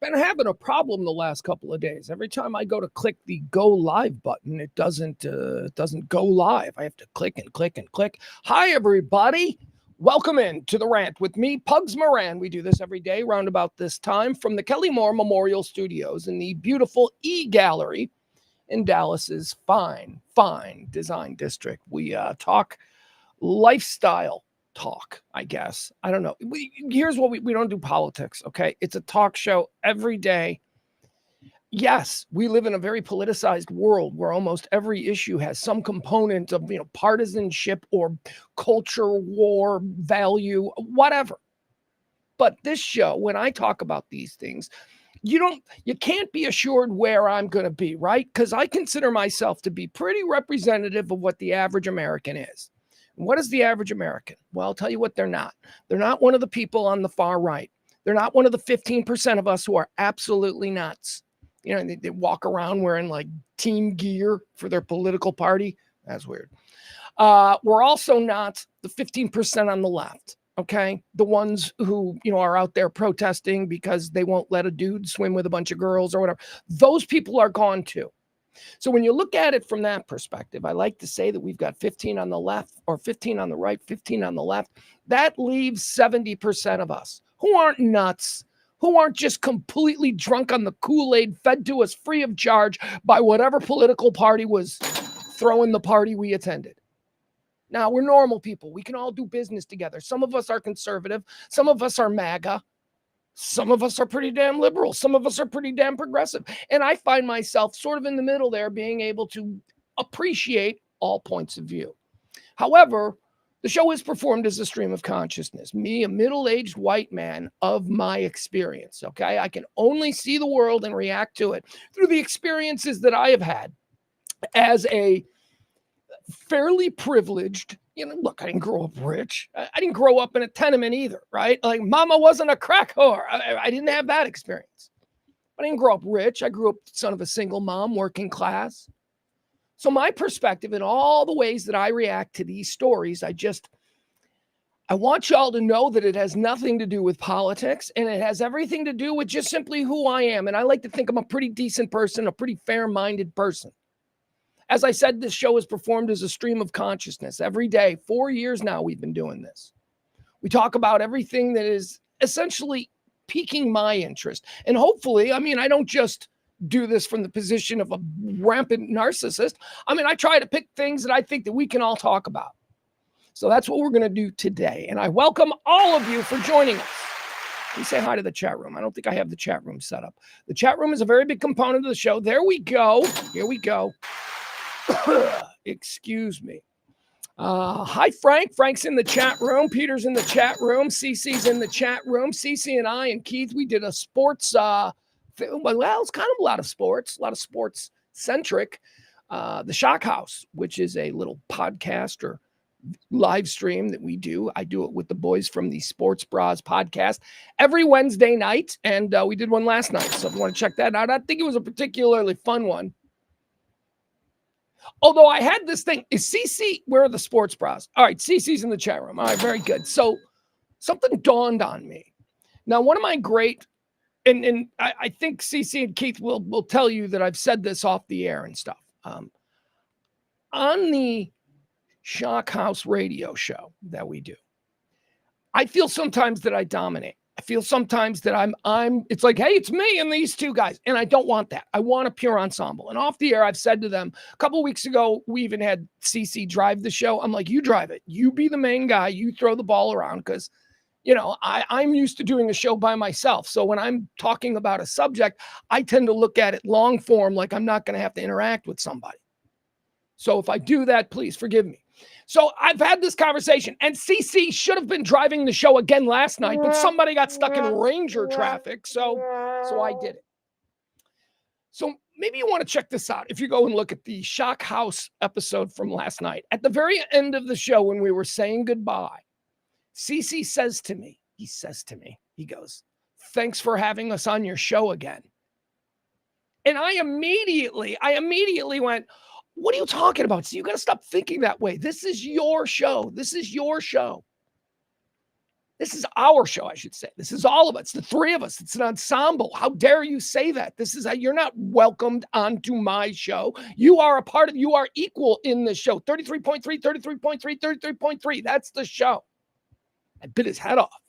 been having a problem the last couple of days. Every time I go to click the go live button, it doesn't go live. I have to click and click and click. Hi, everybody. Welcome in to the Rant with me, Poops Moran. We do this every day around about this time from the Kelly Moore Memorial Studios in the beautiful E-Gallery in Dallas's fine design district. We talk lifestyle talk, I guess. I don't know. Here's what we don't do politics, okay? It's a talk show every day. Yes, we live in a very politicized world where almost every issue has some component of, partisanship or culture, war, value, whatever. But this show, when I talk about these things, you can't be assured where I'm going to be, right? Because I consider myself to be pretty representative of what the average American is. What is the average American? Well, I'll tell you what they're not. They're not one of the people on the far right. They're not one of the 15% of us who are absolutely nuts. They walk around wearing like team gear for their political party. That's weird. We're also not the 15% on the left, okay? The ones who, are out there protesting because they won't let a dude swim with a bunch of girls or whatever. Those people are gone too. So when you look at it from that perspective, I like to say that we've got 15 on the left or 15 on the right, 15 on the left. That leaves 70% of us who aren't nuts, who aren't just completely drunk on the Kool-Aid fed to us free of charge by whatever political party was throwing the party we attended. Now, we're normal people. We can all do business together. Some of us are conservative. Some of us are MAGA. Some of us are pretty damn liberal. Some of us are pretty damn progressive. And I find myself sort of in the middle there, being able to appreciate all points of view. However, the show is performed as a stream of consciousness. Me, a middle-aged white man of my experience, okay? I can only see the world and react to it through the experiences that I have had as a fairly privileged, look, I didn't grow up rich. I didn't grow up in a tenement either, right? Like mama wasn't a crack whore. I didn't have that experience. I didn't grow up rich. I grew up son of a single mom, working class. So my perspective in all the ways that I react to these stories, I want y'all to know that it has nothing to do with politics, and it has everything to do with just simply who I am. And I like to think I'm a pretty decent person, a pretty fair-minded person. As I said, this show is performed as a stream of consciousness every day. 4 years now we've been doing this. We talk about everything that is essentially piquing my interest. And hopefully, I don't just do this from the position of a rampant narcissist. I try to pick things that I think that we can all talk about. So that's what we're going to do today. And I welcome all of you for joining us. Let me say hi to the chat room. I don't think I have the chat room set up. The chat room is a very big component of the show. There we go. Here we go. Excuse me. Hi, Frank. Frank's in the chat room. Peter's in the chat room. Cece's in the chat room. Cece and I and Keith, we did a sports, it's kind of a lot of sports centric. The Shock House, which is a little podcast or live stream that we do. I do it with the boys from the Sports Bras podcast every Wednesday night. And we did one last night. So if you want to check that out, I think it was a particularly fun one. Although I had this thing, is CC, where are the sports bras? All right, CC's in the chat room. All right, very good. So something dawned on me. Now, one of my great, and I think CC and Keith will tell you that I've said this off the air and stuff. On the Shock House radio show that we do, I feel sometimes that I dominate. I feel sometimes that it's like, hey, it's me and these two guys. And I don't want that. I want a pure ensemble. And off the air, I've said to them a couple of weeks ago, we even had CC drive the show. I'm like, you drive it. You be the main guy. You throw the ball around because, I'm used to doing a show by myself. So when I'm talking about a subject, I tend to look at it long form, like I'm not going to have to interact with somebody. So if I do that, please forgive me. So I've had this conversation, and CC should have been driving the show again last night, but somebody got stuck in Ranger traffic, so I did it. So maybe you want to check this out. If you go and look at the Shock House episode from last night, at the very end of the show when we were saying goodbye, CC says to me, he goes, "Thanks for having us on your show again." And I immediately went, what are you talking about? So you got to stop thinking that way. This is your show. This is your show. This is our show, I should say. This is all of us, the three of us. It's an ensemble. How dare you say that? You're not welcomed onto my show. You are you are equal in the show. 33.3, 33.3, 33.3. That's the show. I bit his head off.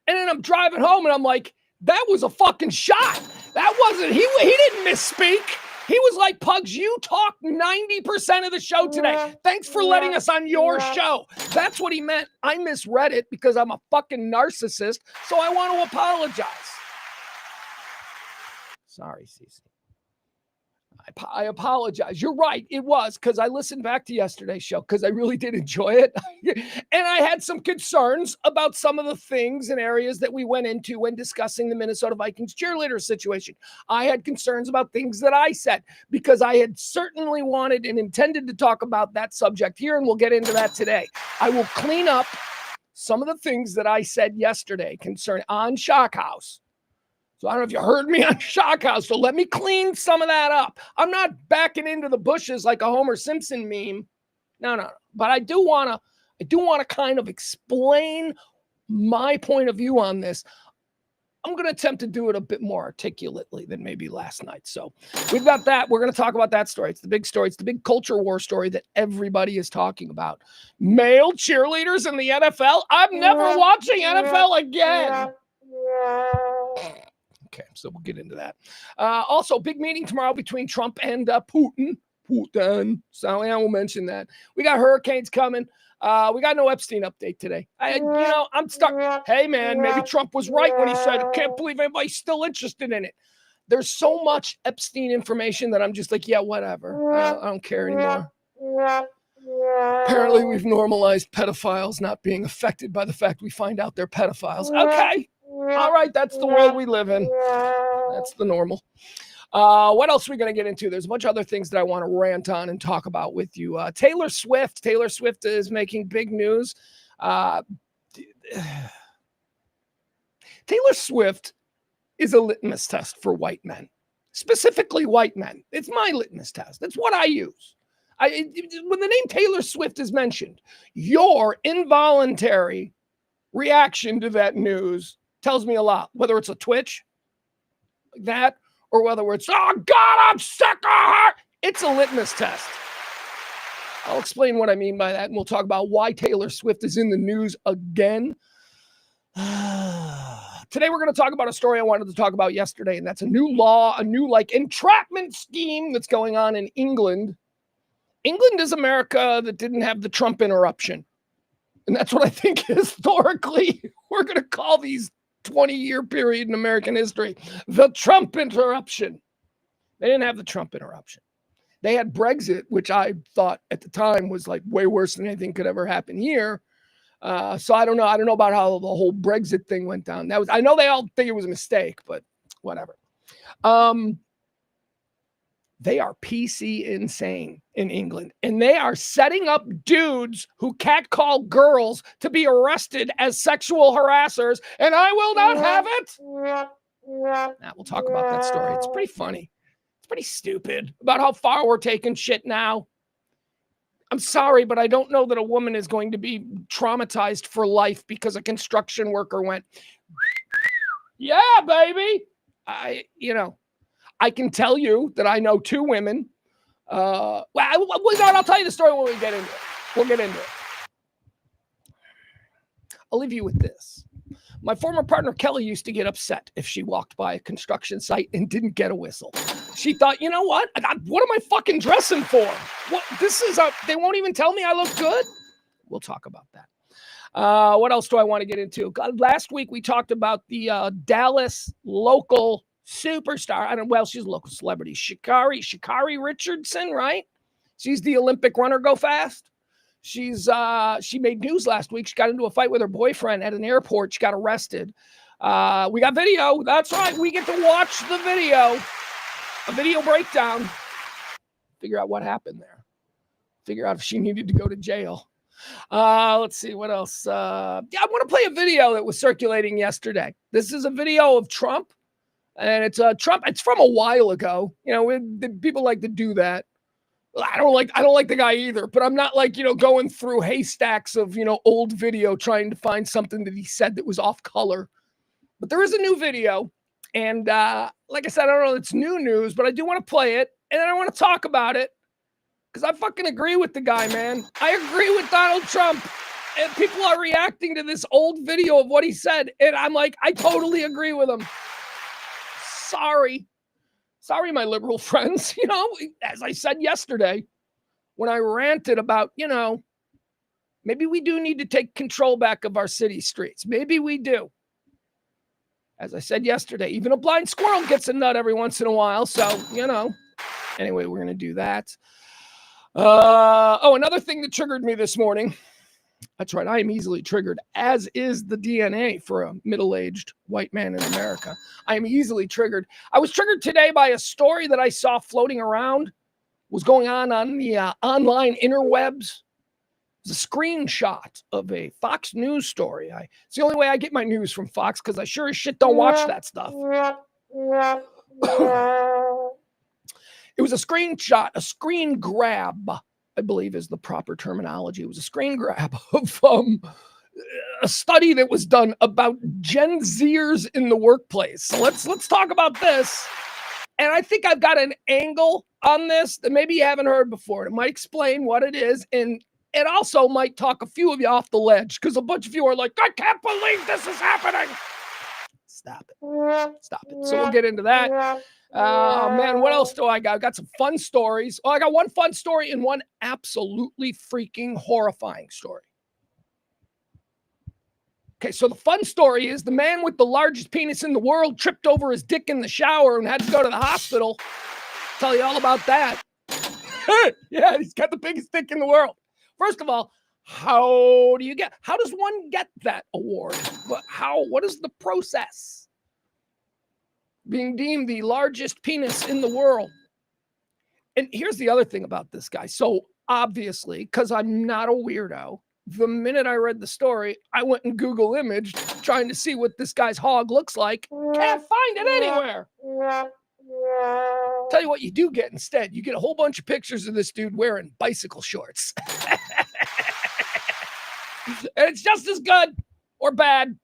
And then I'm driving home and I'm like, that was a fucking shot. That wasn't, he didn't misspeak. He was like, Pugs, you talked 90% of the show today. Thanks for letting us on your show. That's what he meant. I misread it because I'm a fucking narcissist, so I want to apologize. Sorry, Cece. I apologize. You're right. It was because I listened back to yesterday's show because I really did enjoy it. And I had some concerns about some of the things and areas that we went into when discussing the Minnesota Vikings cheerleader situation. I had concerns about things that I said because I had certainly wanted and intended to talk about that subject here, and we'll get into that today. I will clean up some of the things that I said yesterday concerning on Shock House. So I don't know if you heard me on Shock House, so let me clean some of that up. I'm not backing into the bushes like a Homer Simpson meme. No. But I do want to kind of explain my point of view on this. I'm going to attempt to do it a bit more articulately than maybe last night. So we've got that. We're going to talk about that story. It's the big story. It's the big culture war story that everybody is talking about. Male cheerleaders in the NFL? I'm never watching NFL again. Okay, so we'll get into that. Also, big meeting tomorrow between Trump and Putin. So I will mention that. We got hurricanes coming. We got no Epstein update today. I'm stuck. Hey, man, maybe Trump was right when he said, I can't believe anybody's still interested in it. There's so much Epstein information that I'm just like, yeah, whatever. I don't care anymore. Apparently, we've normalized pedophiles not being affected by the fact we find out they're pedophiles. Okay. All right, that's the world we live in. That's the normal. What else are we going to get into? There's a bunch of other things that I want to rant on and talk about with you. Taylor Swift is making big news. Taylor Swift is a litmus test for white men, specifically white men. It's my litmus test. That's what I use. When the name Taylor Swift is mentioned, your involuntary reaction to that news tells me a lot, whether it's a twitch like that or whether it's, oh God, I'm sick of her. It's a litmus test. I'll explain what I mean by that, and we'll talk about why Taylor Swift is in the news again. Today, we're going to talk about a story I wanted to talk about yesterday, and that's a new law, a new entrapment scheme that's going on in England. England is America that didn't have the Trump interruption. And that's what I think historically we're going to call these 20-year period in American history, the Trump interruption. They didn't have the Trump interruption. They had Brexit, which I thought at the time was like way worse than anything could ever happen here. So I don't know. I don't know about how the whole Brexit thing went down. I know they all think it was a mistake, but whatever. They are PC insane in England, and they are setting up dudes who catcall girls to be arrested as sexual harassers, and I will not have it. Now, we'll talk about that story. It's pretty funny. It's pretty stupid about how far we're taking shit now. I'm sorry, but I don't know that a woman is going to be traumatized for life because a construction worker went, yeah, baby. I can tell you that I know two women. I'll tell you the story when we get into it. We'll get into it. I'll leave you with this. My former partner, Kelly, used to get upset if she walked by a construction site and didn't get a whistle. She thought, you know what? What am I fucking dressing for? They won't even tell me I look good? We'll talk about that. What else do I want to get into? Last week, we talked about the Dallas local superstar. She's a local celebrity. Sha'Carri Richardson, right? She's the Olympic runner, go fast. She made news last week. She got into a fight with her boyfriend at an airport. She got arrested. We got video. That's right. We get to watch the video. A video breakdown. Figure out what happened there. Figure out if she needed to go to jail. Let's see what else. I want to play a video that was circulating yesterday. This is a video of Trump. And it's Trump. It's from a while ago. People like to do that. I don't like the guy either, but I'm not like, going through haystacks of, old video trying to find something that he said that was off color. But there is a new video. And like I said, I don't know if it's new news, but I do want to play it. And I want to talk about it because I fucking agree with the guy, man. I agree with Donald Trump. And people are reacting to this old video of what he said. And I'm like, I totally agree with him. Sorry, my liberal friends. As I said yesterday, when I ranted about, maybe we do need to take control back of our city streets. Maybe we do. As I said yesterday, even a blind squirrel gets a nut every once in a while. So, anyway, we're going to do that. Another thing that triggered me this morning. That's right. I am easily triggered, as is the DNA for a middle-aged white man in America. I am easily triggered. I was triggered today by a story that I saw floating around, was going on the online interwebs. It was a screenshot of a Fox News story. It's the only way I get my news from Fox because I sure as shit don't watch that stuff. It was a screenshot, a screen grab, I believe is the proper terminology. It was a screen grab of a study that was done about Gen Zers in the workplace. So let's talk about this. And I think I've got an angle on this that maybe you haven't heard before. It might explain what it is, and it also might talk a few of you off the ledge because a bunch of you are like, I can't believe this is happening. Stop it. So we'll get into that. Man, what else do I got? I've got some fun stories. I got one fun story and one absolutely freaking horrifying story. Okay, so the fun story is the man with the largest penis in the world tripped over his dick in the shower and had to go to the hospital. I'll tell you all about that. Yeah, he's got the biggest dick in the world. First of all, how does one get that award? What is the process? Being deemed the largest penis in the world. And here's the other thing about this guy. So obviously, because I'm not a weirdo, the minute I read the story, I went and Google imaged trying to see what this guy's hog looks like. Can't find it anywhere. Tell you what you do get instead. You get a whole bunch of pictures of this dude wearing bicycle shorts. And it's just as good or bad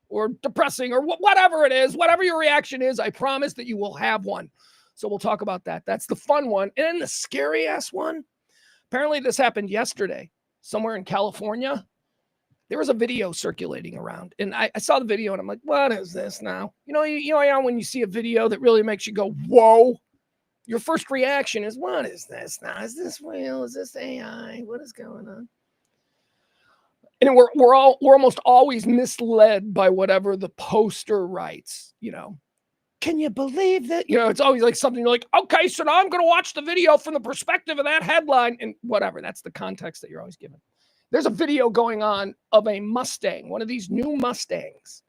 or depressing or whatever it is, whatever your reaction is, I promise that you will have one. So we'll talk about that. That's the fun one. And then the scary ass one. Apparently this happened yesterday somewhere in California. There was a video circulating around and I saw the video and I'm like, what is this now? When you see a video that really makes you go, whoa, your first reaction is, what is this now? Is this real? Is this AI? What is going on? And we're almost always misled by whatever the poster writes, Can you believe that? It's always like something you're like, okay, so now I'm going to watch the video from the perspective of that headline and whatever. That's the context that you're always given. There's a video going on of a Mustang, one of these new Mustangs.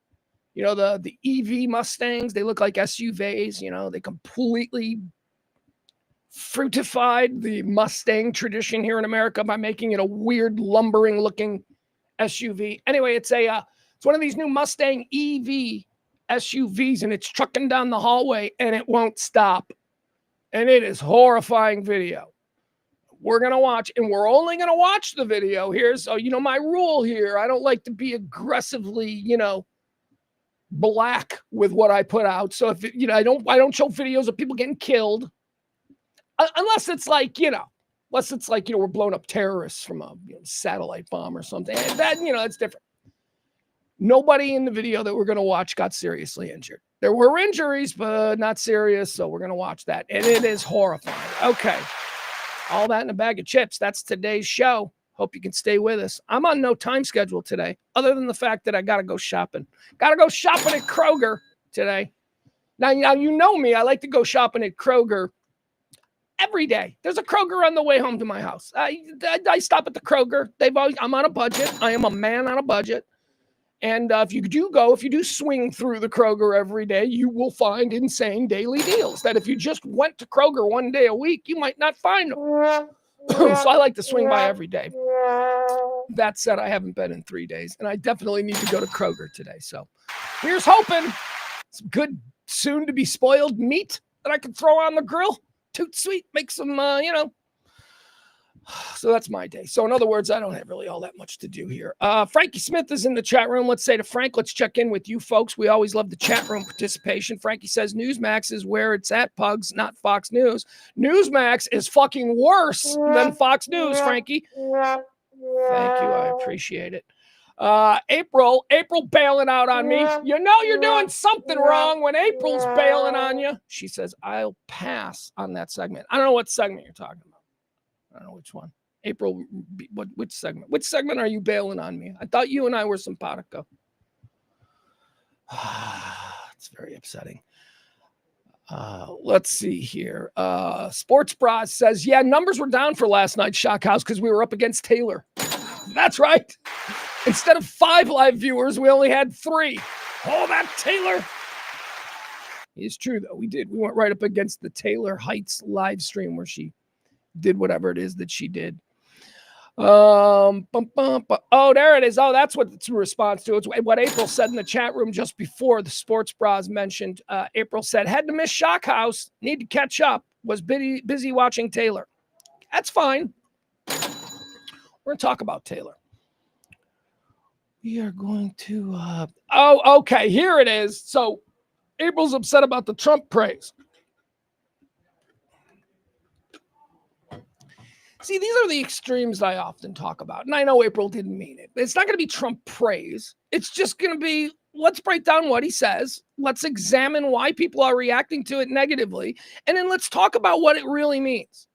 The EV Mustangs, they look like SUVs, they completely fruitified the Mustang tradition here in America by making it a weird lumbering looking SUV. Anyway, it's one of these new Mustang EV SUVs and it's trucking down the hallway and it won't stop. And it is horrifying video. We're going to watch and we're only going to watch the video. Here's, my rule here. I don't like to be aggressively, black with what I put out. So if, I don't show videos of people getting killed unless it's like, we're blowing up terrorists from a satellite bomb or something. That, it's different. Nobody in the video that we're going to watch got seriously injured. There were injuries, but not serious. So we're going to watch that. And it is horrifying. Okay. All that in a bag of chips. That's today's show. Hope you can stay with us. I'm on no time schedule today, other than the fact that I got to go shopping. Got to go shopping at Kroger today. Now, you know me. I like to go shopping at Kroger every day. There's a Kroger on the way home to my house. I stop at the Kroger. I'm on a budget. I am a man on a budget. And if you do swing through the Kroger every day, you will find insane daily deals that if you just went to Kroger one day a week, you might not find them. So I like to swing by every day. That said, I haven't been in 3 days, and I definitely need to go to Kroger today. So here's hoping some good, soon-to-be-spoiled meat that I can throw on the grill. Toot sweet, make some, So that's my day. So in other words, I don't have really all that much to do here. Frankie Smith is in the chat room. Let's say to Frank, let's check in with you folks. We always love the chat room participation. Frankie says Newsmax is where it's at, Pugs, not Fox News. Newsmax is fucking worse than Fox News, Frankie. Thank you. I appreciate it. April bailing out on me. You know you're doing something wrong when April's bailing on you. She says, I'll pass on that segment. I don't know what segment you're talking about. I don't know which one. April, which segment? Which segment are you bailing on me? I thought you and I were simpatico. It's very upsetting. Let's see here. Sports Bra says, yeah, numbers were down for last night's Shock House because we were up against Taylor. That's right. Instead of 5 live viewers, we only had 3. Oh, that Taylor. It's true, though. We went right up against the Taylor Heights live stream where she did whatever it is that she did. Oh, there it is. Oh, that's what it's in response to. It's what April said in the chat room just before the Sports Bras mentioned. April said, had to miss Shock House. Need to catch up. Was busy watching Taylor. That's fine. We're going to talk about Taylor. We are going to... okay. Here it is. So April's upset about the Trump praise. See, these are the extremes I often talk about. And I know April didn't mean it. It's not going to be Trump praise. It's just going to be, let's break down what he says. Let's examine why people are reacting to it negatively. And then let's talk about what it really means.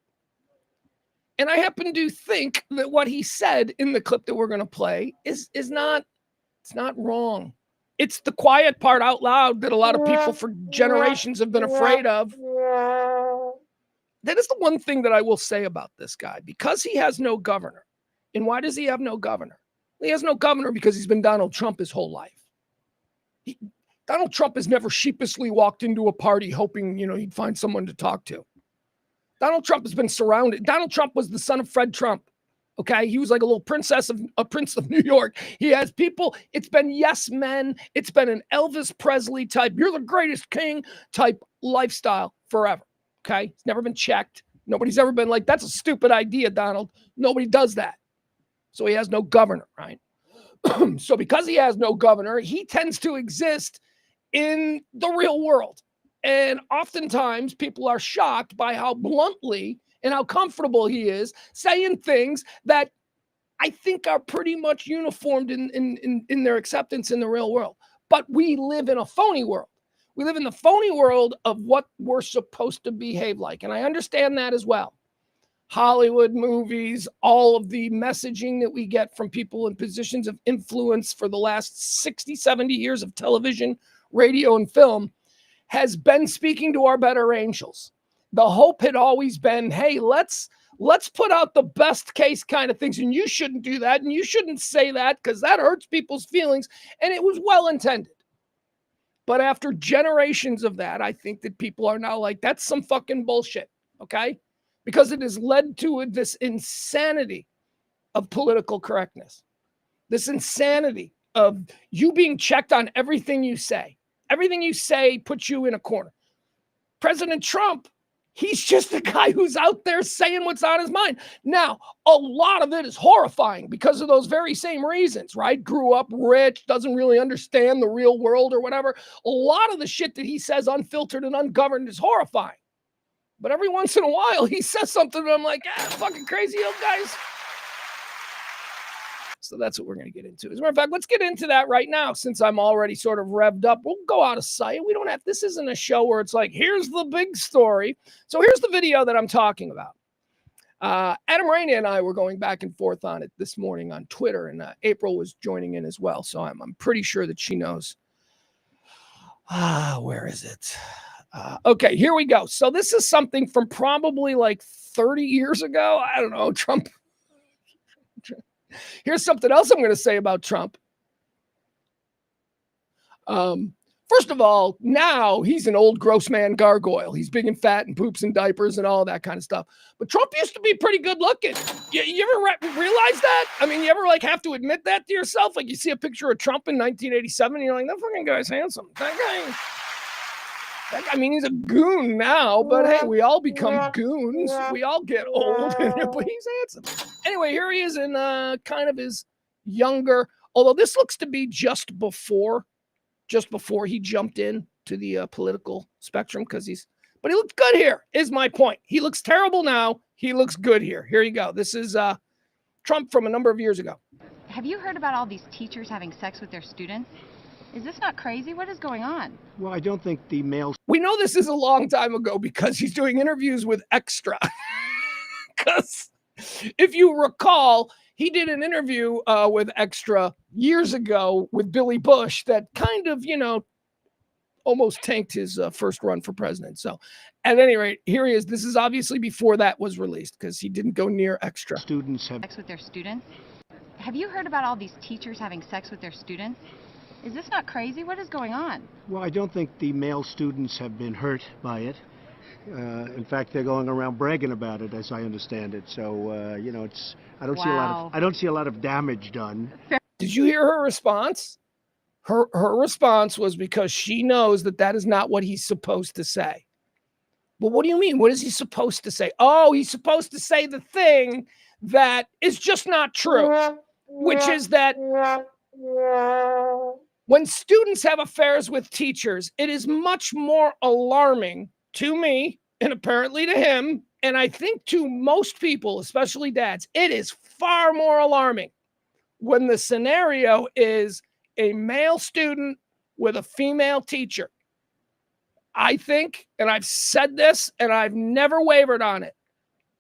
And I happen to think that what he said in the clip that we're going to play is not, it's not wrong. It's the quiet part out loud that a lot of people for generations have been afraid of. That is the one thing that I will say about this guy, because he has no governor. And why does he have no governor? He has no governor because he's been Donald Trump his whole life. Donald Trump has never sheepishly walked into a party hoping, he'd find someone to talk to. Donald Trump has been surrounded. Donald Trump was the son of Fred Trump. Okay. He was like a prince of New York. He has people. It's been yes men. It's been an Elvis Presley type, you're the greatest king type lifestyle forever. Okay. It's never been checked. Nobody's ever been like, that's a stupid idea, Donald. Nobody does that. So he has no governor, right? So because he has no governor, he tends to exist in the real world. And oftentimes people are shocked by how bluntly and how comfortable he is saying things that I think are pretty much uniformed in their acceptance in the real world. But we live in a phony world. We live in the phony world of what we're supposed to behave like. And I understand that as well. Hollywood movies, all of the messaging that we get from people in positions of influence for the last 60, 70 years of television, radio, and film has been speaking to our better angels. The hope had always been, hey, let's put out the best case kind of things. And you shouldn't do that. And you shouldn't say that because that hurts people's feelings. And it was well intended. But after generations of that, I think that people are now like, that's some fucking bullshit, okay? Because it has led to this insanity of political correctness, this insanity of you being checked on everything you say. Everything you say puts you in a corner. President Trump, he's just the guy who's out there saying what's on his mind. Now, a lot of it is horrifying because of those very same reasons, right? Grew up rich, doesn't really understand the real world or whatever. A lot of the shit that he says unfiltered and ungoverned is horrifying. But every once in a while, he says something and I'm like, fucking crazy old guys. So that's what we're going to get into. As a matter of fact, let's get into that right now since I'm already sort of revved up. We'll go out of sight. We don't have, this isn't a show where it's like, here's the big story. So here's the video that I'm talking about. Adam Rainey and I were going back and forth on it this morning on Twitter, and April was joining in as well. So I'm pretty sure that she knows. Where is it? Okay, here we go. So this is something from probably like 30 years ago. I don't know, Trump. Here's something else I'm going to say about Trump. First of all, now he's an old gross man gargoyle. He's big and fat and poops in diapers and all that kind of stuff. But Trump used to be pretty good looking. You ever realize that? I mean, you ever like have to admit that to yourself? Like you see a picture of Trump in 1987 and you're like, that fucking guy's handsome. I mean, he's a goon now, but hey, we all become goons. We all get old, but he's handsome. Anyway, here he is in kind of his younger, although this looks to be just before he jumped in to the political spectrum, but he looked good here, is my point. He looks terrible now. He looks good here. Here you go. This is Trump from a number of years ago. Have you heard about all these teachers having sex with their students? Is this not crazy? What is going on? Well, I don't think the male... We know this is a long time ago because he's doing interviews with Extra. Because if you recall, he did an interview with Extra years ago with Billy Bush that kind of, almost tanked his first run for president. So at any rate, here he is. This is obviously before that was released because he didn't go near Extra. Students have sex with their students? Have you heard about all these teachers having sex with their students? Is this not crazy? What is going on? Well, I don't think the male students have been hurt by it. In fact, they're going around bragging about it, as I understand it. So, I don't see a lot of damage done. Did you hear her response? Her response was because she knows that is not what he's supposed to say. Well, what do you mean? What is he supposed to say? Oh, he's supposed to say the thing that is just not true, which is that when students have affairs with teachers, it is much more alarming to me and apparently to him, and I think to most people, especially dads, it is far more alarming when the scenario is a male student with a female teacher. I think, and I've said this, and I've never wavered on it,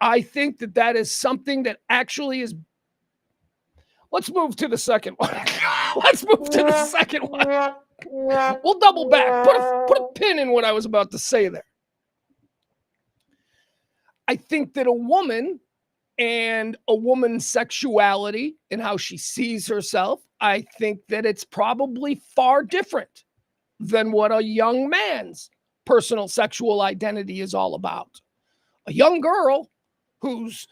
I think that is something that actually is... Let's move to the second one. We'll double back. Put a pin in what I was about to say there. I think that a woman and a woman's sexuality and how she sees herself, I think that it's probably far different than what a young man's personal sexual identity is all about. A young girl who's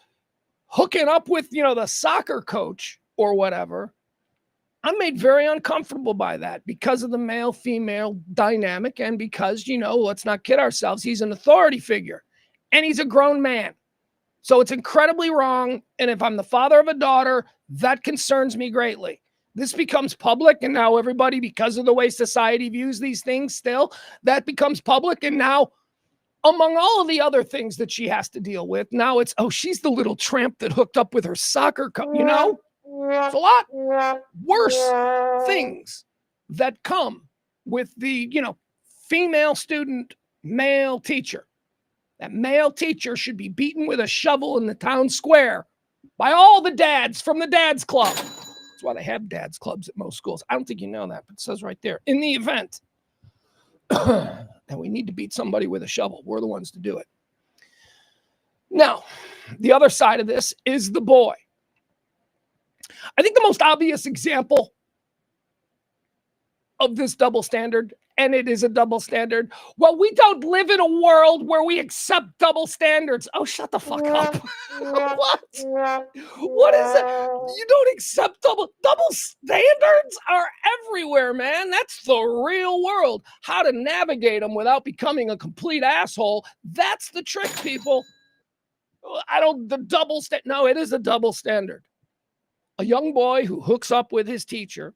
hooking up with, the soccer coach or whatever, I'm made very uncomfortable by that because of the male-female dynamic and because, let's not kid ourselves, he's an authority figure and he's a grown man. So it's incredibly wrong. And if I'm the father of a daughter, that concerns me greatly. This becomes public, and now everybody, because of the way society views these things still, that becomes public. And now, among all of the other things that she has to deal with, now it's, she's the little tramp that hooked up with her soccer coach, It's a lot worse things that come with the, female student, male teacher. That male teacher should be beaten with a shovel in the town square by all the dads from the dads club. That's why they have dads clubs at most schools. I don't think you know that, but it says right there, in the event that we need to beat somebody with a shovel, we're the ones to do it. Now, the other side of this is the boy. I think the most obvious example of this double standard, and it is a double standard. Well, we don't live in a world where we accept double standards. Oh, shut the fuck up. What? What is it? You don't accept double standards are everywhere, man. That's the real world. How to navigate them without becoming a complete asshole. That's the trick, people. No, it is a double standard. A young boy who hooks up with his teacher.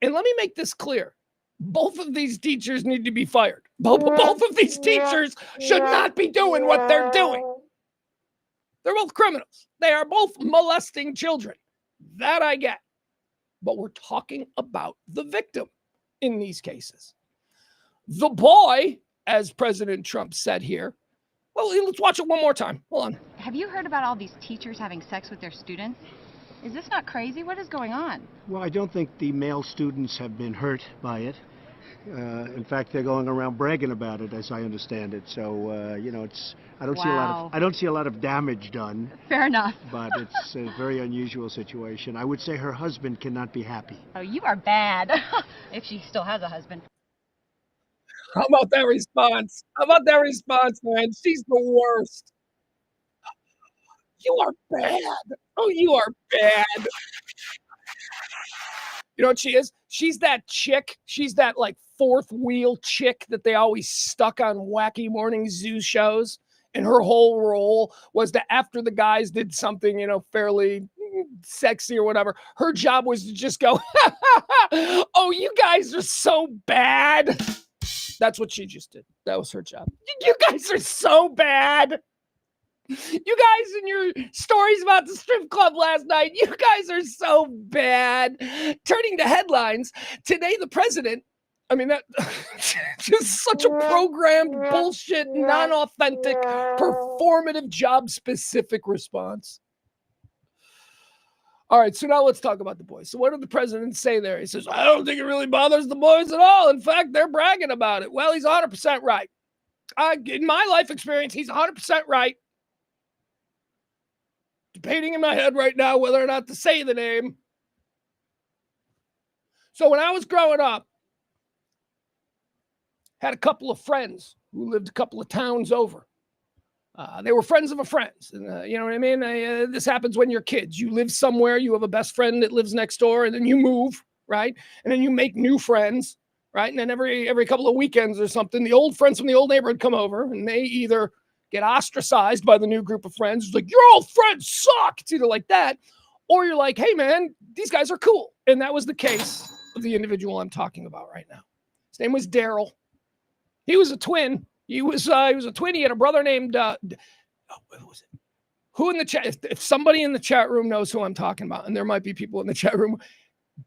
And let me make this clear. Both of these teachers need to be fired. Both of these teachers should not be doing what they're doing. They're both criminals. They are both molesting children. That I get. But we're talking about the victim in these cases. The boy, as President Trump said here, well, let's watch it one more time. Hold on. Have you heard about all these teachers having sex with their students? Is this not crazy? What is going on? Well, I don't think the male students have been hurt by it. In fact, they're going around bragging about it, as I understand it. So, I don't see a lot of damage done. Fair enough. But it's a very unusual situation. I would say her husband cannot be happy. Oh, you are bad. If she still has a husband. How about that response? Man? She's the worst. You are bad. Oh, you are bad. You know what she is? She's that chick. She's that like fourth wheel chick that they always stuck on wacky morning zoo shows. And her whole role was to, after the guys did something, fairly sexy or whatever, her job was to just go, oh, you guys are so bad. That's what she just did. That was her job. You guys are so bad. You guys and your stories about the strip club last night, you guys are so bad. Turning to headlines, today the president, that just such a programmed bullshit, non-authentic, performative, job-specific response. All right, so now let's talk about the boys. So what did the president say there? He says, I don't think it really bothers the boys at all. In fact, they're bragging about it. Well, he's 100% right. In my life experience, he's 100% right. Debating in my head right now whether or not to say the name. So when I was growing up, had a couple of friends who lived a couple of towns over. They were friends of a friend's. And, you know what I mean? This happens when you're kids. You live somewhere, you have a best friend that lives next door, and then you move, right? And then you make new friends, right? And then every couple of weekends or something, the old friends from the old neighborhood come over, and they either get ostracized by the new group of friends. It's like, your old friends suck. It's either like that, or you're like, hey, man, these guys are cool. And that was the case of the individual I'm talking about right now. His name was Daryl. He was a twin. He was a twin. He had a brother named, what was it? Who in the chat, if somebody in the chat room knows who I'm talking about, and there might be people in the chat room,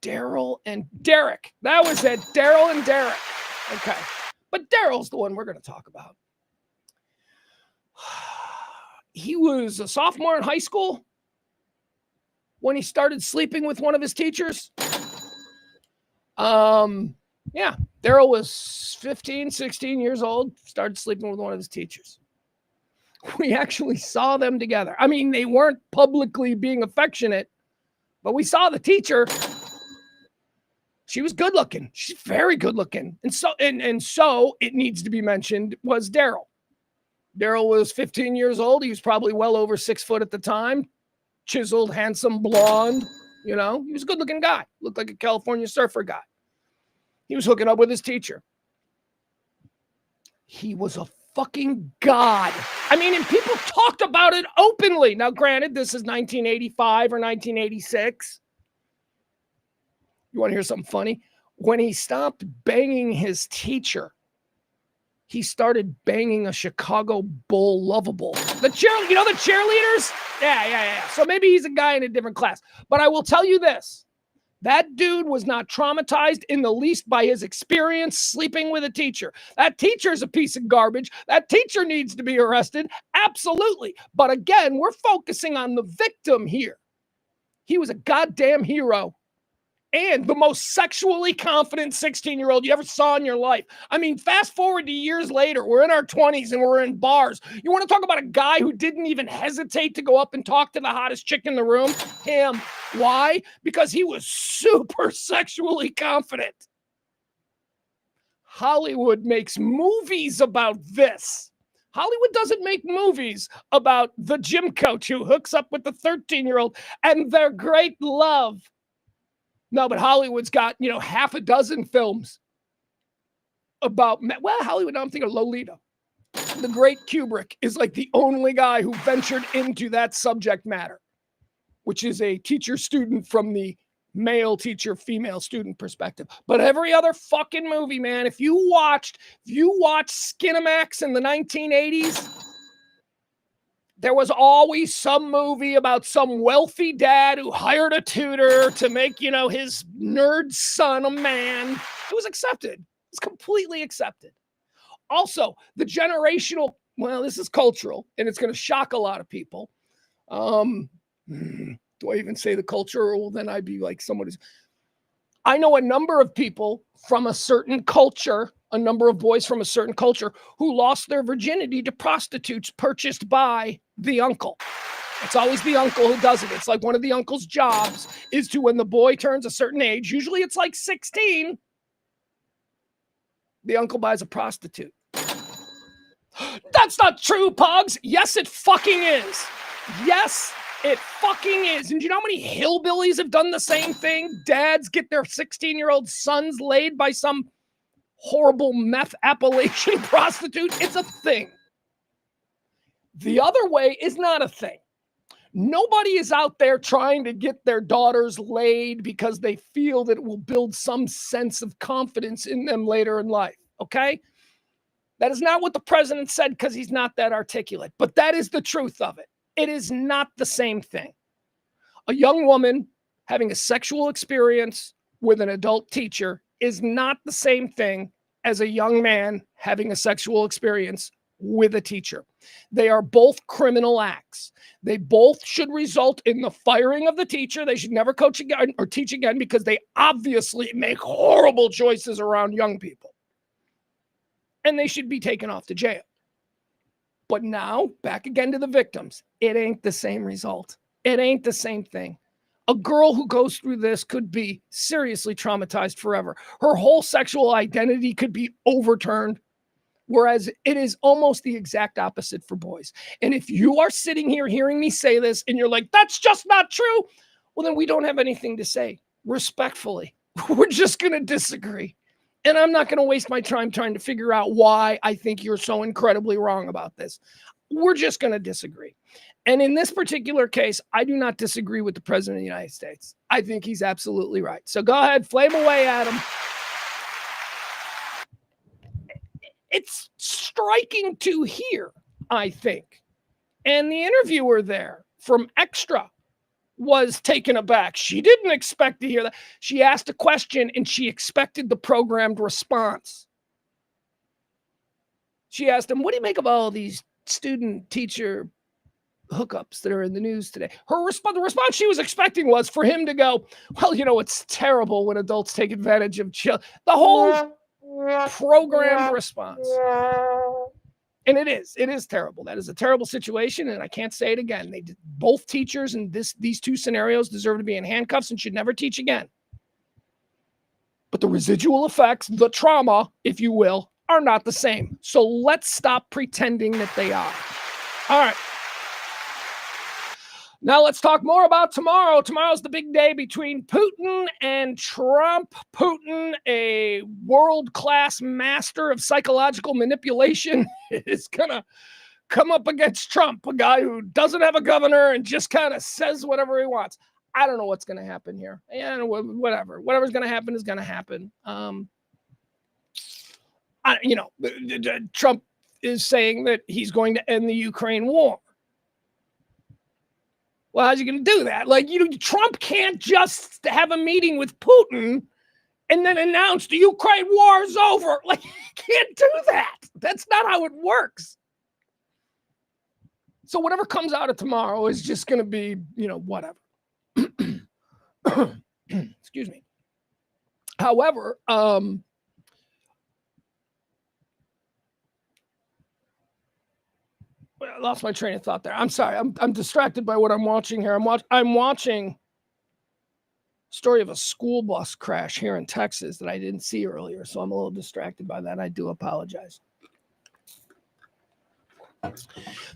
Daryl and Derek. That was it. Daryl and Derek. Okay. But Daryl's the one we're going to talk about. He was a sophomore in high school when he started sleeping with one of his teachers. Yeah, Daryl was 15, 16 years old, started sleeping with one of his teachers. We actually saw them together. They weren't publicly being affectionate, but we saw the teacher. She was good looking. She's very good looking. And so it needs to be mentioned was Daryl. Daryl was 15 years old. He was probably well over 6 foot at the time. Chiseled, handsome, blonde. He was a good looking guy. Looked like a California surfer guy. He was hooking up with his teacher. He was a fucking god. And people talked about it openly. Now, granted, this is 1985 or 1986. You want to hear something funny? When he stopped banging his teacher, he started banging a Chicago Bull lovable. The cheerleaders? Yeah. So maybe he's a guy in a different class. But I will tell you this. That dude was not traumatized in the least by his experience sleeping with a teacher. That teacher's a piece of garbage. That teacher needs to be arrested. Absolutely. But again, we're focusing on the victim here. He was a goddamn hero. And the most sexually confident 16-year-old you ever saw in your life. Fast forward to years later, we're in our 20s and we're in bars. You want to talk about a guy who didn't even hesitate to go up and talk to the hottest chick in the room? Him. Why? Because he was super sexually confident. Hollywood makes movies about this. Hollywood doesn't make movies about the gym coach who hooks up with the 13-year-old and their great love. No, but Hollywood's got, half a dozen films about, Hollywood, I'm thinking of Lolita. The great Kubrick is like the only guy who ventured into that subject matter, which is a teacher-student from the male teacher, female student perspective. But every other fucking movie, man, if you watched Skinamax in the 1980s, there was always some movie about some wealthy dad who hired a tutor to make, his nerd son a man. It was accepted. It's completely accepted. Also, the generational, this is cultural, and it's going to shock a lot of people. Do I even say the culture? Well, then I'd be like somebody's. I know a number of people from a certain culture, a number of boys from a certain culture who lost their virginity to prostitutes purchased by the uncle. It's always the uncle who does it. It's like one of the uncle's jobs is to, when the boy turns a certain age, usually it's like 16, the uncle buys a prostitute. That's not true, Pugs. Yes, it fucking is. Yes, it fucking is. And do you know how many hillbillies have done the same thing? Dads get their 16-year-old sons laid by some horrible meth Appalachian prostitute. It's a thing. The other way is not a thing. Nobody is out there trying to get their daughters laid because they feel that it will build some sense of confidence in them later in life, okay? That is not what the president said because he's not that articulate, but that is the truth of it. It is not the same thing. A young woman having a sexual experience with an adult teacher is not the same thing as a young man having a sexual experience with a teacher. They are both criminal acts. They both should result in the firing of the teacher. They should never coach again or teach again because they obviously make horrible choices around young people. And they should be taken off to jail. But now, back again to the victims. It ain't the same result. It ain't the same thing. A girl who goes through this could be seriously traumatized forever. Her whole sexual identity could be overturned. Whereas it is almost the exact opposite for boys. And if you are sitting here hearing me say this and you're like, that's just not true, well, then we don't have anything to say. Respectfully, we're just going to disagree. And I'm not going to waste my time trying to figure out why I think you're so incredibly wrong about this. We're just going to disagree. And in this particular case, I do not disagree with the president of the United States. I think he's absolutely right. So go ahead, flame away at him. It's striking to hear, I think. And the interviewer there from Extra was taken aback. She didn't expect to hear that. She asked a question and she expected the programmed response. She asked him, what do you make of all these student-teacher hookups that are in the news today? The response she was expecting was for him to go, well, you know, it's terrible when adults take advantage of children. The whole programmed response. And it is terrible. That is a terrible situation. And I can't say it again. Both teachers in these two scenarios deserve to be in handcuffs and should never teach again. But the residual effects, the trauma, if you will, are not the same. So let's stop pretending that they are. All right. Now let's talk more about tomorrow. Tomorrow's the big day between Putin and Trump. Putin, a world-class master of psychological manipulation, is going to come up against Trump, a guy who doesn't have a governor and just kind of says whatever he wants. I don't know what's going to happen here. Yeah, whatever. Whatever's going to happen is going to happen. Trump is saying that he's going to end the Ukraine war. Well, how's he going to do that? Trump can't just have a meeting with Putin and then announce the Ukraine war is over. He can't do that. That's not how it works. So whatever comes out of tomorrow is just going to be, whatever. Excuse me. However, I lost my train of thought there. I'm sorry. I'm distracted by what I'm watching here. I'm watching story of a school bus crash here in Texas that I didn't see earlier, so I'm a little distracted by that. I do apologize.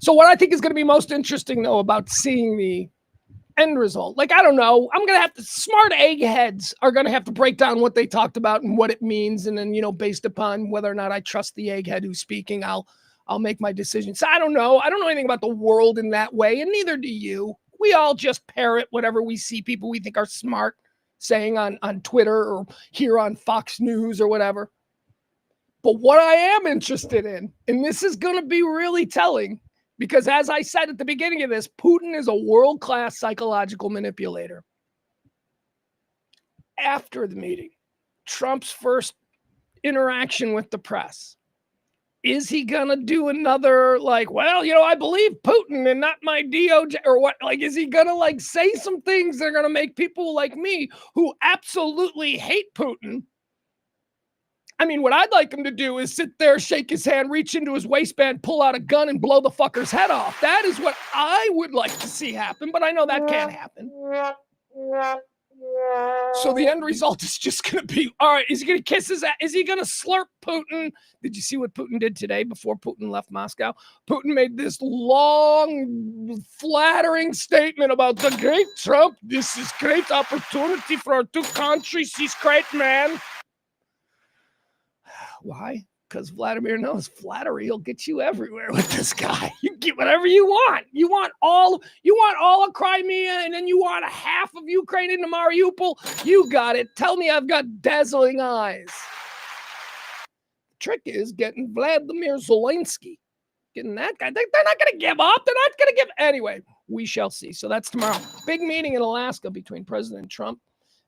So what I think is going to be most interesting, though, about seeing the end result, I don't know. Smart eggheads are going to have to break down what they talked about and what it means. And then, based upon whether or not I trust the egghead who's speaking, I'll make my decisions. So I don't know. I don't know anything about the world in that way, and neither do you. We all just parrot whatever we see people we think are smart saying on Twitter or here on Fox News or whatever. But what I am interested in, and this is going to be really telling, because as I said at the beginning of this, Putin is a world-class psychological manipulator. After the meeting, Trump's first interaction with the press, is he going to do another, I believe Putin and not my DOJ or what? Is he going to say some things that are going to make people like me who absolutely hate Putin? I mean, what I'd like him to do is sit there, shake his hand, reach into his waistband, pull out a gun and blow the fucker's head off. That is what I would like to see happen, but I know that can't happen. So the end result is just going to be, all right, is he going to kiss his ass? Is he going to slurp Putin? Did you see what Putin did today before Putin left Moscow? Putin made this long, flattering statement about the great Trump. This is great opportunity for our two countries. He's great, man. Why? Because Vladimir knows flattery will get you everywhere with this guy. You get whatever you want. You want all of Crimea, and then you want a half of Ukraine into Mariupol. You got it. Tell me I've got dazzling eyes. The trick is getting Vladimir Zelensky. Getting that guy. They're not going to give up. They're not going to give. Anyway, we shall see. So that's tomorrow. Big meeting in Alaska between President Trump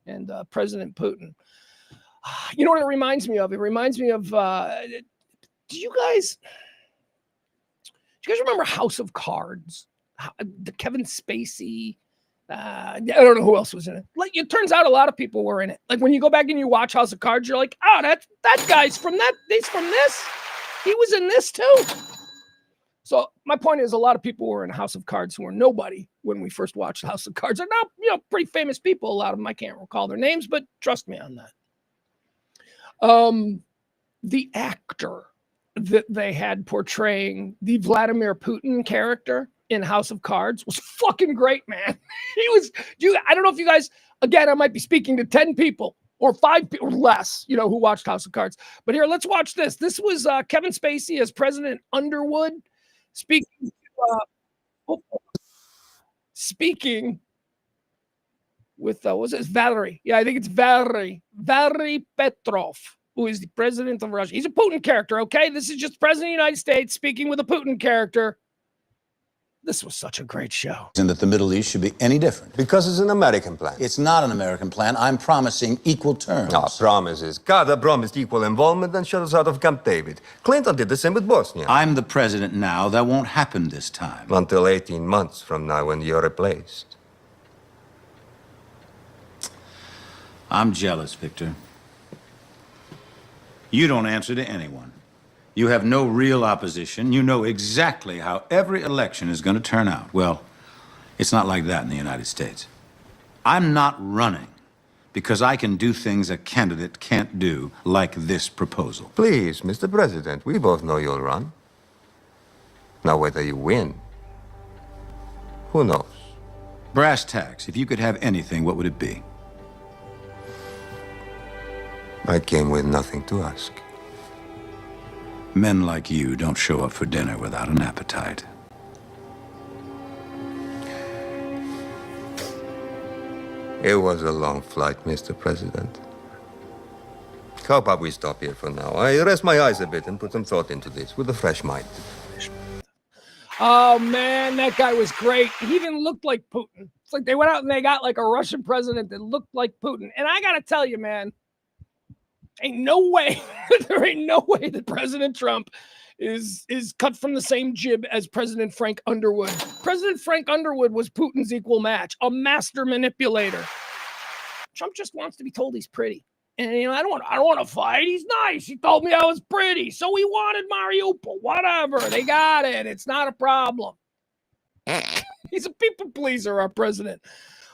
and President Putin. You know what it reminds me of? It reminds me of, do you guys remember House of Cards? The Kevin Spacey? I don't know who else was in it. Like, it turns out a lot of people were in it. Like, when you go back and you watch House of Cards, you're like, oh, that guy's from that. He's from this. He was in this too. So my point is, a lot of people were in House of Cards who were nobody when we first watched House of Cards. They're now, pretty famous people. A lot of them, I can't recall their names, but trust me on that. The actor that they had portraying the Vladimir Putin character in House of Cards was fucking great, man. I don't know if you guys, again, I might be speaking to 10 people or 5 people or less, who watched House of Cards. But here, let's watch this. This was Kevin Spacey as President Underwood speaking with, was it Valery? Yeah, I think it's Valery Petrov, who is the president of Russia. He's a Putin character, okay? This is just the president of the United States speaking with a Putin character. This was such a great show. And that the Middle East should be any different. Because it's an American plan. It's not an American plan. I'm promising equal terms. No, promises. Carter promised equal involvement and shut us out of Camp David. Clinton did the same with Bosnia. I'm the president now. That won't happen this time. Until 18 months from now when you're replaced. I'm jealous, Victor. You don't answer to anyone. You have no real opposition. You know exactly how every election is going to turn out. Well, it's not like that in the United States. I'm not running because I can do things a candidate can't do, like this proposal. Please, Mr. President, we both know you'll run. Now, whether you win, who knows? Brass tacks, if you could have anything, what would it be? I came with nothing to ask. Men like you don't show up for dinner without an appetite. It was a long flight, Mr. President. How about we stop here for now? I rest my eyes a bit and put some thought into this with a fresh mind. Oh, man, that guy was great. He even looked like Putin. It's like they went out and they got like a Russian president that looked like Putin. And I got to tell you, man, there ain't no way that President Trump is cut from the same jib as President Frank Underwood. President Frank Underwood was Putin's equal match, a master manipulator. Trump just wants to be told he's pretty. And I don't want to fight. He's nice. He told me I was pretty. So he wanted Mariupol. Whatever. They got it. It's not a problem. He's a people pleaser, our president.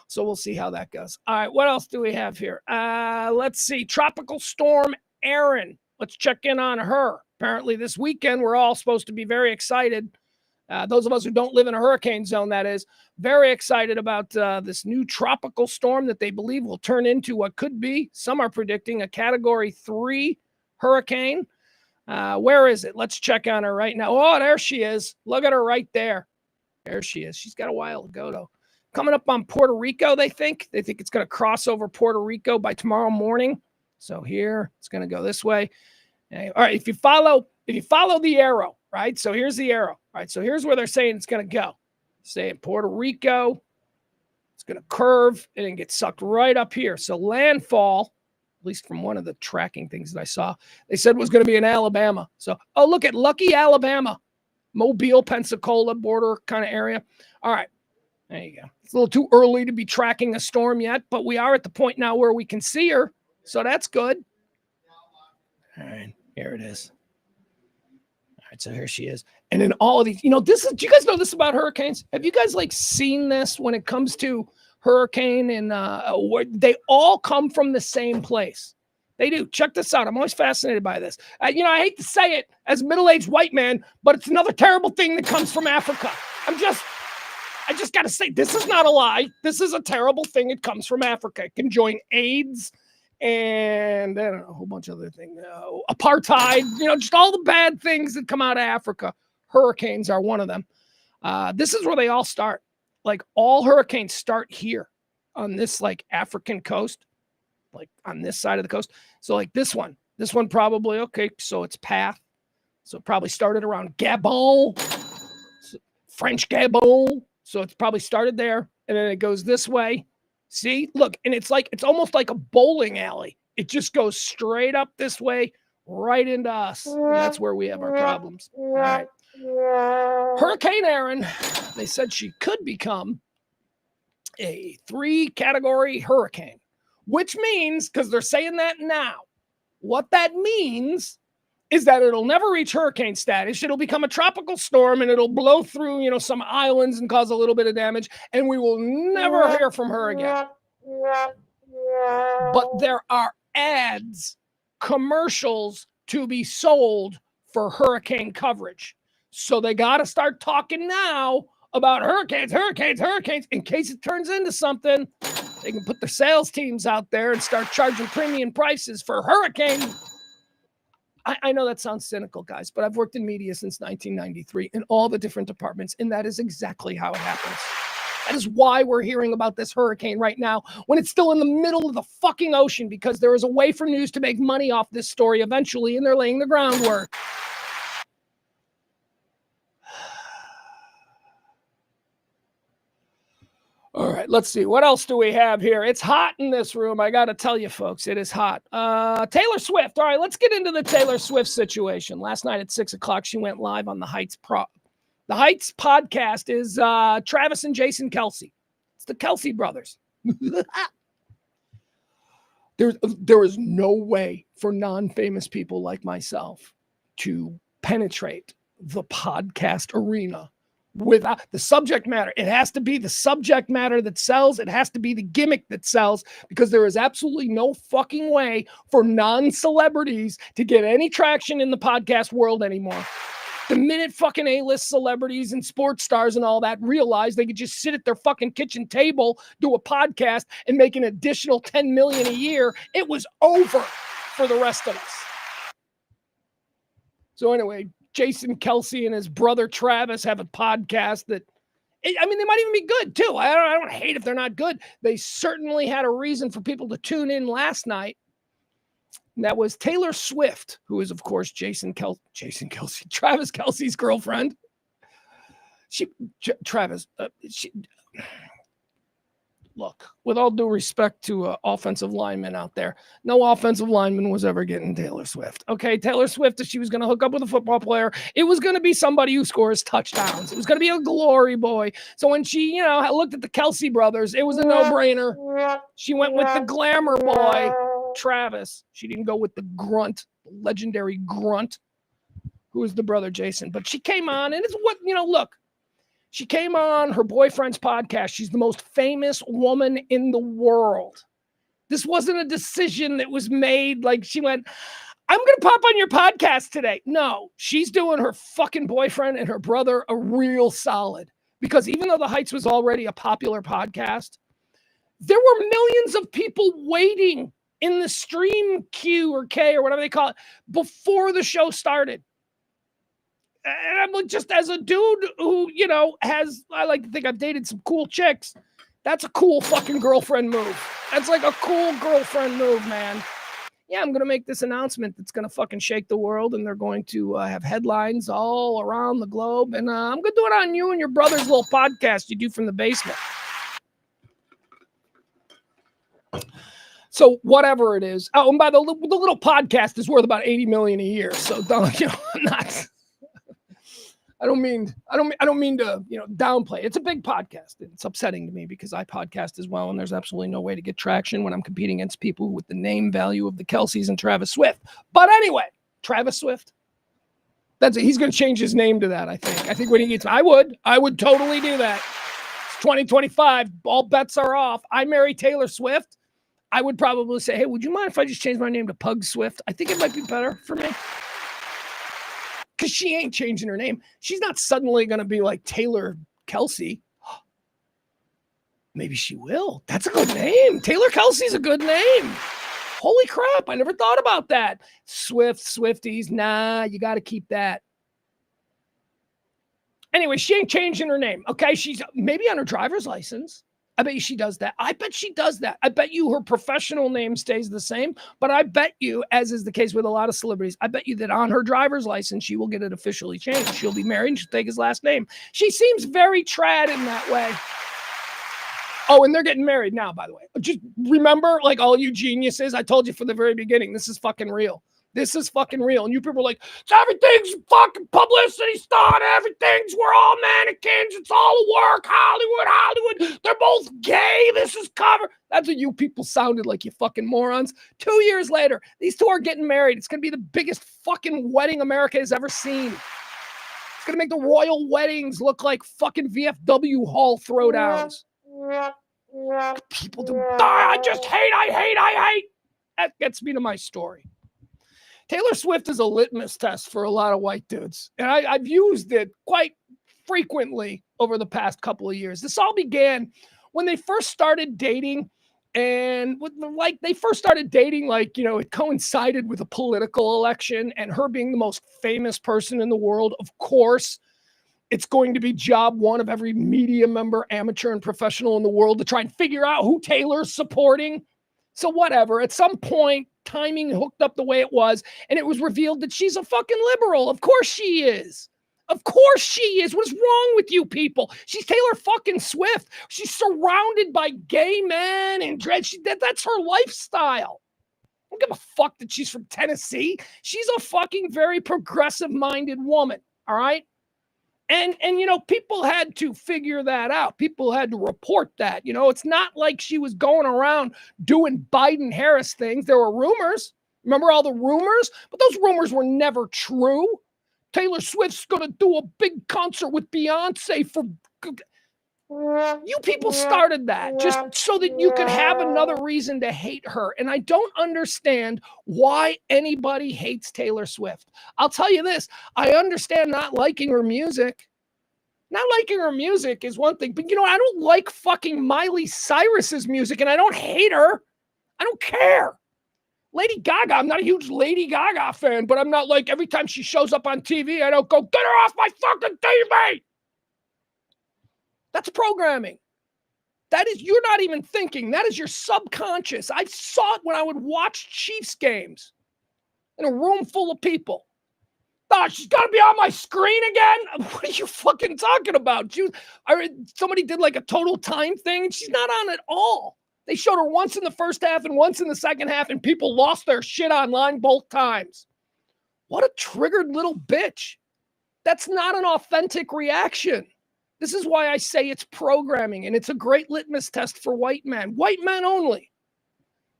So we'll see how that goes. All right, what else do we have here? Let's see. Tropical Storm Erin. Let's check in on her. Apparently this weekend, we're all supposed to be very excited. Those of us who don't live in a hurricane zone, that is, very excited about this new tropical storm that they believe will turn into what could be, some are predicting, a Category 3 hurricane. Where is it? Let's check on her right now. Oh, there she is. Look at her right there. There she is. She's got a while to go, though. Coming up on Puerto Rico, they think. They think it's going to cross over Puerto Rico by tomorrow morning. So here, it's going to go this way. All right, if you follow the arrow, right? So here's the arrow. All right, so here's where they're saying it's going to go. Saying Puerto Rico, it's going to curve and then get sucked right up here. So landfall, at least from one of the tracking things that I saw, they said was going to be in Alabama. So, oh, look at lucky Alabama, Mobile, Pensacola border kind of area. All right. There you go. It's a little too early to be tracking a storm yet, but we are at the point now where we can see her. So that's good. All right, here it is. All right, so here she is. And then all of these, do you guys know this about hurricanes? Have you guys seen this when it comes to hurricane and they all come from the same place? They do. Check this out. I'm always fascinated by this. I hate to say it as a middle-aged white man, but it's another terrible thing that comes from Africa. I just got to say, this is not a lie. This is a terrible thing. It comes from Africa. It can join AIDS. and I don't know, a whole bunch of other things. Apartheid, just all the bad things that come out of Africa. Hurricanes are one of them. This is where they all start. Like all hurricanes start here on this like African coast, like on this side of the coast. So like this one probably, okay, so it's path. So it probably started around Gabon, French Gabon. So it's probably started there and then it goes this way. See, look, and it's almost like a bowling alley. It just goes straight up this way, right into us. And that's where we have our problems. All right. Hurricane Erin, they said she could become a 3-category hurricane, which means, because they're saying that now, what that means is that it'll never reach hurricane status. It'll become a tropical storm and it'll blow through, some islands and cause a little bit of damage, and we will never hear from her again. But there are ads, commercials to be sold for hurricane coverage. So they got to start talking now about hurricanes, in case it turns into something. They can put their sales teams out there and start charging premium prices for hurricane. I know that sounds cynical, guys, but I've worked in media since 1993 in all the different departments, and that is exactly how it happens. That is why we're hearing about this hurricane right now when it's still in the middle of the fucking ocean, because there is a way for news to make money off this story eventually, and they're laying the groundwork. All right, let's see. What else do we have here? It's hot in this room. I got to tell you, folks, it is hot. Taylor Swift. All right, let's get into the Taylor Swift situation. Last night at 6 o'clock, she went live on the Heights The Heights podcast is Travis and Jason Kelce. It's the Kelce brothers. There is no way for non-famous people like myself to penetrate the podcast arena without the subject matter. It has to be the subject matter that sells. It has to be the gimmick that sells, because there is absolutely no fucking way for non-celebrities to get any traction in the podcast world anymore. The minute fucking A-list celebrities and sports stars and all that realized they could just sit at their fucking kitchen table, do a podcast, and make an additional $10 million a year, it was over for the rest of us. So anyway, Jason Kelce and his brother Travis have a podcast that, they might even be good too. I don't hate if they're not good. They certainly had a reason for people to tune in last night. And that was Taylor Swift, who is, of course, Travis Kelce's girlfriend. Look, with all due respect to offensive linemen out there, no offensive lineman was ever getting Taylor Swift. Okay, Taylor Swift, if she was going to hook up with a football player, it was going to be somebody who scores touchdowns. It was going to be a glory boy. So when she, looked at the Kelce brothers, it was a no-brainer. She went with the glamour boy, Travis. She didn't go with the grunt, the legendary grunt, who is the brother Jason. But she came on, and it's what, look. She came on her boyfriend's podcast. She's the most famous woman in the world. This wasn't a decision that was made like she went, I'm going to pop on your podcast today. No, she's doing her fucking boyfriend and her brother a real solid, because even though The Heights was already a popular podcast, there were millions of people waiting in the stream queue or K or whatever they call it before the show started. And I'm like, just as a dude who, I like to think I've dated some cool chicks. That's a cool fucking girlfriend move. That's like a cool girlfriend move, man. Yeah, I'm going to make this announcement that's going to fucking shake the world, and they're going to have headlines all around the globe. And I'm going to do it on you and your brother's little podcast you do from the basement. So whatever it is. Oh, and by the little podcast is worth about $80 million a year. So don't, I'm not... I don't mean to, downplay. It's a big podcast. It's upsetting to me because I podcast as well, and there's absolutely no way to get traction when I'm competing against people with the name value of the Kelce's and Travis Swift. But anyway, Travis Swift. That's it. He's going to change his name to that, I think. I think when he gets, I would totally do that. It's 2025. All bets are off. I marry Taylor Swift. I would probably say, hey, would you mind if I just change my name to Pug Swift? I think it might be better for me. Because she ain't changing her name. She's not suddenly going to be like Taylor Kelce. Maybe she will. That's a good name. Taylor Kelce's a good name. Holy crap, I never thought about that. Swifties, nah, you got to keep that. Anyway, she ain't changing her name, okay? She's maybe on her driver's license. I bet you she does that. I bet she does that. I bet you her professional name stays the same, but I bet you, as is the case with a lot of celebrities, I bet you that on her driver's license, she will get it officially changed. She'll be married and she'll take his last name. She seems very trad in that way. Oh, and they're getting married now, by the way. Just remember, like all you geniuses, I told you from the very beginning, this is fucking real. This is fucking real. And you people are like, everything's fucking publicity stunt. We're all mannequins. It's all work. Hollywood. They're both gay. This is cover. That's what you people sounded like, you fucking morons. 2 years later, these two are getting married. It's going to be the biggest fucking wedding America has ever seen. It's going to make the royal weddings look like fucking VFW hall throwdowns. People do. I hate. That gets me to my story. Taylor Swift is a litmus test for a lot of white dudes. And I've used it quite frequently over the past couple of years. This all began when they first started dating. And it coincided with a political election and her being the most famous person in the world. Of course, it's going to be job one of every media member, amateur and professional in the world to try and figure out who Taylor's supporting. So whatever, at some point, timing hooked up the way it was, and it was revealed that she's a fucking liberal. Of course she is. Of course she is. What's wrong with you people? She's Taylor fucking Swift. She's surrounded by gay men and dread. That's her lifestyle. I don't give a fuck that she's from Tennessee. She's a fucking very progressive-minded woman, all right? And people had to figure that out. People had to report that. It's not like she was going around doing Biden-Harris things. There were rumors. Remember all the rumors? But those rumors were never true. Taylor Swift's going to do a big concert with Beyonce for... You people started that just so that you could have another reason to hate her. And I don't understand why anybody hates Taylor Swift. I'll tell you this. I understand not liking her music. Not liking her music is one thing. But, I don't like fucking Miley Cyrus's music, and I don't hate her. I don't care. Lady Gaga, I'm not a huge Lady Gaga fan, but I'm not like every time she shows up on TV, I don't go, get her off my fucking TV. That's programming. That is, you're not even thinking. That is your subconscious. I saw it when I would watch Chiefs games in a room full of people. Oh, she's got to be on my screen again? What are you fucking talking about? Somebody did like a total time thing, and she's not on at all. They showed her once in the first half and once in the second half, and people lost their shit online both times. What a triggered little bitch. That's not an authentic reaction. This is why I say it's programming, and it's a great litmus test for white men only.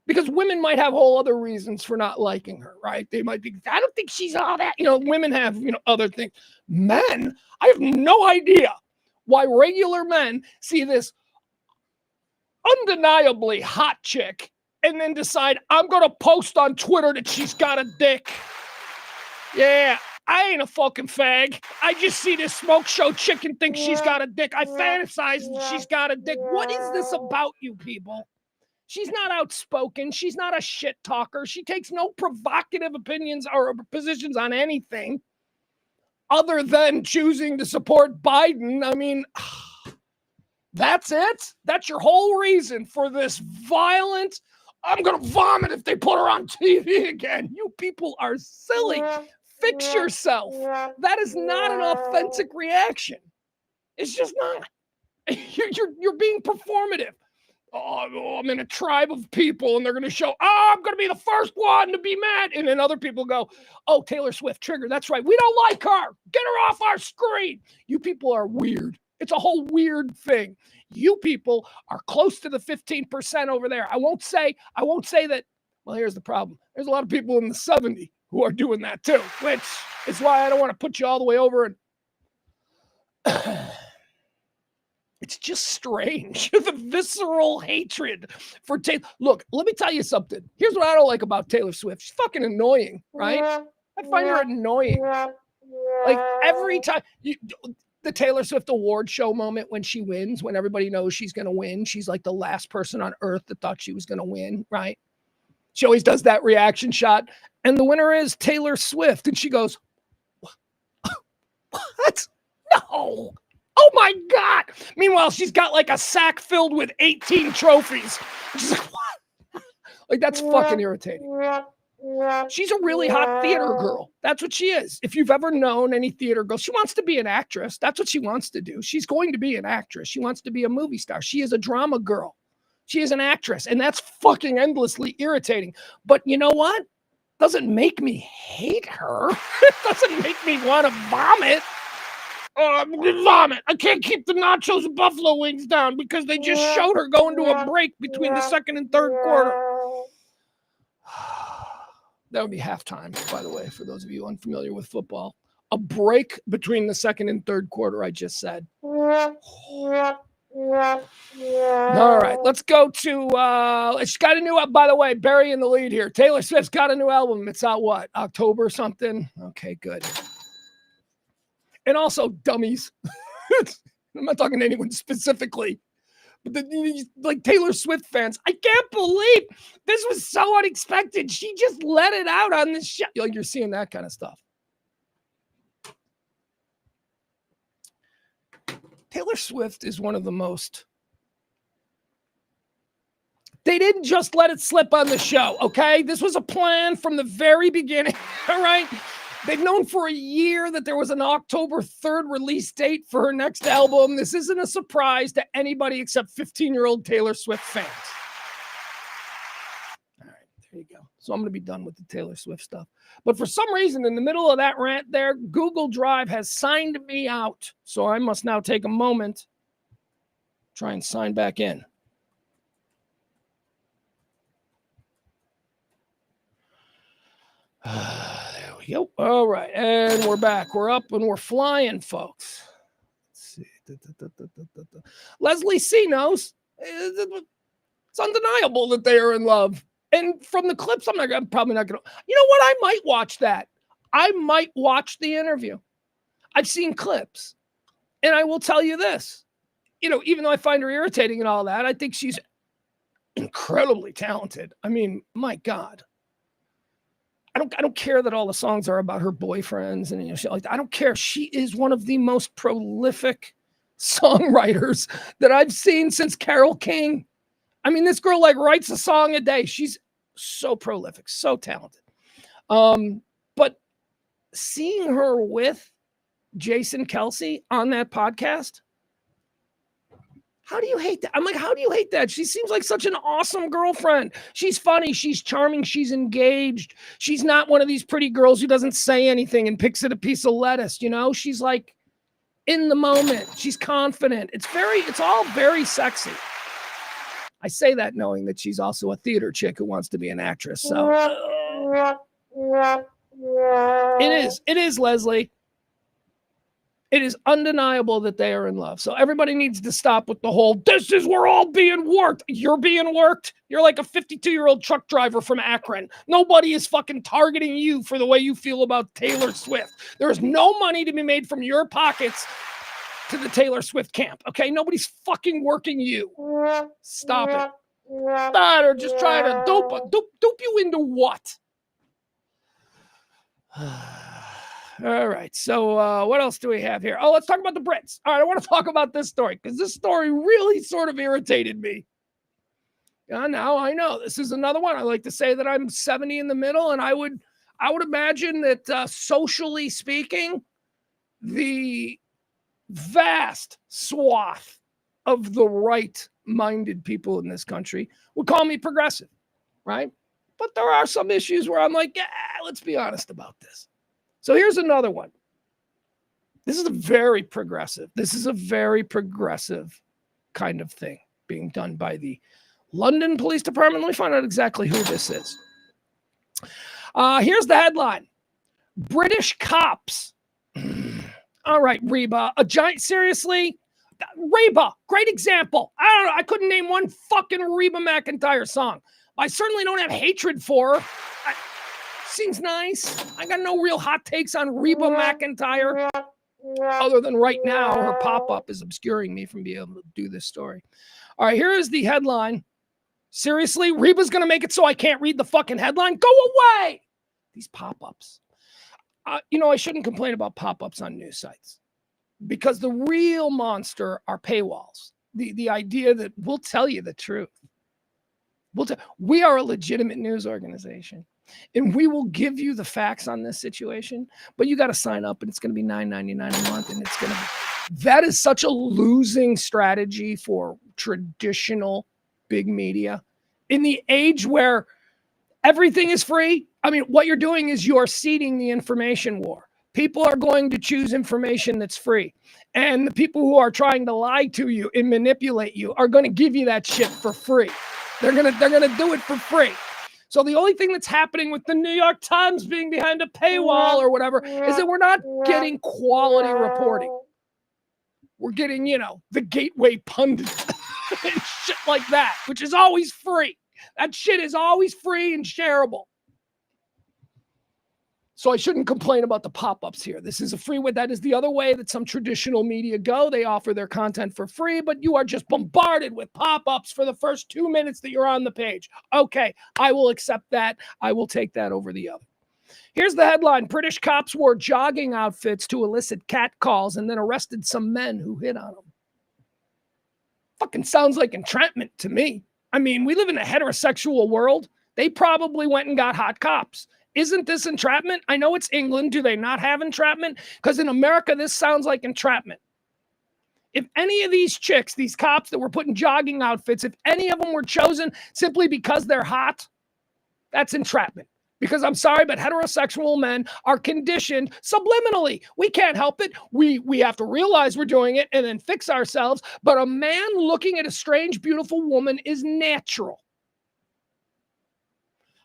Because women might have whole other reasons for not liking her, right? They might be, I don't think she's all that. Women have, other things. Men, I have no idea why regular men see this undeniably hot chick and then decide, I'm going to post on Twitter that she's got a dick. Yeah. I ain't a fucking fag. I just see this smoke show chick and think she's got a dick. I fantasize that she's got a dick. What is this about, you people? She's not outspoken. She's not a shit talker. She takes no provocative opinions or positions on anything other than choosing to support Biden. I mean, that's it? That's your whole reason for this violent, I'm going to vomit if they put her on TV again. You people are silly. Fix yourself. That is not an authentic reaction. It's just not. You're being performative. Oh, I'm in a tribe of people, and they're going to show, I'm going to be the first one to be mad. And then other people go, oh, Taylor Swift, trigger. That's right. We don't like her. Get her off our screen. You people are weird. It's a whole weird thing. You people are close to the 15% over there. I won't say that. Well, here's the problem. There's a lot of people in the 70 who are doing that too, which is why I don't want to put you all the way over. And it's just strange. The visceral hatred for Taylor. Look, let me tell you something. Here's what I don't like about Taylor Swift. She's fucking annoying, right? I find her annoying. Like every time the Taylor Swift award show moment when she wins, when everybody knows she's going to win, she's like the last person on earth that thought she was going to win, right? She always does that reaction shot. And the winner is Taylor Swift. And she goes, what? No. Oh my God. Meanwhile, she's got like a sack filled with 18 trophies. She's like, what? Like, that's fucking irritating. She's a really hot theater girl. That's what she is. If you've ever known any theater girl, she wants to be an actress. That's what she wants to do. She's going to be an actress. She wants to be a movie star. She is a drama girl. She is an actress. And that's fucking endlessly irritating. But you know what? Doesn't make me hate her. It doesn't make me want to vomit. Oh, I'm gonna vomit. I can't keep the nachos and buffalo wings down because they just showed her going to a break between the second and third quarter. That would be halftime, by the way, for those of you unfamiliar with football. A break between the second and third quarter, I just said. All right, let's go to, she's got a new, by the way, Barry in the lead here. Taylor Swift's got a new album. It's out, what, October something? Okay, good. And also, dummies. I'm not talking to anyone specifically. But like Taylor Swift fans, I can't believe this was so unexpected. She just let it out on this show. Like, you're seeing that kind of stuff. Taylor Swift is one of the most... They didn't just let it slip on the show, okay? This was a plan from the very beginning, all right? They've known for a year that there was an October 3rd release date for her next album. This isn't a surprise to anybody except 15-year-old Taylor Swift fans. All right, there you go. So I'm going to be done with the Taylor Swift stuff. But for some reason, in the middle of that rant there, Google Drive has signed me out. So I must now take a moment, try and sign back in. There we go. All right. And we're back. We're up and we're flying, folks. Let's see. Leslie C knows. It's undeniable that they are in love. And from the clips, I'm probably not going to. You know what? I might watch that. I might watch the interview. I've seen clips. And I will tell you this. You know, even though I find her irritating and all that, I think she's incredibly talented. I mean, my God. I don't care that all the songs are about her boyfriends and shit like that. I don't care. She is one of the most prolific songwriters that I've seen since Carole King. I mean, this girl like writes a song a day. She's so prolific, so talented. But seeing her with Jason Kelce on that podcast, how do you hate that? I'm like, how do you hate that? She seems like such an awesome girlfriend. She's funny. She's charming. She's engaged. She's not one of these pretty girls who doesn't say anything and picks at a piece of lettuce. You know, she's like in the moment. She's confident. It's all very sexy. I say that knowing that she's also a theater chick who wants to be an actress. So it is, Leslie. It is undeniable that they are in love. So everybody needs to stop with the whole, we're all being worked. You're being worked. You're like a 52-year-old truck driver from Akron. Nobody is fucking targeting you for the way you feel about Taylor Swift. There is no money to be made from your pockets to the Taylor Swift camp. Okay? Nobody's fucking working you. Stop it. They're just trying to dope you into what? All right. So what else do we have here? Oh, let's talk about the Brits. All right. I want to talk about this story because this story really sort of irritated me. Now I know this is another one. I like to say that I'm 70 in the middle, and I would imagine that socially speaking, the vast swath of the right-minded people in this country would call me progressive, right? But there are some issues where I'm like, yeah, let's be honest about this. So here's another one. This is a very progressive kind of thing being done by the London Police Department. Let me find out exactly who this is. Here's the headline. British cops. All right, Reba. Seriously? Reba, great example. I don't know. I couldn't name one fucking Reba McEntire song. I certainly don't have hatred for her. Seems nice. I got no real hot takes on Reba McEntire. Other than right now, her pop-up is obscuring me from being able to do this story. All right, here is the headline. Seriously? Reba's going to make it so I can't read the fucking headline? Go away! These pop-ups. I shouldn't complain about pop-ups on news sites because the real monster are paywalls. The idea that we'll tell you the truth. We are a legitimate news organization, and we will give you the facts on this situation, but you got to sign up, and it's going to be $9.99 a month, and that is such a losing strategy for traditional big media. In the age where everything is free, I mean, what you're doing is you're seeding the information war. People are going to choose information that's free. And the people who are trying to lie to you and manipulate you are going to give you that shit for free. They're going to do it for free. So the only thing that's happening with the New York Times being behind a paywall or whatever is that we're not getting quality reporting. We're getting, the gateway pundit and shit like that, which is always free. That shit is always free and shareable. So I shouldn't complain about the pop-ups here. This is a free way. That is the other way that some traditional media go. They offer their content for free, but you are just bombarded with pop-ups for the first 2 minutes that you're on the page. Okay, I will accept that. I will take that over the other. Here's the headline. British cops wore jogging outfits to elicit catcalls and then arrested some men who hit on them. Fucking sounds like entrapment to me. I mean, we live in a heterosexual world. They probably went and got hot cops. Isn't this entrapment? I know it's England. Do they not have entrapment? Because in America, this sounds like entrapment. If any of these chicks, these cops that were put in jogging outfits, if any of them were chosen simply because they're hot, that's entrapment. Because I'm sorry, but heterosexual men are conditioned subliminally. We can't help it. We have to realize we're doing it and then fix ourselves. But a man looking at a strange, beautiful woman is natural.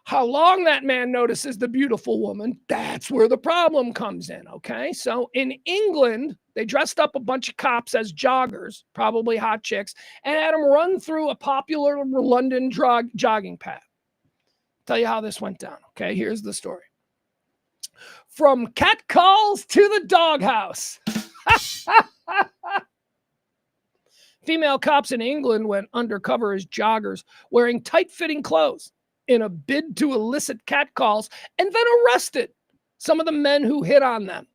How long that man notices the beautiful woman, that's where the problem comes in, okay? So in England, they dressed up a bunch of cops as joggers, probably hot chicks, and had them run through a popular London jogging path. Tell you how this went down, okay? Here's the story. From catcalls to the doghouse. Female cops in England went undercover as joggers, wearing tight-fitting clothes in a bid to elicit catcalls, and then arrested some of the men who hit on them.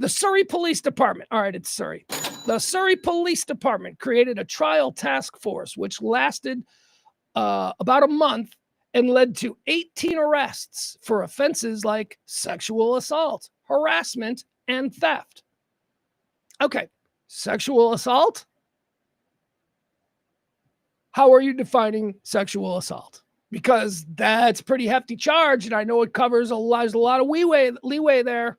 The Surrey Police Department, all right, it's Surrey. The Surrey Police Department created a trial task force, which lasted about a month and led to 18 arrests for offenses like sexual assault, harassment, and theft. Okay, sexual assault? How are you defining sexual assault? Because that's a pretty hefty charge, and I know it covers a lot of leeway there.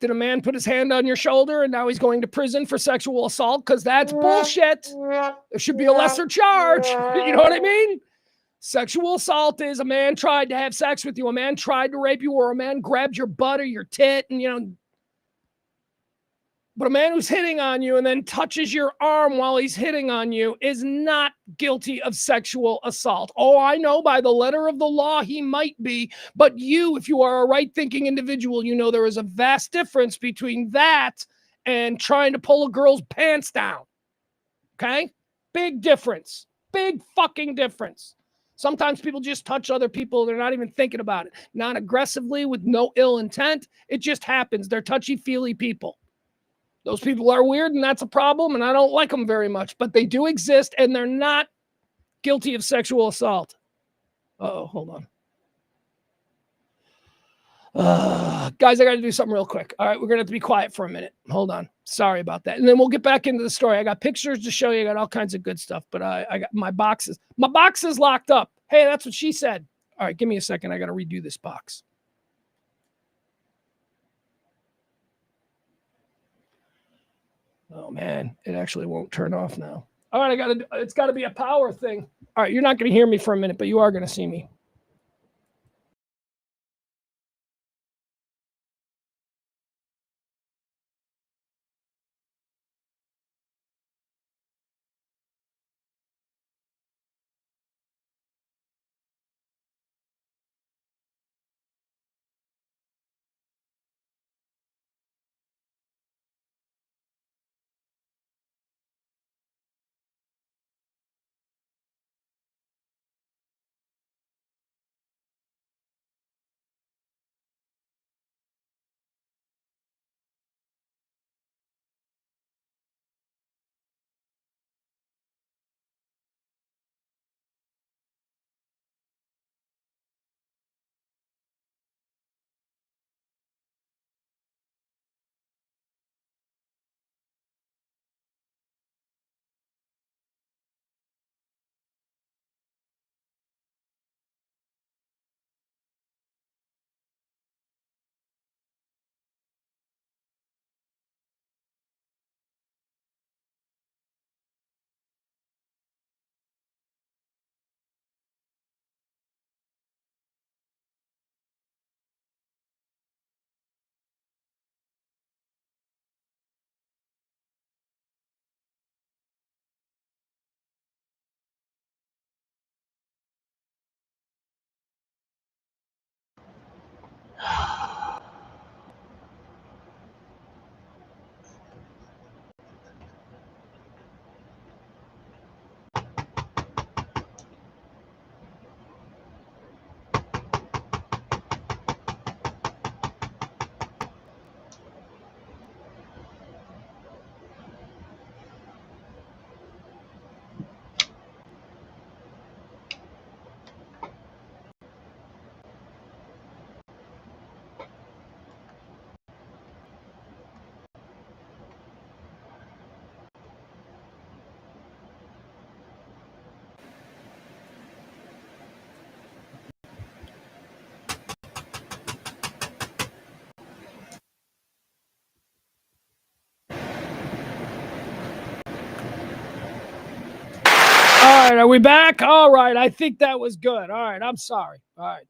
Did a man put his hand on your shoulder and now he's going to prison for sexual assault? Because that's bullshit. There should be a lesser charge. You know what I mean? Sexual assault is a man tried to have sex with you, a man tried to rape you, or a man grabbed your butt or your tit, and but a man who's hitting on you and then touches your arm while he's hitting on you is not guilty of sexual assault. Oh, I know by the letter of the law he might be, but you, if you are a right-thinking individual, you know there is a vast difference between that and trying to pull a girl's pants down. Okay? Big difference. Big fucking difference. Sometimes people just touch other people. They're not even thinking about it. Not aggressively with no ill intent. It just happens. They're touchy-feely people. Those people are weird, and that's a problem, and I don't like them very much. But they do exist, and they're not guilty of sexual assault. Uh-oh, hold on. Guys, I got to do something real quick. All right, we're going to have to be quiet for a minute. Hold on. Sorry about that. And then we'll get back into the story. I got pictures to show you. I got all kinds of good stuff, but I got my boxes. My box is locked up. Hey, that's what she said. All right, give me a second. I got to redo this box. Oh man, it actually won't turn off now. All right, it's got to be a power thing. All right, you're not going to hear me for a minute, but you are going to see me. right, are we back? All right, I think that was good. All right, I'm sorry. All right,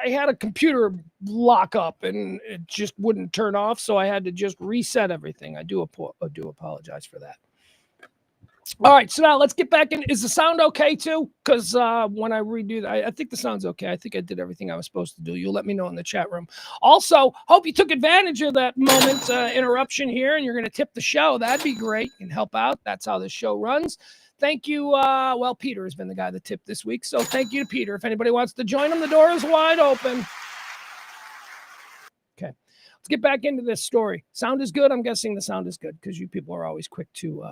I had a computer lock up and it just wouldn't turn off, so I had to just reset everything. I do apologize for that. All right, so now let's get back in. Is the sound okay too? Because when I redo that, I think the sound's okay. I think I did everything I was supposed to do. You'll let me know in the chat room. Also, hope you took advantage of that moment interruption here, and you're going to tip the show. That'd be great. You can help out. That's how this show runs. Thank you. Well, Peter has been the guy that tipped this week, so thank you to Peter. If anybody wants to join him, the door is wide open. Okay, let's get back into this story. Sound is good. I'm guessing the sound is good because you people are always quick to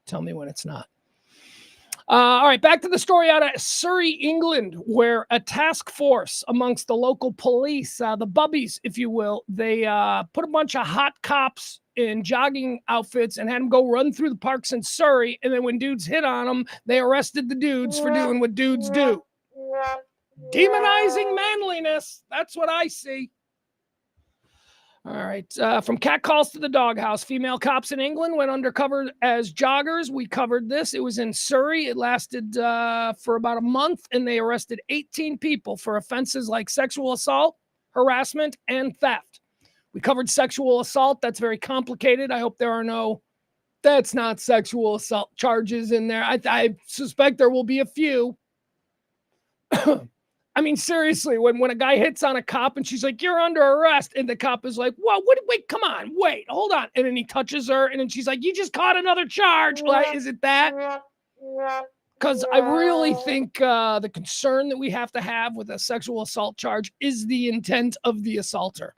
tell me when it's not. All right, back to the story out of Surrey, England, where a task force amongst the local police, the bubbies, if you will, they put a bunch of hot cops in jogging outfits and had them go run through the parks in Surrey. And then when dudes hit on them, they arrested the dudes for doing what dudes do. Demonizing manliness. That's what I see. All right. From catcalls to the doghouse, female cops in England went undercover as joggers. We covered this. It was in Surrey. It lasted for about a month, and they arrested 18 people for offenses like sexual assault, harassment, and theft. We covered sexual assault. That's very complicated. I hope there are no, that's not sexual assault charges in there. I suspect there will be a few. I mean, seriously, when a guy hits on a cop and she's like, you're under arrest. And the cop is like, whoa, wait, come on, wait, hold on. And then he touches her and then she's like, you just caught another charge. Like, is it that? Because I really think the concern that we have to have with a sexual assault charge is the intent of the assaulter.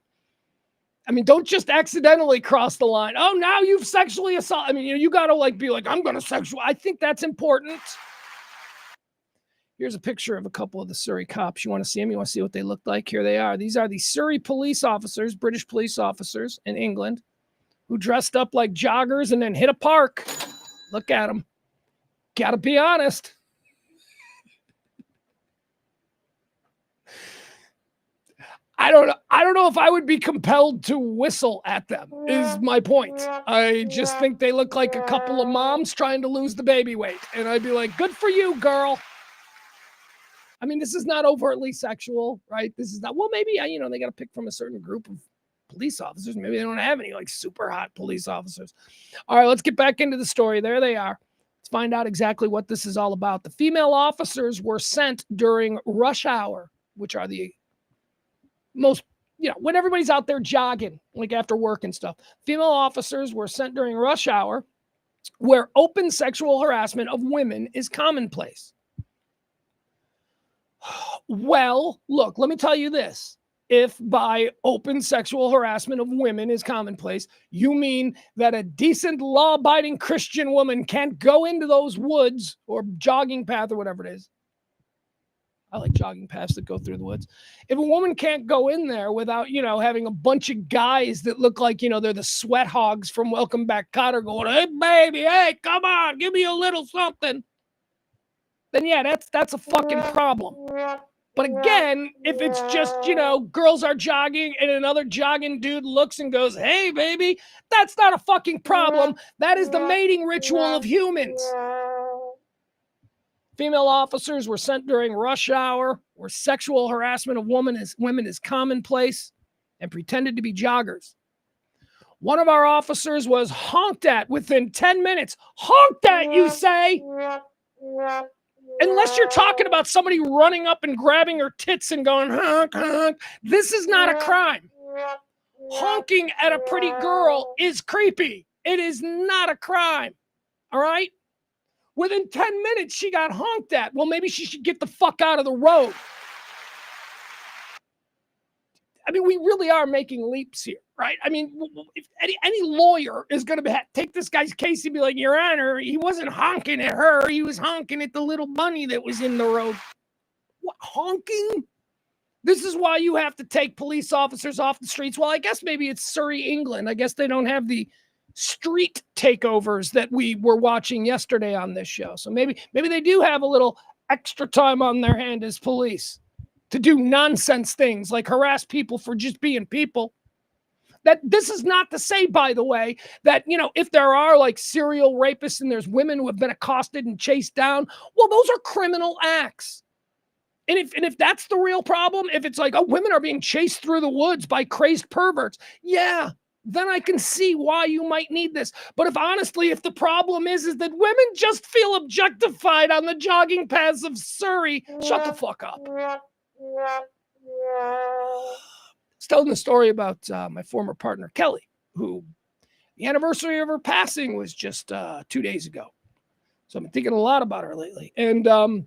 I mean, don't just accidentally cross the line. Oh, now you've sexually assaulted. I mean, you got to be like, I'm going to sexual. I think that's important. Here's a picture of a couple of the Surrey cops. You want to see them? You want to see what they look like? Here they are. These are the Surrey police officers, British police officers in England, who dressed up like joggers and then hit a park. Look at them. Got to be honest. I don't know if I would be compelled to whistle at them, is my point. I just think they look like a couple of moms trying to lose the baby weight. And I'd be like, good for you, girl. I mean, this is not overtly sexual, right? This is not, well, maybe, they got to pick from a certain group of police officers. Maybe they don't have any super hot police officers. All right, let's get back into the story. There they are. Let's find out exactly what this is all about. The female officers were sent during rush hour, which are the most, when everybody's out there jogging, like after work and stuff. Female officers were sent during rush hour where open sexual harassment of women is commonplace. Well, look, let me tell you this. If by open sexual harassment of women is commonplace, you mean that a decent, law-abiding Christian woman can't go into those woods or jogging path or whatever it is. I like jogging paths that go through the woods. If a woman can't go in there without, having a bunch of guys that look like, they're the sweat hogs from Welcome Back Kotter going, hey, baby, hey, come on, give me a little something. Then yeah, that's a fucking problem. But again, if it's just, girls are jogging and another jogging dude looks and goes, hey, baby, that's not a fucking problem. That is the mating ritual of humans. Female officers were sent during rush hour where sexual harassment of women is commonplace and pretended to be joggers. One of our officers was honked at within 10 minutes. Honked at, you say? Unless you're talking about somebody running up and grabbing her tits and going, honk, honk. This is not a crime. Honking at a pretty girl is creepy. It is not a crime. All right? Within 10 minutes, she got honked at. Well, maybe she should get the fuck out of the road. I mean, we really are making leaps here, right? I mean, if any lawyer is going to take this guy's case and be like, Your Honor, he wasn't honking at her. He was honking at the little bunny that was in the road. What, honking? This is why you have to take police officers off the streets. Well, I guess maybe it's Surrey, England. I guess they don't have the street takeovers that we were watching yesterday on this show. So maybe they do have a little extra time on their hand as police to do nonsense things like harass people for just being people. That this is not to say, by the way, that, you know, if there are like serial rapists and there's women who have been accosted and chased down, well, those are criminal acts. And if that's the real problem, if it's like, oh, women are being chased through the woods by crazed perverts, yeah, then I can see why you might need this. But if the problem is that women just feel objectified on the jogging paths of Surrey, shut the fuck up. I was telling the story about my former partner, Kelly, who the anniversary of her passing was just 2 days ago. So I've been thinking a lot about her lately. And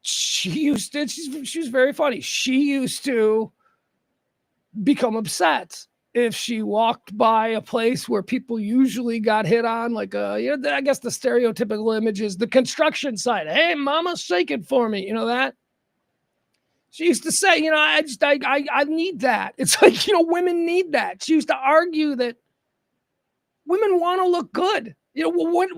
she was very funny. She used to become upset if she walked by a place where people usually got hit on, like I guess the stereotypical image is the construction site. Hey, mama, shake it for me. You know that? She used to say, you know, I need that. It's like, you know, women need that. She used to argue that women want to look good. You know, when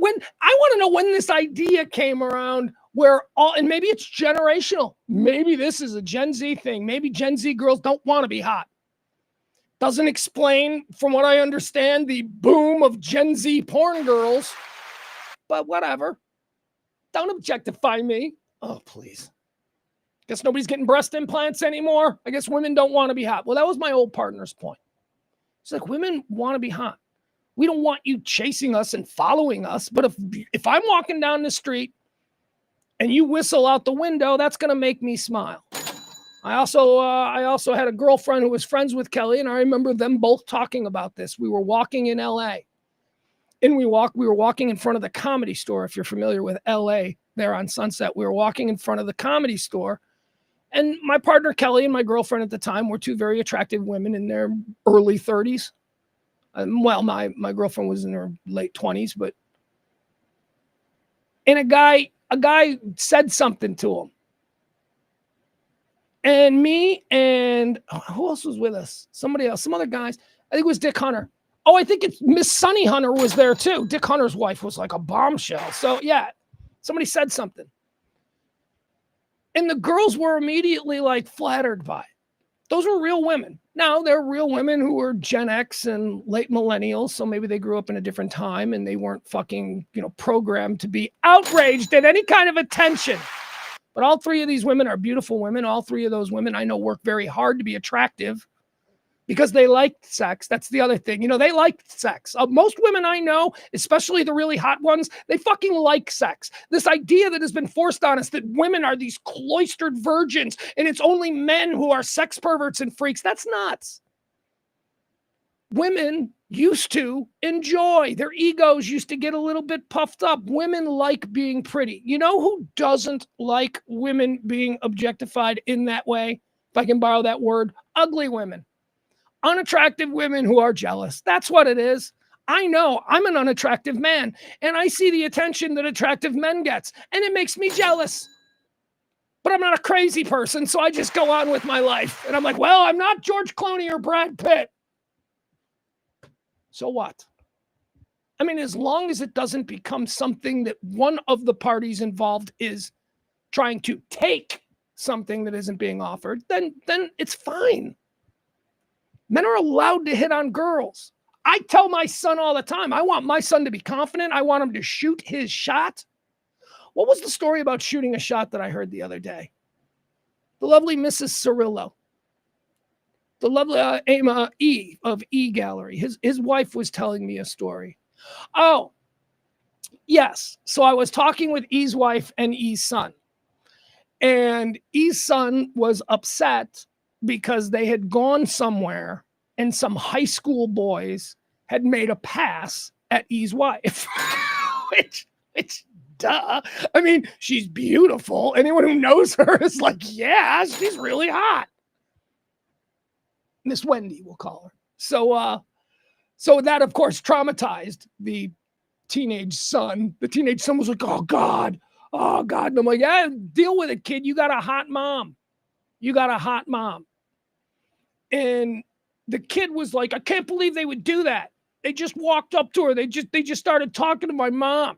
I want to know when this idea came around where and maybe it's generational. Maybe this is a Gen Z thing. Maybe Gen Z girls don't want to be hot. Doesn't explain, from what I understand, the boom of Gen Z porn girls, but whatever. Don't objectify me. Oh, please. Guess nobody's getting breast implants anymore. I guess women don't want to be hot. Well, that was my old partner's point. It's like, women want to be hot. We don't want you chasing us and following us. But if I'm walking down the street and you whistle out the window, that's going to make me smile. I also had a girlfriend who was friends with Kelly, and I remember them both talking about this. We were walking in LA, and we were walking in front of the Comedy Store. If you're familiar with LA, there on Sunset, we were walking in front of the Comedy Store, and my partner Kelly and my girlfriend at the time were two very attractive women in their early 30s. Well, my girlfriend was in her late 20s, and a guy said something to him. And me and who else was with us? Somebody else, some other guys. I think it was Dick Hunter. Oh, I think it's Miss Sunny Hunter was there too. Dick Hunter's wife was like a bombshell. So yeah, somebody said something. And the girls were immediately like flattered by it. Those were real women. Now, they're real women who were Gen X and late millennials, so maybe they grew up in a different time and they weren't fucking, you know, programmed to be outraged at any kind of attention. But all three of these women are beautiful women. All three of those women I know work very hard to be attractive because they like sex. That's the other thing. You know, they like sex. Most women I know, especially the really hot ones, they fucking like sex. This idea that has been forced on us that women are these cloistered virgins and it's only men who are sex perverts and freaks, that's nuts. Women used to enjoy. Their egos used to get a little bit puffed up. Women like being pretty. You know who doesn't like women being objectified in that way? If I can borrow that word, ugly women. Unattractive women who are jealous. That's what it is. I know I'm an unattractive man and I see the attention that attractive men gets and it makes me jealous. But I'm not a crazy person, so I just go on with my life. And I'm like, well, I'm not George Clooney or Brad Pitt. So what? I mean, as long as it doesn't become something that one of the parties involved is trying to take something that isn't being offered, then it's fine. Men are allowed to hit on girls. I tell my son all the time, I want my son to be confident. I want him to shoot his shot. What was the story about shooting a shot that I heard the other day? The lovely Mrs. Cirillo. The lovely E of E Gallery. His wife was telling me a story. Oh, yes. So I was talking with E's wife and E's son. And E's son was upset because they had gone somewhere and some high school boys had made a pass at E's wife. which, duh. I mean, she's beautiful. Anyone who knows her is like, yeah, she's really hot. Miss Wendy, we'll call her. So that, of course, traumatized the teenage son. The teenage son was like, oh, God. And I'm like, yeah, deal with it, kid. You got a hot mom. And the kid was like, I can't believe they would do that. They just walked up to her. They just started talking to my mom.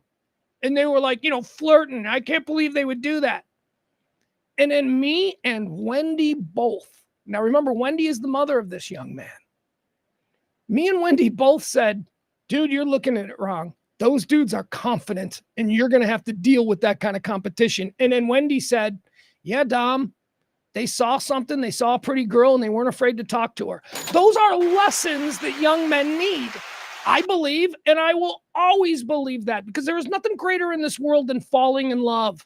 And they were like, you know, flirting. I can't believe they would do that. And then me and Wendy both Now, remember, Wendy is the mother of this young man. Me and Wendy both said, dude, you're looking at it wrong. Those dudes are confident, and you're going to have to deal with that kind of competition. And then Wendy said, yeah, Dom, they saw something. They saw a pretty girl, and they weren't afraid to talk to her. Those are lessons that young men need. I believe, and I will always believe that, because there is nothing greater in this world than falling in love.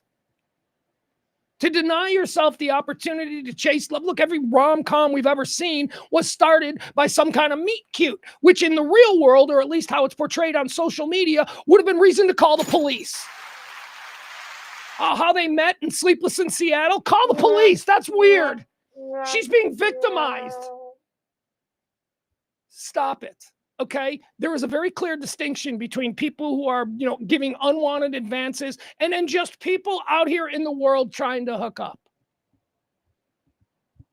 To deny yourself the opportunity to chase love. Look, every rom-com we've ever seen was started by some kind of meet cute, which in the real world, or at least how it's portrayed on social media, would have been reason to call the police. How they met in Sleepless in Seattle? Call the police. That's weird. She's being victimized. Stop it. Okay, there is a very clear distinction between people who are, giving unwanted advances and then just people out here in the world trying to hook up.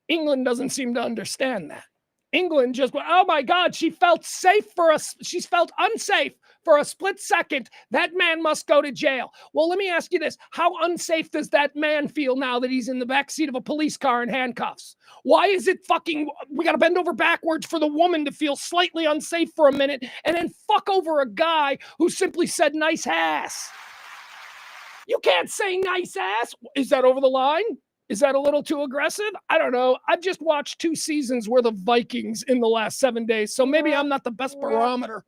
England doesn't seem to understand that. England just went, oh my God, she felt safe for us. She's felt unsafe for a split second. That man must go to jail. Well, let me ask you this. How unsafe does that man feel now that he's in the backseat of a police car in handcuffs? Why is it we got to bend over backwards for the woman to feel slightly unsafe for a minute and then fuck over a guy who simply said nice ass? You can't say nice ass. Is that over the line? Is that a little too aggressive? I don't know. I've just watched 2 seasons worth of Vikings in the last 7 days, so maybe I'm not the best barometer.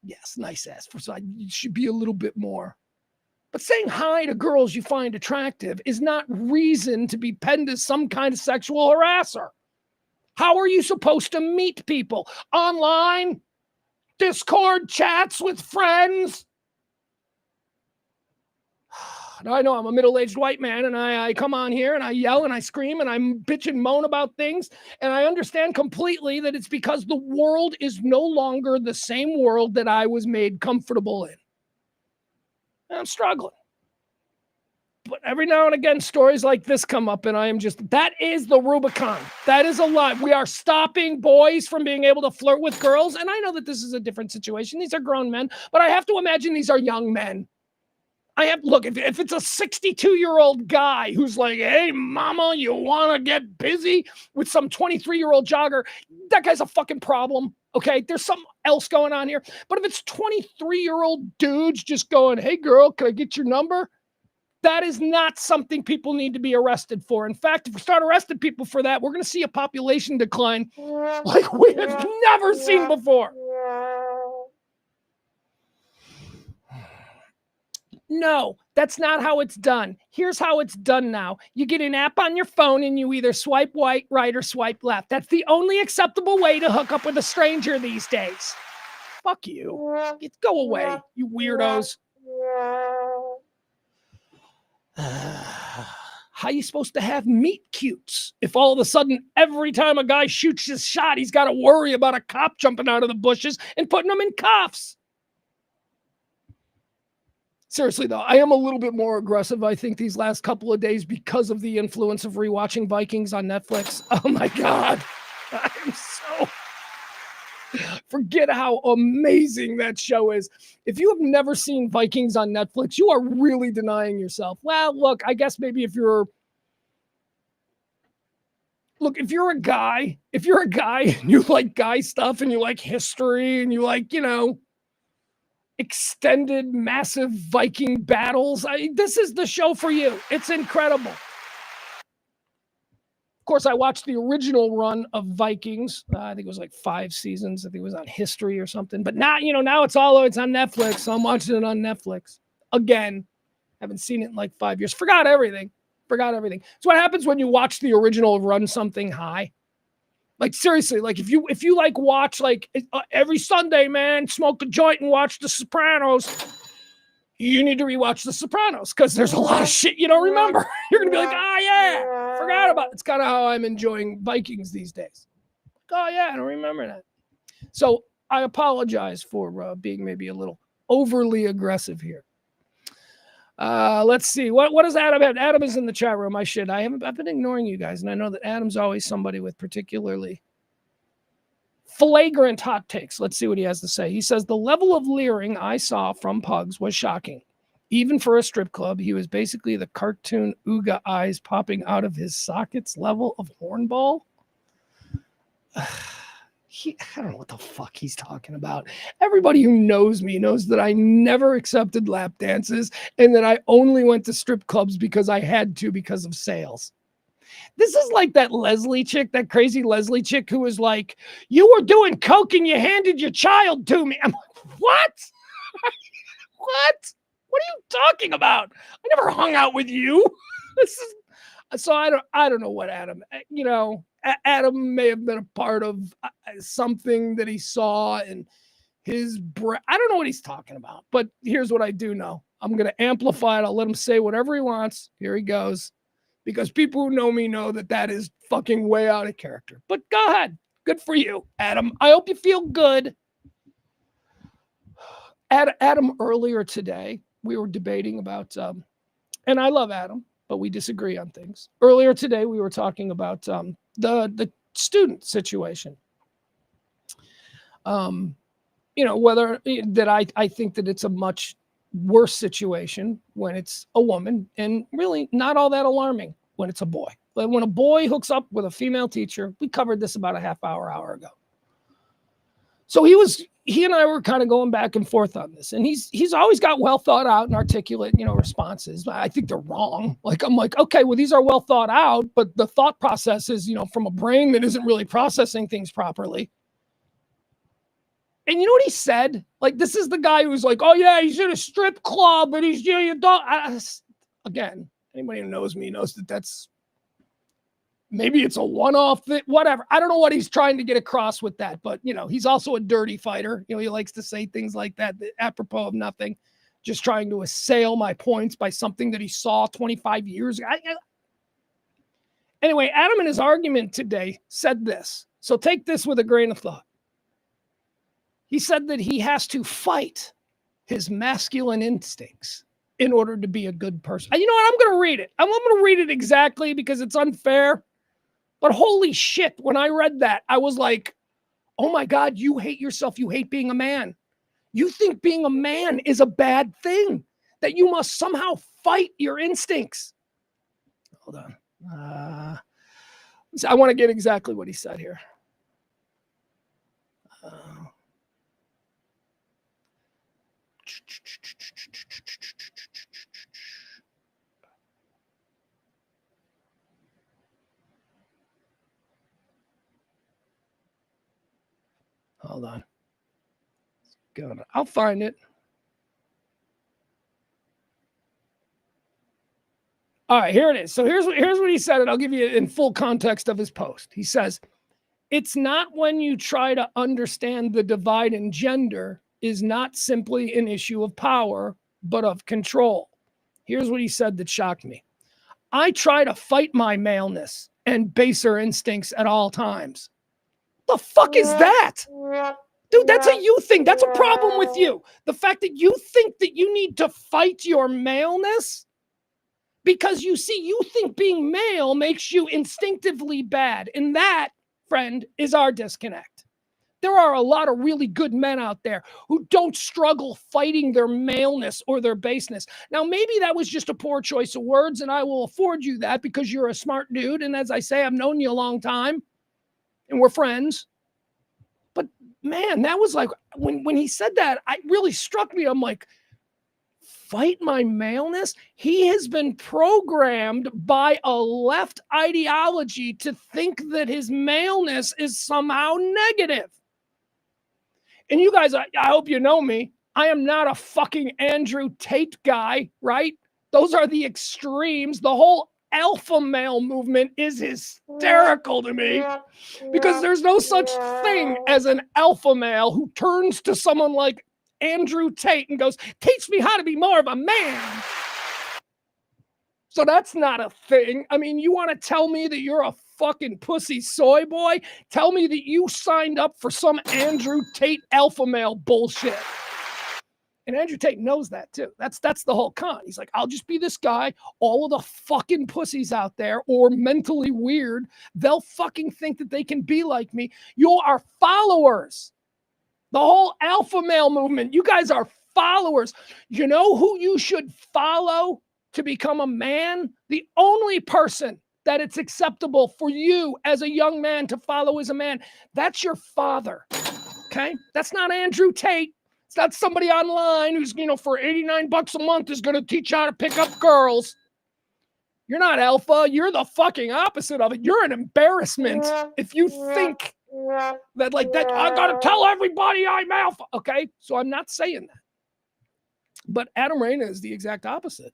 Yes, nice ass. You should be a little bit more. But saying hi to girls you find attractive is not reason to be penned as some kind of sexual harasser. How are you supposed to meet people? Online? Discord chats with friends? Now, I know I'm a middle-aged white man, and I come on here and I yell and I scream and I bitch and moan about things, and I understand completely that it's because the world is no longer the same world that I was made comfortable in. And I'm struggling. But every now and again, stories like this come up, and I am just, that is the Rubicon. That is a lie. We are stopping boys from being able to flirt with girls, and I know that this is a different situation. These are grown men, but I have to imagine these are young men. Look, if it's a 62-year-old guy who's like, hey, mama, you want to get busy with some 23-year-old jogger, that guy's a fucking problem, okay? There's something else going on here. But if it's 23-year-old dudes just going, hey, girl, can I get your number? That is not something people need to be arrested for. In fact, if we start arresting people for that, we're going to see a population decline like we have never seen before. No, that's not how it's done. Here's how it's done now. You get an app on your phone and you either swipe right or swipe left. That's the only acceptable way to hook up with a stranger these days. Fuck you. Go away, you weirdos. How you supposed to have meet cutes if all of a sudden every time a guy shoots his shot, he's got to worry about a cop jumping out of the bushes and putting him in cuffs? Seriously, though, I am a little bit more aggressive, I think, these last couple of days because of the influence of rewatching Vikings on Netflix. Oh, my God. I'm so... Forget how amazing that show is. If you have never seen Vikings on Netflix, you are really denying yourself. Well, look, I guess maybe if you're a guy and you like guy stuff and you like history and you like, extended massive Viking battles, this is the show for you. It's incredible. Of course, I watched the original run of Vikings. I think it was like 5 seasons. I think it was on History or something. But now, now it's on Netflix. So I'm watching it on Netflix. Again, haven't seen it in like 5 years. Forgot everything. So what happens when you watch the original run something high? Like, seriously, like if you like watch like every Sunday, man, smoke a joint and watch The Sopranos, you need to rewatch The Sopranos because there's a lot of shit you don't remember. You're going to be like, oh, yeah, forgot about it. It's kind of how I'm enjoying Vikings these days. Oh, yeah, I don't remember that. So I apologize for being maybe a little overly aggressive here. Let's see. What does Adam have? Adam is in the chat room. I've been ignoring you guys, and I know that Adam's always somebody with particularly flagrant hot takes. Let's see what he has to say. He says, the level of leering I saw from Pugs was shocking. Even for a strip club, he was basically the cartoon Ooga eyes popping out of his sockets level of hornball. I don't know what the fuck he's talking about. Everybody who knows me knows that I never accepted lap dances and that I only went to strip clubs because I had to because of sales. This is like that Leslie chick, that crazy Leslie chick who was like, you were doing coke and you handed your child to me. I'm like, what? What? What are you talking about? I never hung out with you. So I don't know what Adam, Adam may have been a part of something that he saw and I don't know what he's talking about, but here's what I do know. I'm going to amplify it. I'll let him say whatever he wants. Here he goes. Because people who know me know that is fucking way out of character. But go ahead. Good for you, Adam. I hope you feel good. Adam, earlier today, we were debating about, and I love Adam, but we disagree on things. Earlier today, we were talking about the student situation. Whether that I think that it's a much worse situation when it's a woman, and really not all that alarming when it's a boy. But when a boy hooks up with a female teacher, we covered this about a half hour ago. So he and I were kind of going back and forth on this, and he's always got well thought out and articulate, responses. I think they're wrong. I'm like, okay, well, these are well thought out, but the thought process is, from a brain that isn't really processing things properly. And you know what he said? This is the guy who's like, oh yeah, he's in a strip club and he's, you don't. Again, anybody who knows me knows that's maybe it's a one-off thing, whatever. I don't know what he's trying to get across with that, but he's also a dirty fighter. He likes to say things like that apropos of nothing, just trying to assail my points by something that he saw 25 years ago. Anyway, Adam in his argument today said this. So take this with a grain of thought. He said that he has to fight his masculine instincts in order to be a good person. You know what? I'm going to read it. I'm going to read it exactly because it's unfair. But holy shit, when I read that, I was like, oh my God, you hate yourself. You hate being a man. You think being a man is a bad thing, that you must somehow fight your instincts. Hold on. I want to get exactly what he said here. Hold on. I'll find it. All right, here it is. So here's what he said, and I'll give you in full context of his post. He says, it's not when you try to understand the divide in gender is not simply an issue of power, but of control. Here's what he said that shocked me. I try to fight my maleness and baser instincts at all times. The fuck is that? Dude, that's a you thing. That's a problem with you. The fact that you think that you need to fight your maleness because you think being male makes you instinctively bad. And that, friend, is our disconnect. There are a lot of really good men out there who don't struggle fighting their maleness or their baseness. Now, maybe that was just a poor choice of words, and I will afford you that because you're a smart dude. And as I say, I've known you a long time, and we're friends. But man, that was like, when he said that, it really struck me. I'm like, fight my maleness? He has been programmed by a left ideology to think that his maleness is somehow negative. And you guys, I hope you know me. I am not a fucking Andrew Tate guy, right? Those are the extremes. The whole alpha male movement is hysterical to me because there's no such thing as an alpha male who turns to someone like Andrew Tate and goes, teach me how to be more of a man. So that's not a thing. I mean, you want to tell me that you're a fucking pussy soy boy? Tell me that you signed up for some Andrew Tate alpha male bullshit. And Andrew Tate knows that too. That's the whole con. He's like, I'll just be this guy. All of the fucking pussies out there or mentally weird, they'll fucking think that they can be like me. You are followers. The whole alpha male movement, you guys are followers. You know who you should follow to become a man? The only person that it's acceptable for you as a young man to follow as a man, that's your father, okay? That's not Andrew Tate. It's not somebody online who's, for $89 a month is going to teach you how to pick up girls. You're not alpha. You're the fucking opposite of it. You're an embarrassment if you think that like that, I got to tell everybody I'm alpha, okay? So I'm not saying that. But Adam Reyna is the exact opposite.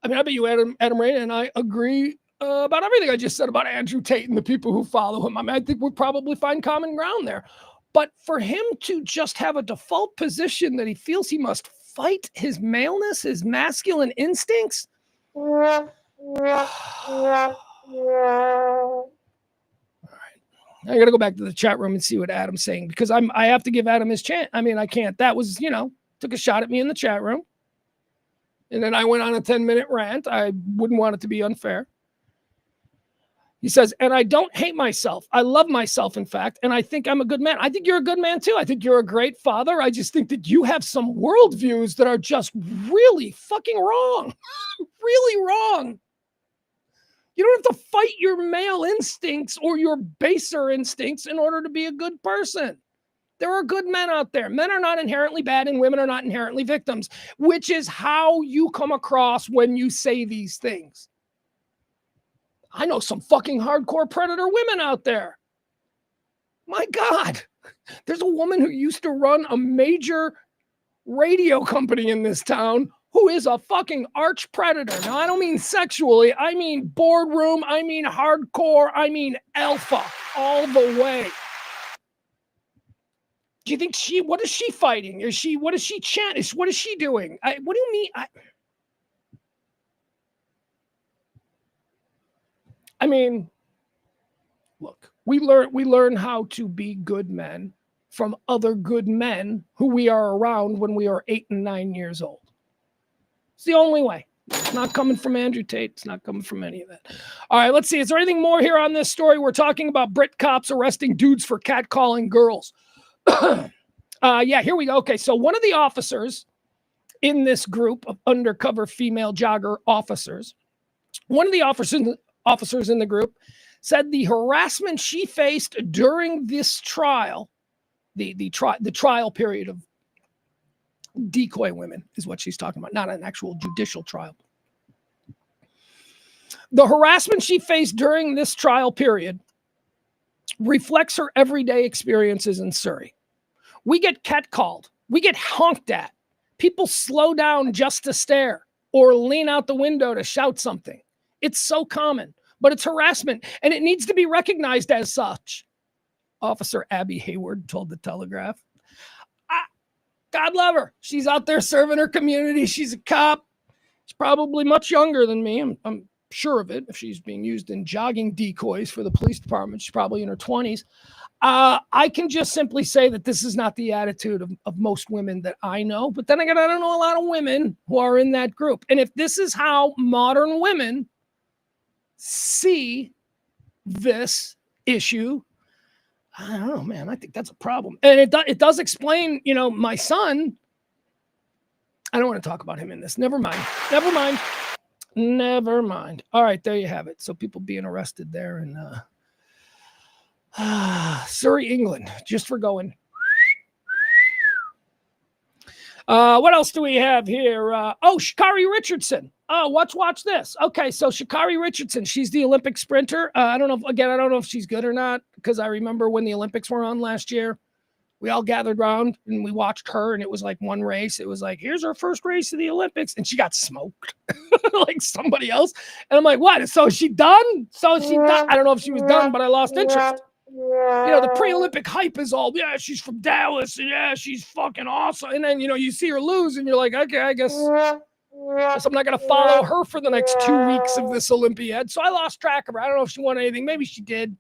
I mean, I bet you Adam Reyna and I agree about everything I just said about Andrew Tate and the people who follow him. I mean, I think we'll probably find common ground there. But for him to just have a default position that he feels he must fight his maleness, his masculine instincts. All right. I got to go back to the chat room and see what Adam's saying because I have to give Adam his chance. I mean, I can't. That was, took a shot at me in the chat room. And then I went on a 10-minute rant. I wouldn't want it to be unfair. He says, and I don't hate myself. I love myself, in fact, and I think I'm a good man. I think you're a good man, too. I think you're a great father. I just think that you have some worldviews that are just really fucking wrong. Really wrong. You don't have to fight your male instincts or your baser instincts in order to be a good person. There are good men out there. Men are not inherently bad and women are not inherently victims, which is how you come across when you say these things. I know some fucking hardcore predator women out there. My God, there's a woman who used to run a major radio company in this town who is a fucking arch predator. Now, I don't mean sexually. I mean boardroom. I mean hardcore. I mean alpha all the way. Do you think what is she fighting? What is she chanting? What is she doing? What do you mean? I mean, look, we learn how to be good men from other good men who we are around when we are 8 and 9 years old. It's the only way. It's not coming from Andrew Tate. It's not coming from any of that. All right, let's see. Is there anything more here on this story? We're talking about Brit cops arresting dudes for catcalling girls. Yeah, here we go. Okay, so one of the officers in this group of undercover female jogger officers, one of the officers in the group said the harassment she faced during this trial, the trial period of decoy women is what she's talking about, not an actual judicial trial. The harassment she faced during this trial period reflects her everyday experiences in Surrey. We get catcalled. We get honked at. People slow down just to stare or lean out the window to shout something. It's so common, but it's harassment, and it needs to be recognized as such. Officer Abby Hayward told the Telegraph. God love her. She's out there serving her community. She's a cop. She's probably much younger than me. I'm sure of it. If she's being used in jogging decoys for the police department, she's probably in her 20s. I can just simply say that this is not the attitude of most women that I know. But then again, I don't know a lot of women who are in that group. And if this is how modern women see this issue, I don't know, man. I think that's a problem. And it does explain, my son. I don't want to talk about him in this. Never mind. All right, there you have it. So people being arrested there in Surrey, England, just for going. What else do we have here? Sha'Carri Richardson. Oh, watch this. Okay, so Sha'Carri Richardson, she's the Olympic sprinter. I don't know if she's good or not, because I remember when the Olympics were on last year, we all gathered around and we watched her, and it was like one race. It was like, here's her first race of the Olympics, and she got smoked like somebody else. And I'm like, what? So is she done? I don't know if she was done, but I lost interest. The pre-Olympic hype is all, yeah, she's from Dallas, and yeah, she's fucking awesome. And then, you see her lose, and you're like, okay, I guess I'm not going to follow her for the next 2 weeks of this Olympiad. So I lost track of her. I don't know if she won anything. Maybe she did.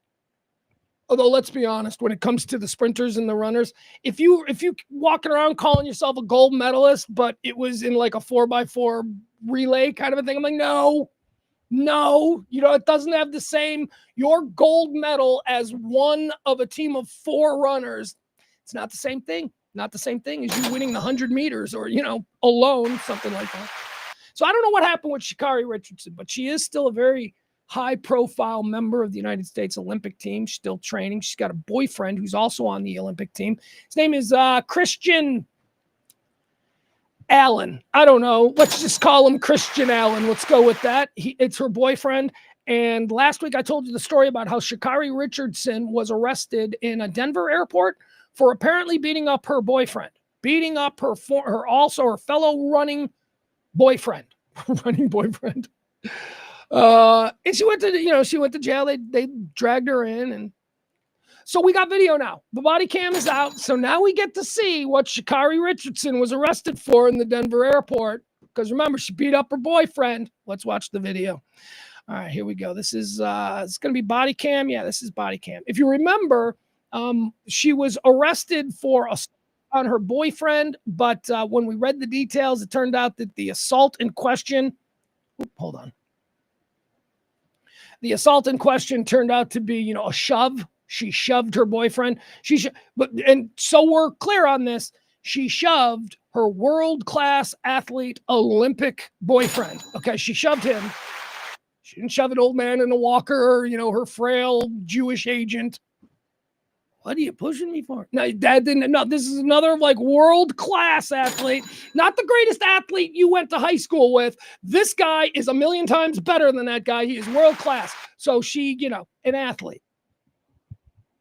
Although, let's be honest, when it comes to the sprinters and the runners, if you walking around calling yourself a gold medalist, but it was in like a 4x4 relay kind of a thing, I'm like, no, it doesn't have the same, your gold medal as one of a team of 4 runners. It's not the same thing. Not the same thing as you winning the 100 meters or, alone, something like that. So I don't know what happened with Sha'Carri Richardson, but she is still a very high-profile member of the United States Olympic team. She's still training. She's got a boyfriend who's also on the Olympic team. His name is Christian Allen. I don't know. Let's just call him Christian Allen. Let's go with that. It's her boyfriend. And last week I told you the story about how Sha'Carri Richardson was arrested in a Denver airport for apparently beating up her boyfriend, beating up her fellow running boyfriend. And she went to jail. They dragged her in, and so we got video now. The body cam is out, so now we get to see what Sha'Carri Richardson was arrested for in the Denver airport. Because remember, she beat up her boyfriend. Let's watch the video. All right, here we go. This is it's going to be body cam. Yeah, this is body cam. If you remember, she was arrested for assault on her boyfriend, but when we read the details, it turned out that the assault in question. Hold on. The assault in question turned out to be, a shove. She shoved her boyfriend. And so we're clear on this. She shoved her world-class athlete Olympic boyfriend. Okay, she shoved him. She didn't shove an old man in a walker or, her frail Jewish agent. What are you pushing me for? No, Dad didn't. No, this is another world-class athlete. Not the greatest athlete you went to high school with. This guy is a million times better than that guy. He is world-class. So she, an athlete.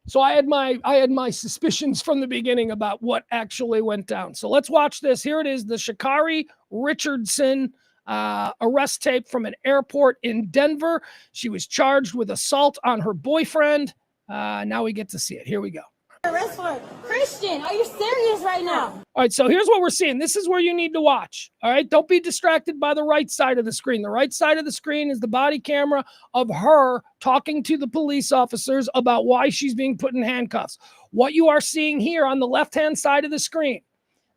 So I had my suspicions from the beginning about what actually went down. So let's watch this. Here it is, the Sha'Carri Richardson arrest tape from an airport in Denver. She was charged with assault on her boyfriend. Now we get to see it. Here we go. Arrest warrant. Christian, are you serious right now? All right, so here's what we're seeing. This is where you need to watch. All right, don't be distracted by the right side of the screen. The right side of the screen is the body camera of her talking to the police officers about why she's being put in handcuffs. What you are seeing here on the left-hand side of the screen,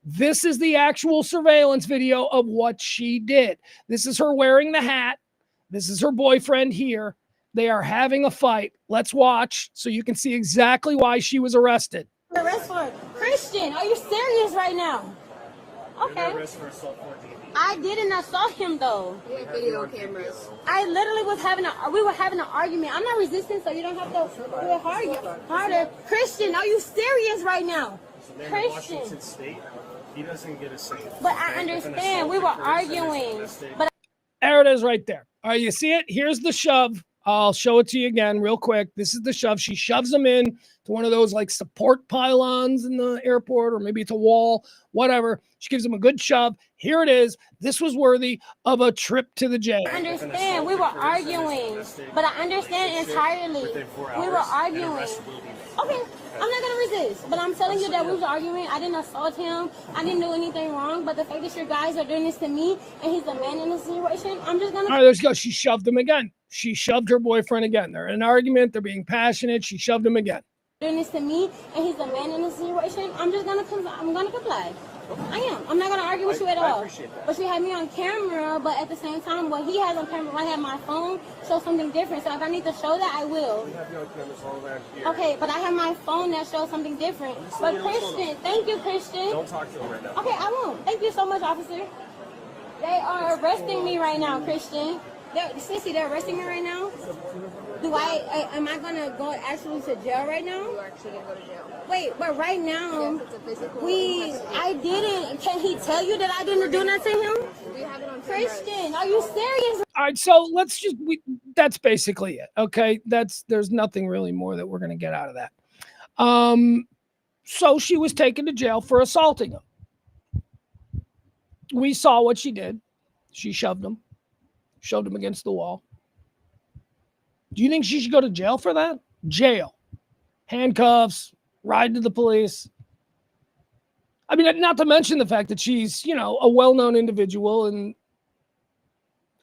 this is the actual surveillance video of what she did. This is her wearing the hat. This is her boyfriend here. They are having a fight. Let's watch so you can see exactly why she was arrested. Arrest warrant. Christian, are you serious right now? Okay. I didn't assault him though. We have video cameras. I literally we were having an argument. I'm not resisting, so you don't have to do it harder. Christian, are you serious right now? Christian. Washington State, he doesn't get a say. But I understand. We were arguing. But there it is right there. All right, you see it? Here's the shove. I'll show it to you again real quick. This is the shove. She shoves him in to one of those support pylons in the airport, or maybe it's a wall, whatever. She gives him a good shove. Here it is. This was worthy of a trip to the jail. I understand. We were arguing. But I understand entirely. We were arguing. Okay, I'm not going to resist. But I'm telling you that we was arguing. I didn't assault him. I didn't do anything wrong. But the fact that you guys are doing this to me and he's the man in this situation, I'm just going to... All right, let's go. She shoved him again. She shoved her boyfriend again. They're in an argument. They're being passionate. She shoved him again. Doing this to me and he's the man in this situation, I'm going to comply. I am. I'm not going to argue with you at all. But she had me on camera, but at the same time, what he has on camera, when I have my phone, shows something different. So if I need to show that, I will. We have you on cameras all around here. Okay, but I have my phone that shows something different. But Christian, thank you, Christian. Don't talk to him right now. Okay, I won't. Thank you so much, officer. They are arresting me right now, Christian. Sissy, they're arresting me right now. Am I gonna go actually to jail right now? You're actually gonna go to jail. Wait, but right now, Yes, it's a physical I didn't. Can he tell you that I didn't do nothing to him? We have it on Christian, are you serious? All right, so let's that's basically it. Okay, there's nothing really more that we're gonna get out of that. So she was taken to jail for assaulting him. We saw what she did. She shoved him against the wall. Do you think she should go to jail for that? Jail. Handcuffs, ride to the police. I mean, not to mention the fact that she's, a well-known individual, and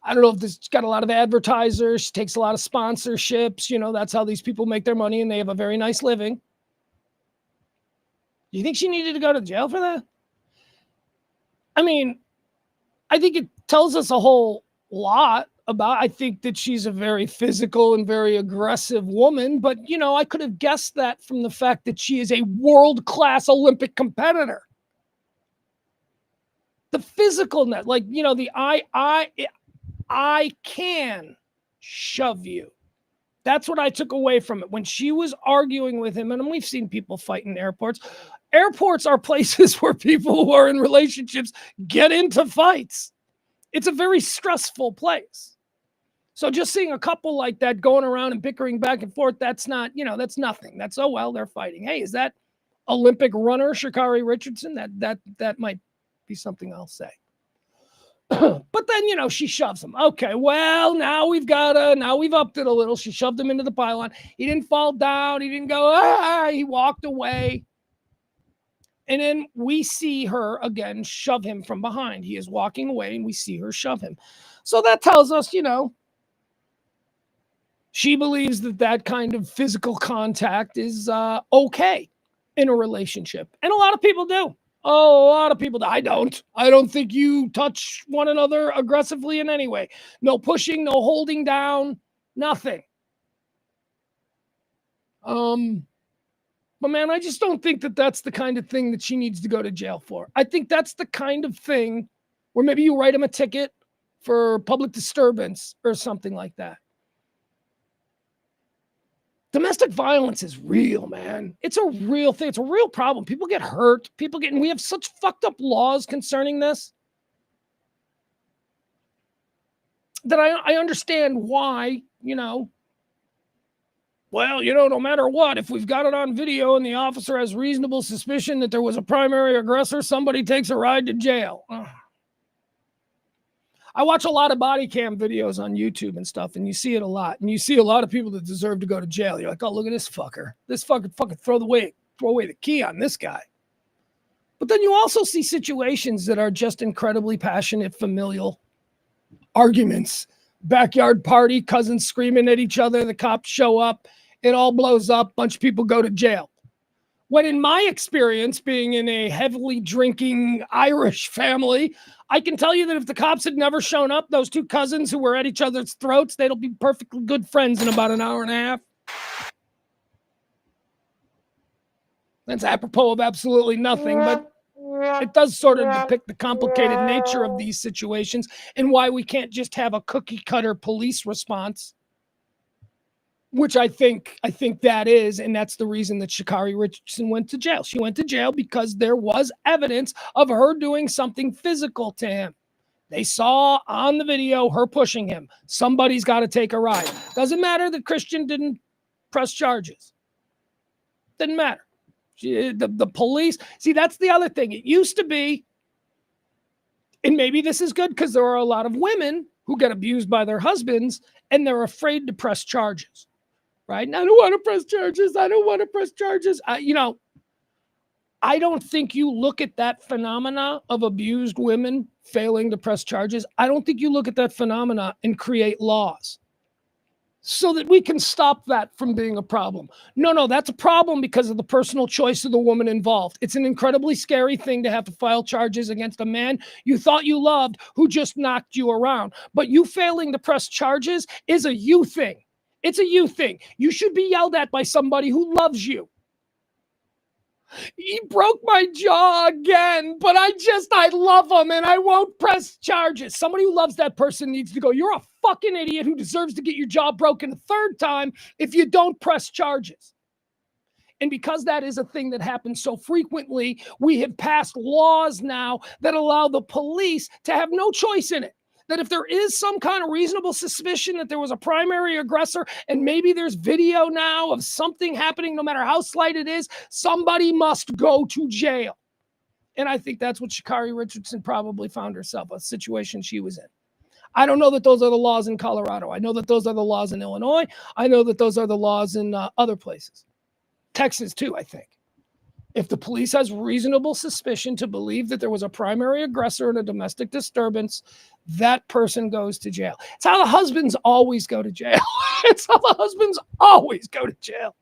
I don't know if she's got a lot of advertisers. She takes a lot of sponsorships. That's how these people make their money, and they have a very nice living. Do you think she needed to go to jail for that? I mean, I think it tells us a whole lot about. I think that she's a very physical and very aggressive woman, but I could have guessed that from the fact that she is a world-class Olympic competitor. The physicalness, like, the I can shove you. That's what I took away from it. When she was arguing with him, and we've seen people fight in airports. Airports are places where people who are in relationships get into fights. It's a very stressful place. So just seeing a couple like that going around and bickering back and forth, that's not, that's nothing. That's, oh, well, they're fighting. Hey, is that Olympic runner Sha'Carri Richardson? That might be something I'll say. But then, she shoves him. Okay, well, now we've upped it a little. She shoved him into the pylon. He didn't fall down. He didn't go, he walked away. And then we see her again shove him from behind. He is walking away and we see her shove him. So that tells us, she believes that kind of physical contact is okay in a relationship. And a lot of people do. Oh, a lot of people do. I don't. I don't think you touch one another aggressively in any way. No pushing, no holding down, nothing. But man, I just don't think that's the kind of thing that she needs to go to jail for. I think that's the kind of thing where maybe you write him a ticket for public disturbance or something like that. Domestic violence is real, man. It's a real thing. It's a real problem. People get hurt. And we have such fucked up laws concerning this that I understand why, well, no matter what, if we've got it on video and the officer has reasonable suspicion that there was a primary aggressor, somebody takes a ride to jail. Ugh. I watch a lot of body cam videos on YouTube and stuff, and you see it a lot. And you see a lot of people that deserve to go to jail. You're like, oh, look at this fucker. This fucking throw away the key on this guy. But then you also see situations that are just incredibly passionate, familial arguments. Backyard party, cousins screaming at each other. The cops show up. It all blows up. Bunch of people go to jail. When in my experience, being in a heavily drinking Irish family, I can tell you that if the cops had never shown up, those two cousins who were at each other's throats, they'll be perfectly good friends in about an hour and a half. That's apropos of absolutely nothing, but it does sort of depict the complicated nature of these situations and why we can't just have a cookie cutter police response, which I think that is, and that's the reason that Sha'Carri Richardson went to jail. She went to jail because there was evidence of her doing something physical to him. They saw on the video her pushing him. Somebody's got to take a ride. Doesn't matter that Christian didn't press charges. Didn't matter. The police, see, that's the other thing. It used to be, and maybe this is good because there are a lot of women who get abused by their husbands and they're afraid to press charges. Right? And I don't want to press charges. I don't want to press charges. I don't think you look at that phenomena of abused women failing to press charges. I don't think you look at that phenomena and create laws so that we can stop that from being a problem. No, that's a problem because of the personal choice of the woman involved. It's an incredibly scary thing to have to file charges against a man you thought you loved who just knocked you around. But you failing to press charges is a you thing. It's a you thing. You should be yelled at by somebody who loves you. He broke my jaw again, but I love him and I won't press charges. Somebody who loves that person needs to go, you're a fucking idiot who deserves to get your jaw broken a third time if you don't press charges. And because that is a thing that happens so frequently, we have passed laws now that allow the police to have no choice in it. That if there is some kind of reasonable suspicion that there was a primary aggressor and maybe there's video now of something happening, no matter how slight it is, somebody must go to jail. And I think that's what Sha'Carri Richardson probably found herself, a situation she was in. I don't know that those are the laws in Colorado. I know that those are the laws in Illinois. I know that those are the laws in other places. Texas too, I think. If the police has reasonable suspicion to believe that there was a primary aggressor in a domestic disturbance, that person goes to jail. It's how the husbands always go to jail. It's how the husbands always go to jail.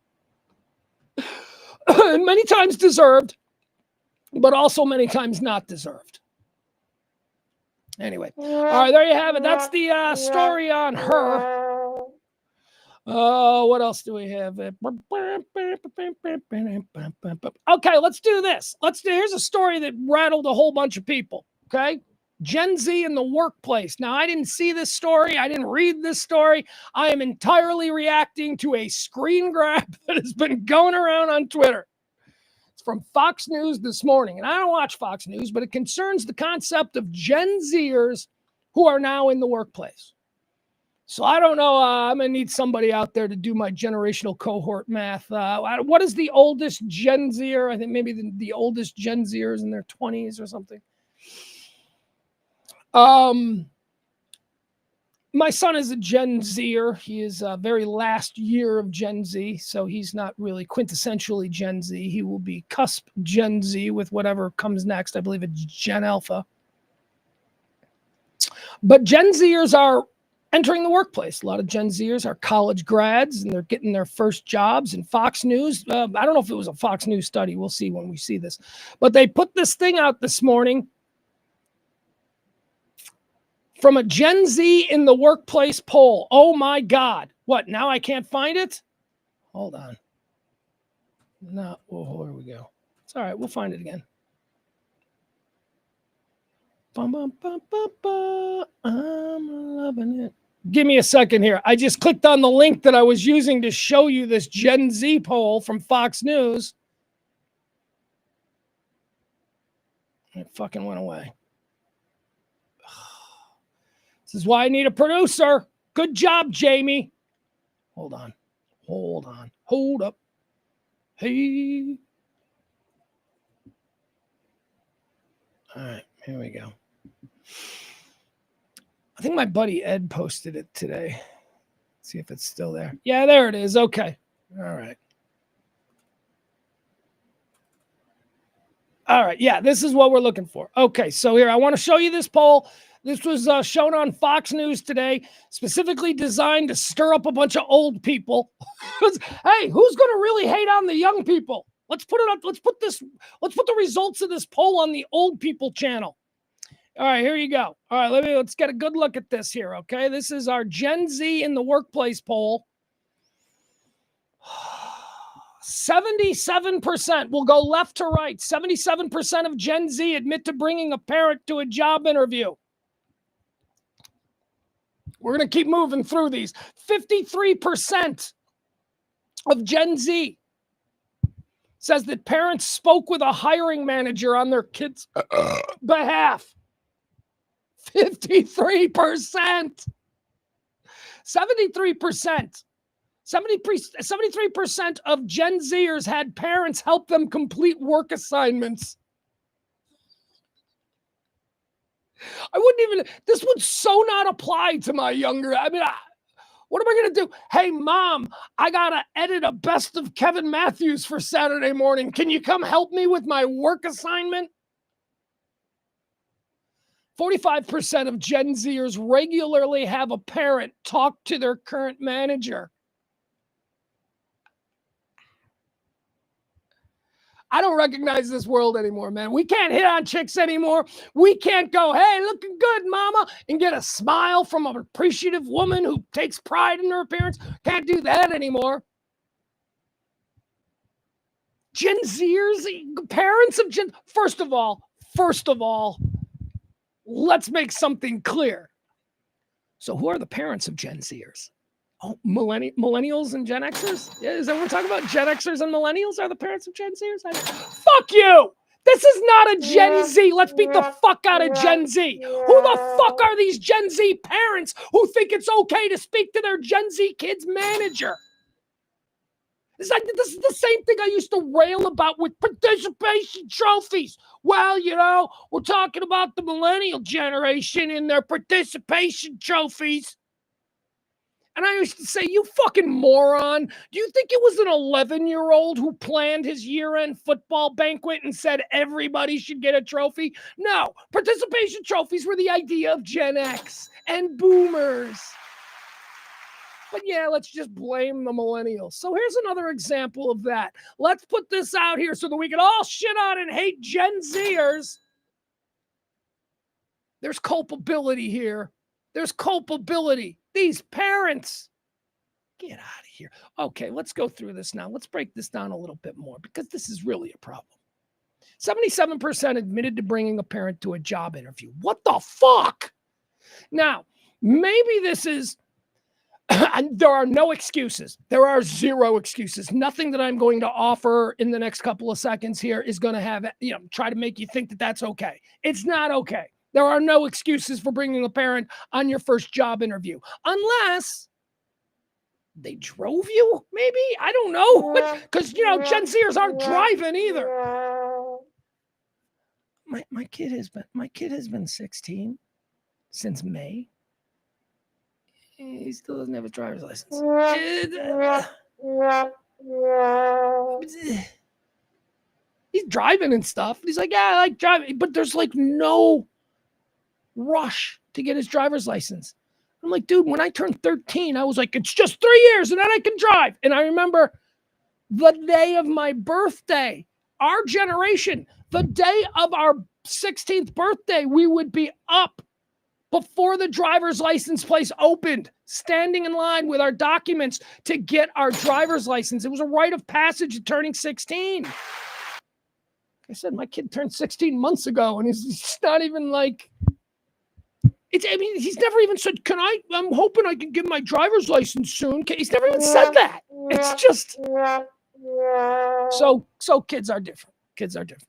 And many times deserved, but also many times not deserved. Anyway, all right, there you have it. That's the story on her. Oh, what else do we have? Okay, let's do this. Here's a story that rattled a whole bunch of people. Okay, Gen Z in the workplace. Now, I didn't see this story. I didn't read this story. I am entirely reacting to a screen grab that has been going around on Twitter. It's from Fox News this morning, and I don't watch Fox News, but it concerns the concept of Gen Zers who are now in the workplace. So I don't know. I'm going to need somebody out there to do my generational cohort math. What is the oldest Gen Zer? I think maybe the oldest Gen Zer is in their 20s or something. My son is a Gen Zer. He is very last year of Gen Z, so he's not really quintessentially Gen Z. He will be cusp Gen Z with whatever comes next. I believe it's Gen Alpha. But Gen Zers are entering the workplace. A lot of Gen Zers are college grads, and they're getting their first jobs. And Fox News, I don't know if it was a Fox News study. We'll see when we see this. But they put this thing out this morning from a Gen Z in the workplace poll. Oh, my God. What, now I can't find it? Hold on. No, well, here we go. It's all right. We'll find it again. Bum, bum, bum, bum, bum. I'm loving it. Give me a second here. I just clicked on the link that I was using to show you this Gen Z poll from Fox News. It fucking went away. This is why I need a producer. Good job, Jamie. Hold on. Hold up. Hey. All right, here we go. I think my buddy Ed posted it today. Let's see if it's still there. Yeah, there it is. Okay. All right. Yeah, this is what we're looking for. Okay, so here, I want to show you this poll. This was shown on Fox News today, specifically designed to stir up a bunch of old people. Hey, who's going to really hate on the young people? Let's put it up. Let's put the results of this poll on the old people channel. All right, here you go. All right, let's get a good look at this here, okay? This is our Gen Z in the workplace poll. 77%, will go left to right. 77% of Gen Z admit to bringing a parent to a job interview. We're going to keep moving through these. 53% of Gen Z says that parents spoke with a hiring manager on their kids' behalf. 53%. 73%. 73% of Gen Zers had parents help them complete work assignments. This would so not apply to my younger. I mean, what am I going to do? Hey, Mom, I got to edit a best of Kevin Matthews for Saturday morning. Can you come help me with my work assignment? 45% of Gen Zers regularly have a parent talk to their current manager. I don't recognize this world anymore, man. We can't hit on chicks anymore. We can't go, hey, looking good, mama, and get a smile from an appreciative woman who takes pride in her appearance. Can't do that anymore. Gen Zers, parents of Gen... First of all, let's make something clear. So who are the parents of Gen Zers? Oh, millennials and Gen Xers? Yeah, is that what we're talking about? Gen Xers and millennials are the parents of Gen Zers? Fuck you! This is not a Gen Z. Let's beat the fuck out of Gen Z. Who the fuck are these Gen Z parents who think it's okay to speak to their Gen Z kid's manager? This is the same thing I used to rail about with participation trophies. Well, we're talking about the millennial generation and their participation trophies. And I used to say, you fucking moron. Do you think it was an 11-year-old who planned his year-end football banquet and said everybody should get a trophy? No, participation trophies were the idea of Gen X and boomers. But yeah, let's just blame the millennials. So here's another example of that. Let's put this out here so that we can all shit on and hate Gen Zers. There's culpability here. There's culpability. These parents, get out of here. Okay, let's go through this now. Let's break this down a little bit more because this is really a problem. 77% admitted to bringing a parent to a job interview. What the fuck? Now, maybe this is, there are no excuses. There are zero excuses. Nothing that I'm going to offer in the next couple of seconds here is going to have, try to make you think that that's okay. It's not okay. There are no excuses for bringing a parent on your first job interview, unless they drove you, maybe? I don't know. Because, Gen Zers aren't driving either. My kid has been 16 since May. He still doesn't have a driver's license. He's driving and stuff. He's like, yeah, I like driving. But there's like no rush to get his driver's license. I'm like, dude, when I turned 13, I was like, it's just 3 years and then I can drive. And I remember the day of my birthday, our generation, the day of our 16th birthday, we would be up before the driver's license place opened, standing in line with our documents to get our driver's license. It was a rite of passage of turning 16. Like I said, my kid turned 16 months ago, and he's not even like, he's never even said, I'm hoping I can get my driver's license soon. He's never even said that. It's just, so kids are different. Kids are different.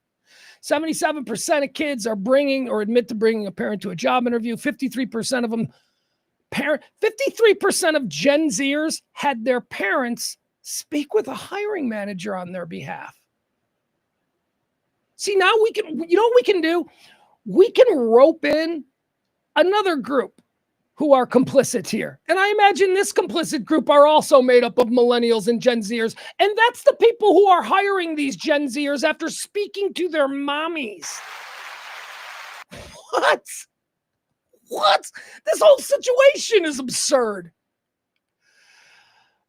77% of kids are bringing or admit to bringing a parent to a job interview. 53% of them 53% of Gen Zers had their parents speak with a hiring manager on their behalf. See, now we can, you know what we can do? We can rope in another group who are complicit here. And I imagine this complicit group are also made up of millennials and Gen Zers. And that's the people who are hiring these Gen Zers after speaking to their mommies. What? This whole situation is absurd.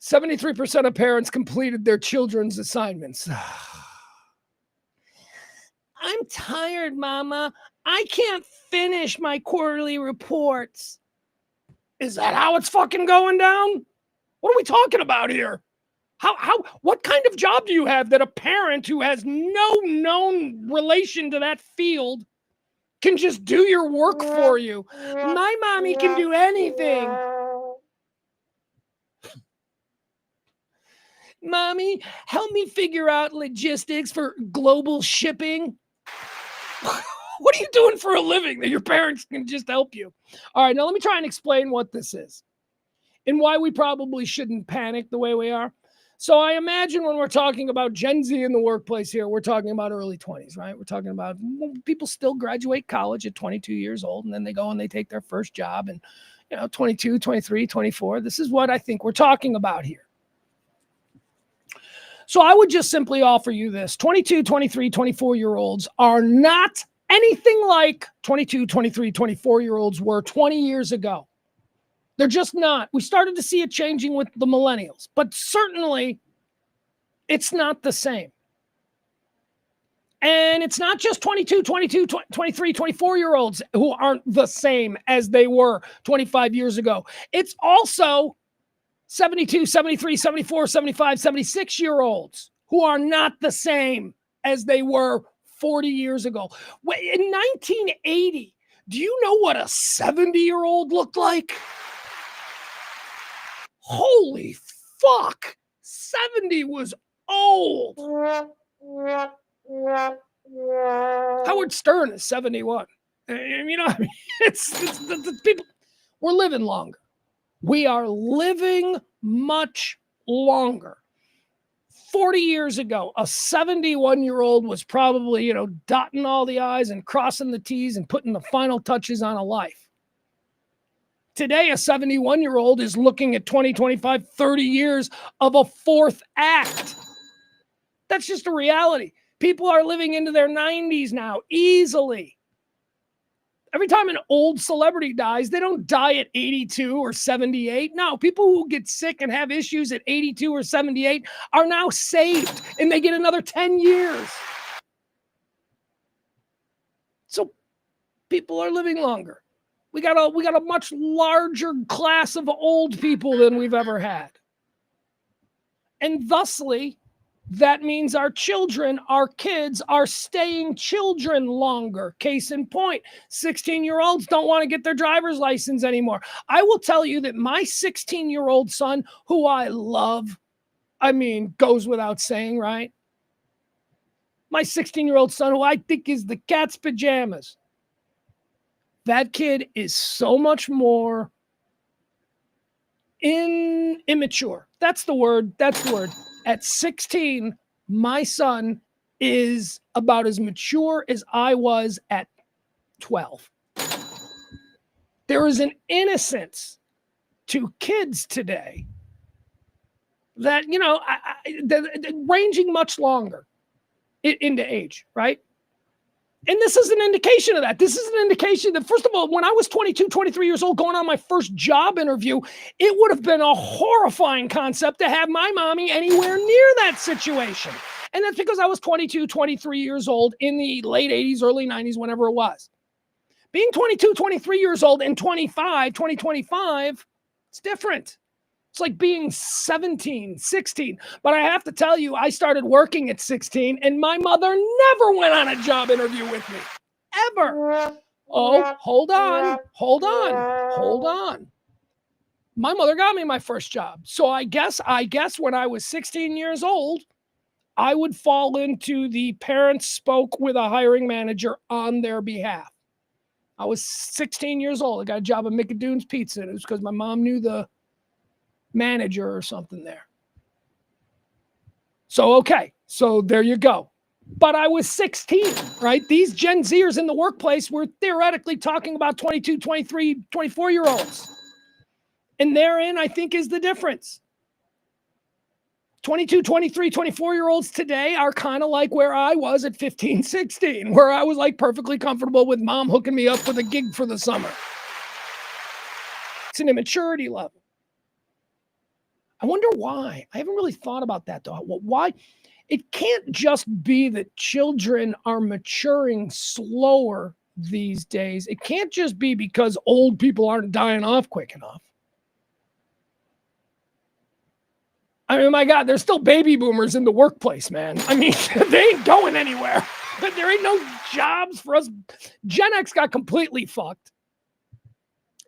73% of parents completed their children's assignments. I'm tired, Mama. I can't finish my quarterly reports. Is that how it's fucking going down? What are we talking about here? What kind of job do you have that a parent who has no known relation to that field can just do your work for you? My mommy can do anything. Mommy, help me figure out logistics for global shipping. What are you doing for a living that your parents can just help you? All right, now let me try and explain what this is and why we probably shouldn't panic the way we are. So I imagine when we're talking about Gen Z in the workplace here, we're talking about early 20s, right? We're talking about people still graduate college at 22 years old, and then they go and they take their first job, and 22, 23, 24. This is what I think we're talking about here. So I would just simply offer you this. 22, 23, 24-year-olds are not anything like 22, 23, 24-year-olds were 20 years ago. They're just not. We started to see it changing with the millennials, but certainly it's not the same. And it's not just 22, 23, 24-year-olds who aren't the same as they were 25 years ago. It's also 72, 73, 74, 75, 76-year-olds who are not the same as they were 40 years ago. In 1980, do you know what a 70-year-old looked like? Holy fuck. 70 was old. Howard Stern is 71. It's the people. We're living longer. We are living much longer. 40 years ago, a 71-year-old was probably, dotting all the I's and crossing the T's and putting the final touches on a life. Today, a 71-year-old is looking at 20, 25, 30 years of a fourth act. That's just a reality. People are living into their 90s now, easily. Every time an old celebrity dies, they don't die at 82 or 78. No, people who get sick and have issues at 82 or 78 are now saved, and they get another 10 years. So people are living longer. We got a much larger class of old people than we've ever had. And thusly, that means our children, our kids are staying children longer. Case in point, 16-year-olds don't want to get their driver's license anymore. I will tell you that my 16-year-old son, who I love, I mean, goes without saying, right? My 16-year-old son, who I think is the cat's pajamas. That kid is so much more immature. That's the word. At 16, my son is about as mature as I was at 12. There is an innocence to kids today that, ranging much longer into age, right? And this is an indication of that. This is an indication that, first of all, when I was 22, 23 years old, going on my first job interview, it would have been a horrifying concept to have my mommy anywhere near that situation. And that's because I was 22, 23 years old in the late 80s, early 90s, whenever it was. Being 22, 23 years old and 2025, it's different. It's like being 17, 16. But I have to tell you, I started working at 16, and my mother never went on a job interview with me. Ever. Oh, hold on. My mother got me my first job. So I guess when I was 16 years old, I would fall into the parents spoke with a hiring manager on their behalf. I was 16 years old. I got a job at McAdoon's Pizza, and it was because my mom knew the manager or something there. So, okay. So there you go. But I was 16, right? These Gen Zers in the workplace were theoretically talking about 22, 23, 24-year-olds. And therein, I think, is the difference. 22, 23, 24-year-olds today are kind of like where I was at 15, 16, where I was like perfectly comfortable with mom hooking me up with a gig for the summer. It's an immaturity level. I wonder why. I haven't really thought about that, though. Why? It can't just be that children are maturing slower these days. It can't just be because old people aren't dying off quick enough. I mean, my God, there's still baby boomers in the workplace, man. I mean, they ain't going anywhere. There ain't no jobs for us. Gen X got completely fucked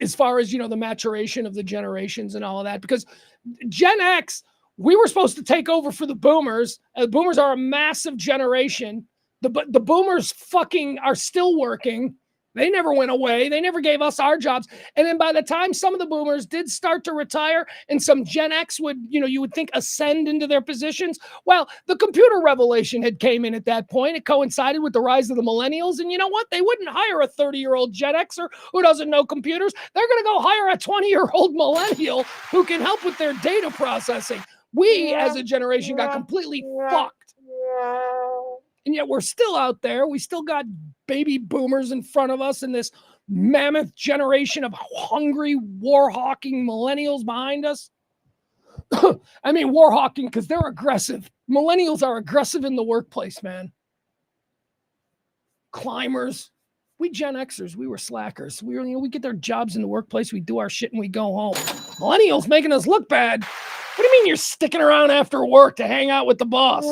as far as, the maturation of the generations and all of that, because Gen X, we were supposed to take over for the boomers. The boomers are a massive generation. The boomers fucking are still working. They never went away. They never gave us our jobs. And then by the time some of the boomers did start to retire and some Gen X would, you would think ascend into their positions, well, the computer revelation had came in at that point. It coincided with the rise of the millennials. And you know what? They wouldn't hire a 30-year-old Gen Xer who doesn't know computers. They're going to go hire a 20-year-old millennial who can help with their data processing. We, as a generation, got completely fucked. And yet we're still out there. We still got baby boomers in front of us and this mammoth generation of hungry, war-hawking millennials behind us. I mean, war-hawking because they're aggressive. Millennials are aggressive in the workplace, man. Climbers. We Gen Xers, we were slackers. We get their jobs in the workplace, we do our shit, and we go home. Millennials making us look bad. What do you mean you're sticking around after work to hang out with the boss?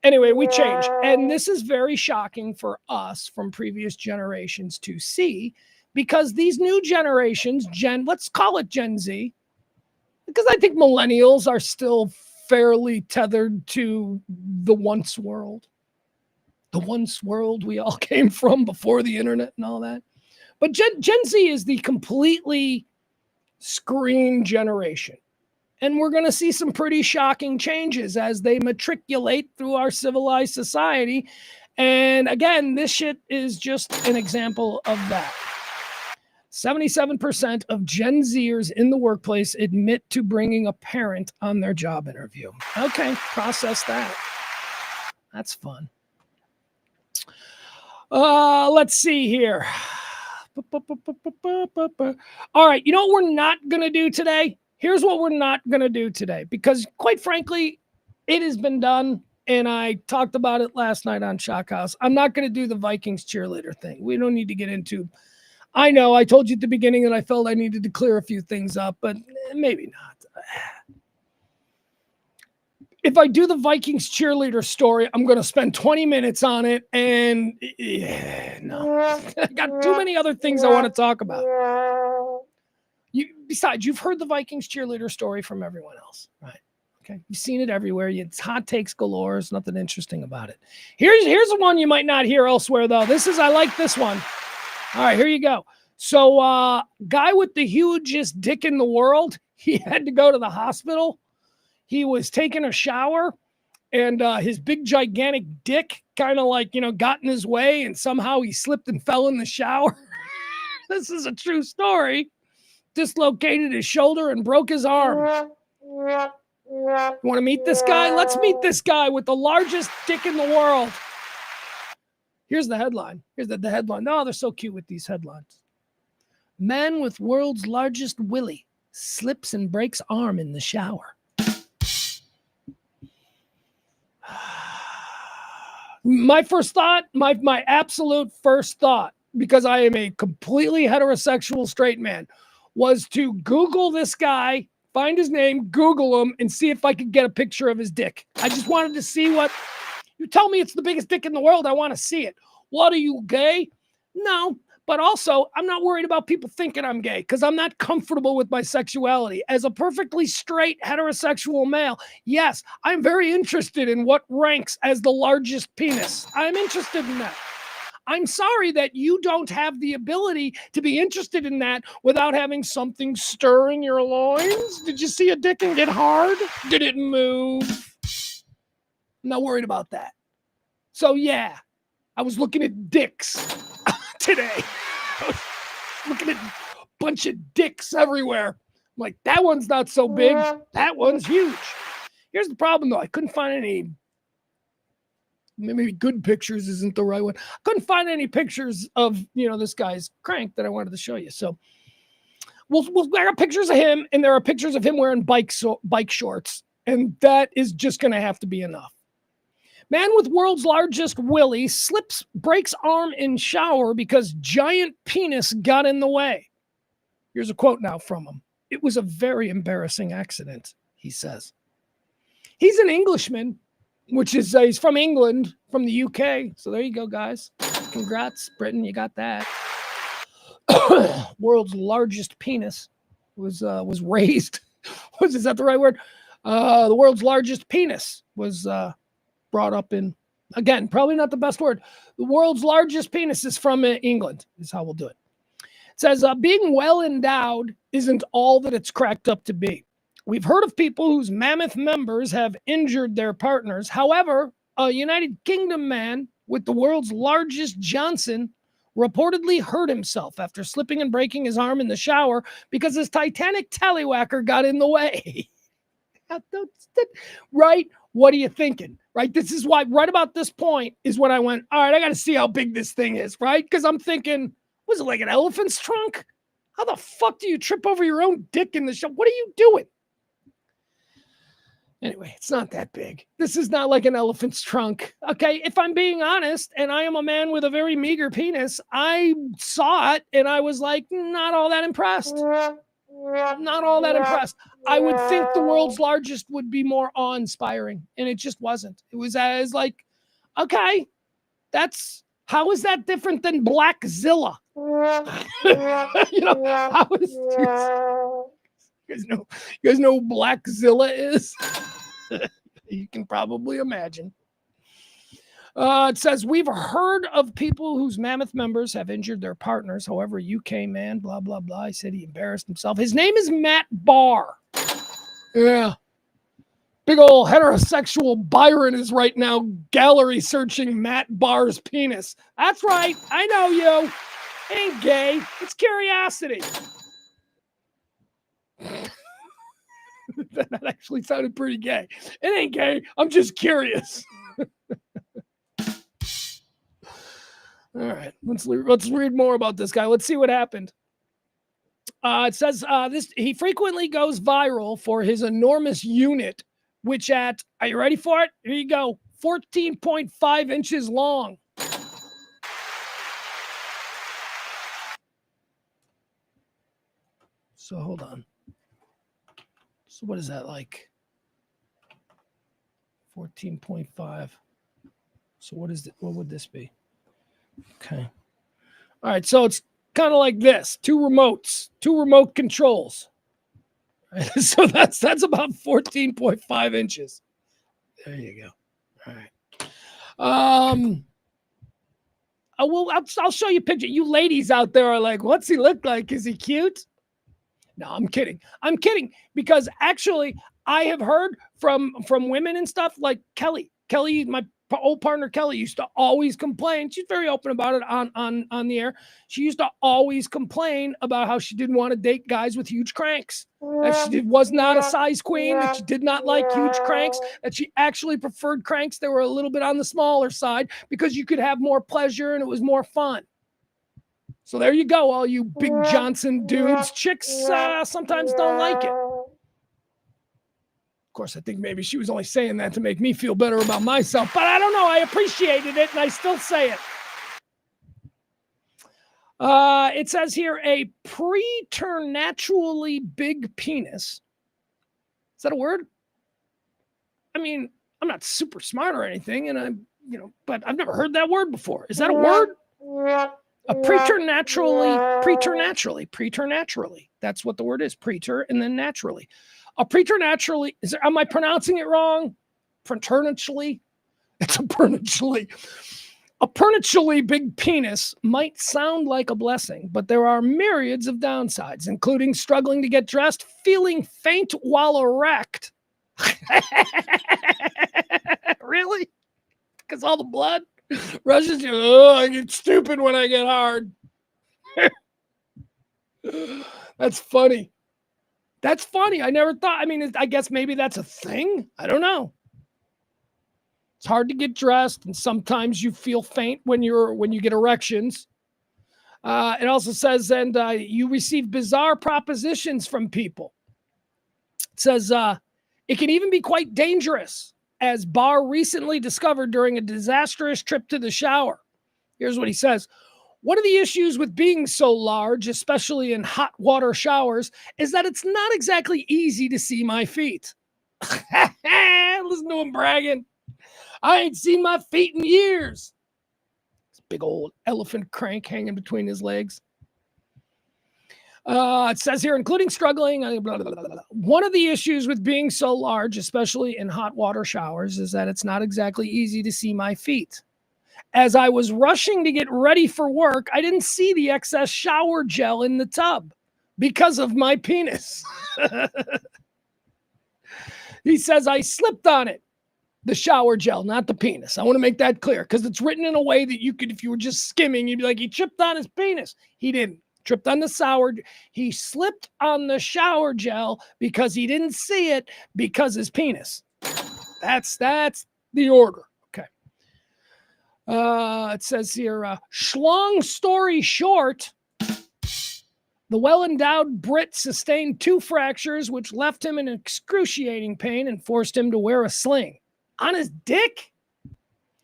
Anyway, we change. And this is very shocking for us from previous generations to see, because these new generations, let's call it Gen Z, because I think millennials are still fairly tethered to the once world. The once world we all came from before the internet and all that. But Gen Z is the completely screen generation. And we're going to see some pretty shocking changes as they matriculate through our civilized society. And again, this shit is just an example of that. 77% of Gen Zers in the workplace admit to bringing a parent on their job interview. Okay, process that. That's fun. Let's see here. All right, you know what we're not going to do today? Here's what we're not going to do today, because quite frankly, it has been done. and I talked about it last night on Shock House. I'm not going to do the Vikings cheerleader thing. We don't need to get into. I know I told you at the beginning that I felt I needed to clear a few things up, but maybe not. If I do the Vikings cheerleader story, I'm going to spend 20 minutes on it, and no. I got too many other things I want to talk about. Besides, you've heard the Vikings cheerleader story from everyone else, right? Okay, you've seen it everywhere. It's hot takes galore. There's nothing interesting about it. Here's one you might not hear elsewhere, though. I like this one. All right, here you go. So, guy with the hugest dick in the world, he had to go to the hospital. He was taking a shower, and his big, gigantic dick kind of got in his way, and somehow he slipped and fell in the shower. This is a true story. Dislocated his shoulder and broke his arm. You want to meet this guy? Let's meet this guy with the largest dick in the world. Here's the headline. Here's the headline. Oh, they're so cute with these headlines. Man with world's largest willy slips and breaks arm in the shower. My first thought, my absolute first thought, because I am a completely heterosexual straight man, was to Google this guy, find his name, Google him, and see if I could get a picture of his dick. I just wanted to see what... You tell me it's the biggest dick in the world, I want to see it. What, are you gay? No, but also, I'm not worried about people thinking I'm gay, because I'm not comfortable with my sexuality. As a perfectly straight heterosexual male, yes, I'm very interested in what ranks as the largest penis. I'm interested in that. I'm sorry that you don't have the ability to be interested in that without having something stir in your loins. Did you see a dick and get hard? Did it move? I'm not worried about that. So yeah, I was looking at dicks today. I was looking at a bunch of dicks everywhere. I'm like, that one's not so big. That one's huge. Here's the problem, though. I couldn't find any... Maybe good pictures isn't the right one. Couldn't find any pictures of, this guy's crank that I wanted to show you. So there are pictures of him, and there are pictures of him wearing bike shorts. And that is just going to have to be enough. Man with world's largest willy breaks arm in shower because giant penis got in the way. Here's a quote now from him. It was a very embarrassing accident, he says. He's an Englishman, which is, he's from England, from the UK. So there you go, guys. Congrats, Britain, you got that. World's largest penis was raised. Is that the right word? The world's largest penis was brought up in, again, probably not the best word. The world's largest penis is from England, is how we'll do it. It says, being well endowed isn't all that it's cracked up to be. We've heard of people whose mammoth members have injured their partners. However, a United Kingdom man with the world's largest Johnson reportedly hurt himself after slipping and breaking his arm in the shower because his Titanic tallywhacker got in the way. Right? What are you thinking? Right? This is why, right about this point is when I went, all right, I got to see how big this thing is, right? Because I'm thinking, was it like an elephant's trunk? How the fuck do you trip over your own dick in the shower? What are you doing? Anyway, it's not that big. This is not like an elephant's trunk. Okay, if I'm being honest, and I am a man with a very meager penis, I saw it and I was like, not all that impressed. Not all that impressed. I would think the world's largest would be more awe-inspiring, and it just wasn't. It was as like, okay, how is that different than Blackzilla? How is you guys know who Blackzilla is? You can probably imagine. It says, we've heard of people whose mammoth members have injured their partners. However, UK man, blah, blah, blah. He said he embarrassed himself. His name is Matt Barr. Yeah. Big old heterosexual Byron is right now gallery searching Matt Barr's penis. That's right. I know you. It ain't gay. It's curiosity. That actually sounded pretty gay. It ain't gay. I'm just curious. All right, let's read more about this guy. Let's see what happened. It says he frequently goes viral for his enormous unit, which are you ready for it? Here you go, 14.5 inches long. So hold on. So what is that like? 14.5. So what is it? What would this be? Okay. All right. So it's kind of like this: two remote controls. So that's about 14.5 inches. There you go. All right. I'll show you a picture. You ladies out there are like, what's he look like? Is he cute? No, I'm kidding. I'm kidding because actually I have heard from women and stuff like Kelly. Kelly, my old partner Kelly used to always complain. She's very open about it on the air. She used to always complain about how she didn't want to date guys with huge cranks. That she was not a size queen, that she did not like huge cranks, that she actually preferred cranks that were a little bit on the smaller side because you could have more pleasure and it was more fun. So there you go, all you big Johnson dudes. Chicks sometimes don't like it. Of course, I think maybe she was only saying that to make me feel better about myself, but I don't know. I appreciated it, and I still say it. It says here, a preternaturally big penis. Is that a word? I mean, I'm not super smart or anything, and but I've never heard that word before. Is that a word? A preternaturally. That's what the word is, preter, and then naturally. A preternaturally, am I pronouncing it wrong? Preternaturally? It's a preternaturally. A preternaturally big penis might sound like a blessing, but there are myriads of downsides, including struggling to get dressed, feeling faint while erect. Really? Because all the blood rushes you. Oh, I get stupid when I get hard. That's funny. That's funny. I never thought. I mean, I guess maybe that's a thing. I don't know. It's hard to get dressed, and sometimes you feel faint when you get erections. It also says, and you receive bizarre propositions from people. It says it can even be quite dangerous, as Barr recently discovered during a disastrous trip to the shower. Here's what he says. One of the issues with being so large, especially in hot water showers, is that it's not exactly easy to see my feet. Listen to him bragging. I ain't seen my feet in years. This big old elephant crank hanging between his legs. It says here, including struggling. Blah, blah, blah, blah. One of the issues with being so large, especially in hot water showers, is that it's not exactly easy to see my feet. As I was rushing to get ready for work, I didn't see the excess shower gel in the tub because of my penis. He says I slipped on it. The shower gel, not the penis. I want to make that clear because it's written in a way that you could, if you were just skimming, you'd be like, he tripped on his penis. He didn't. Tripped on the shower. He slipped on the shower gel because he didn't see it because his penis. That's the order. It says here, long story short, the well-endowed Brit sustained 2 fractures, which left him in excruciating pain and forced him to wear a sling. On his dick?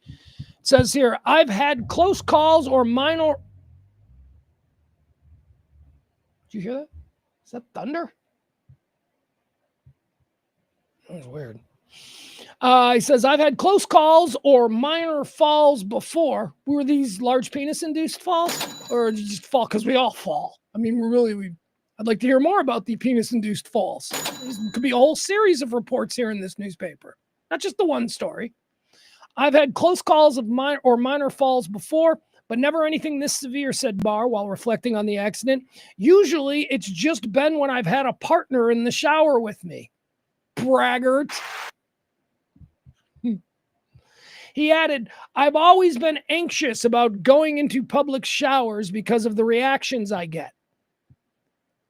It says here, I've had close calls or minor... Did you hear that? Is that thunder? That was weird. He says, I've had close calls or minor falls before. Were these large penis-induced falls? Or did you just fall because we all fall? I mean, I'd like to hear more about the penis-induced falls. There could be a whole series of reports here in this newspaper. Not just the one story. I've had close calls of minor falls before, but never anything this severe, said Barr while reflecting on the accident. Usually, it's just been when I've had a partner in the shower with me. Braggart. He added, I've always been anxious about going into public showers because of the reactions I get.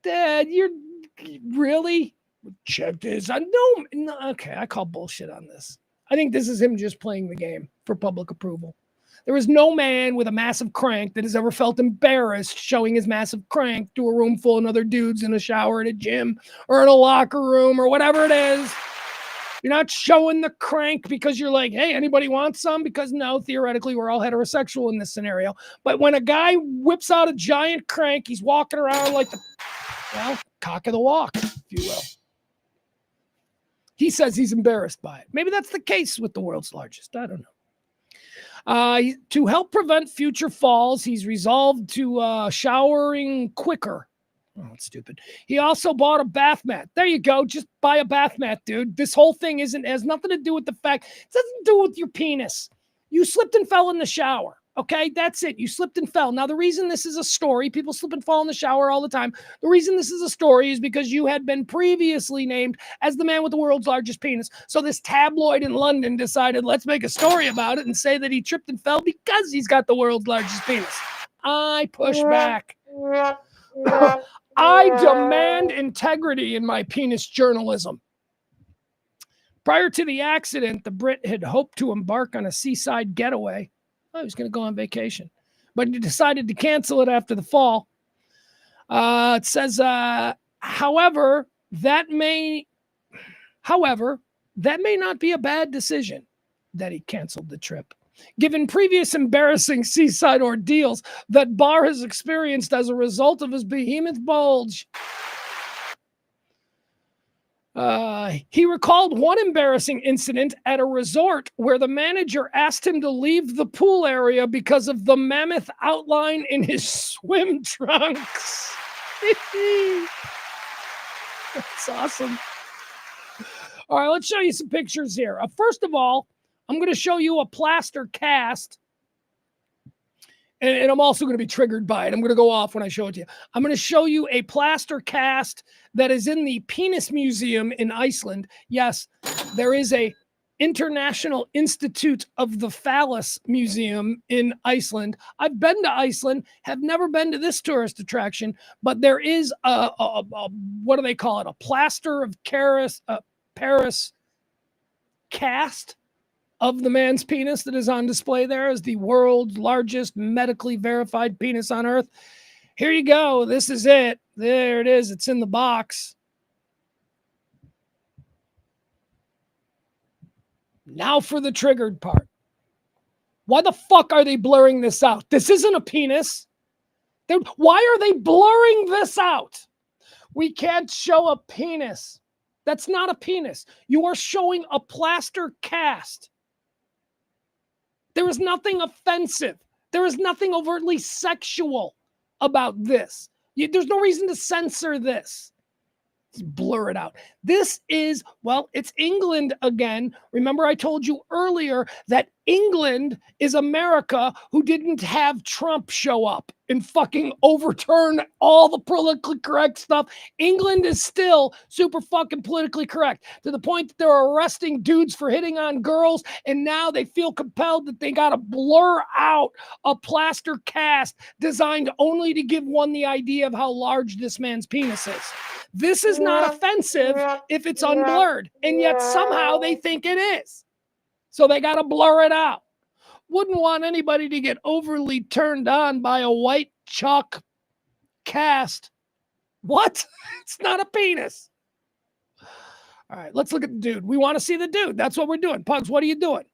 Dad, you're really? Check this. No, okay, I call bullshit on this. I think this is him just playing the game for public approval. There is no man with a massive crank that has ever felt embarrassed showing his massive crank to a room full of other dudes in a shower at a gym or in a locker room or whatever it is. You're not showing the crank because you're like, hey, anybody want some? Because no, theoretically, we're all heterosexual in this scenario. But when a guy whips out a giant crank, he's walking around like the, well, cock of the walk, if you will. He says he's embarrassed by it. Maybe that's the case with the world's largest. I don't know. To help prevent future falls, he's resolved to showering quicker. Oh, that's stupid. He also bought a bath mat. There you go. Just buy a bath mat, dude. This whole thing has nothing to do with the fact. It doesn't do with your penis. You slipped and fell in the shower. Okay, that's it. You slipped and fell. Now, the reason this is a story, people slip and fall in the shower all the time. The reason this is a story is because you had been previously named as the man with the world's largest penis. So this tabloid in London decided, let's make a story about it and say that he tripped and fell because he's got the world's largest penis. I push back. I demand integrity in my penis journalism. Prior to the accident, the Brit had hoped to embark on a seaside getaway. Oh, he was going to go on vacation, but he decided to cancel it after the fall. It says, however, that may not be a bad decision that he canceled the trip, given previous embarrassing seaside ordeals that Barr has experienced as a result of his behemoth bulge. He recalled one embarrassing incident at a resort where the manager asked him to leave the pool area because of the mammoth outline in his swim trunks. That's awesome. All right, let's show you some pictures here. First of all, I'm going to show you a plaster cast. And I'm also going to be triggered by it. I'm going to go off when I show it to you. I'm going to show you a plaster cast that is in the Penis Museum in Iceland. Yes, there is a International Institute of the Phallus Museum in Iceland. I've been to Iceland, have never been to this tourist attraction, but there is a what do they call it? A plaster of Paris cast of the man's penis that is on display there as the world's largest medically verified penis on earth. Here you go. This is it. There it is. It's in the box. Now for the triggered part. Why the fuck are they blurring this out? This isn't a penis. Why are they blurring this out? We can't show a penis. That's not a penis. You are showing a plaster cast. There is nothing offensive. There is nothing overtly sexual about this. There's no reason to censor this. Just blur it out. This is, well, it's England again. Remember I told you earlier that England is America who didn't have Trump show up and fucking overturn all the politically correct stuff. England is still super fucking politically correct to the point that they're arresting dudes for hitting on girls, and now they feel compelled that they got to blur out a plaster cast designed only to give one the idea of how large this man's penis is. This is not offensive if it's unblurred, and yet somehow they think it is. So they got to blur it out. Wouldn't want anybody to get overly turned on by a white chalk cast. What? It's not a penis. All right, let's look at the dude. We want to see the dude. That's what we're doing. Pugs, what are you doing?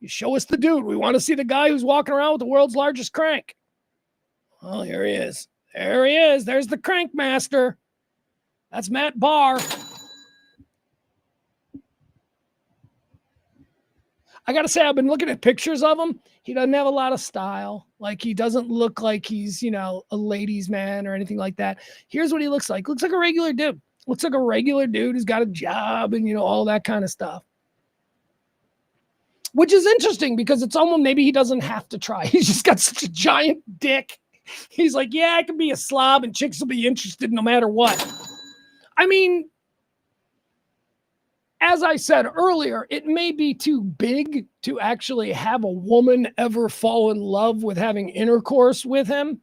You show us the dude. We want to see the guy who's walking around with the world's largest crank. Well, here he is. There he is. There's the crank master. That's Matt Barr. I got to say, I've been looking at pictures of him. He doesn't have a lot of style. Like, he doesn't look like he's, a ladies' man or anything like that. Here's what he looks like. Looks like a regular dude. Looks like a regular dude who's got a job and, all that kind of stuff. Which is interesting because it's almost maybe he doesn't have to try. He's just got such a giant dick. He's like, yeah, I can be a slob and chicks will be interested no matter what. I mean, as I said earlier, it may be too big to actually have a woman ever fall in love with having intercourse with him.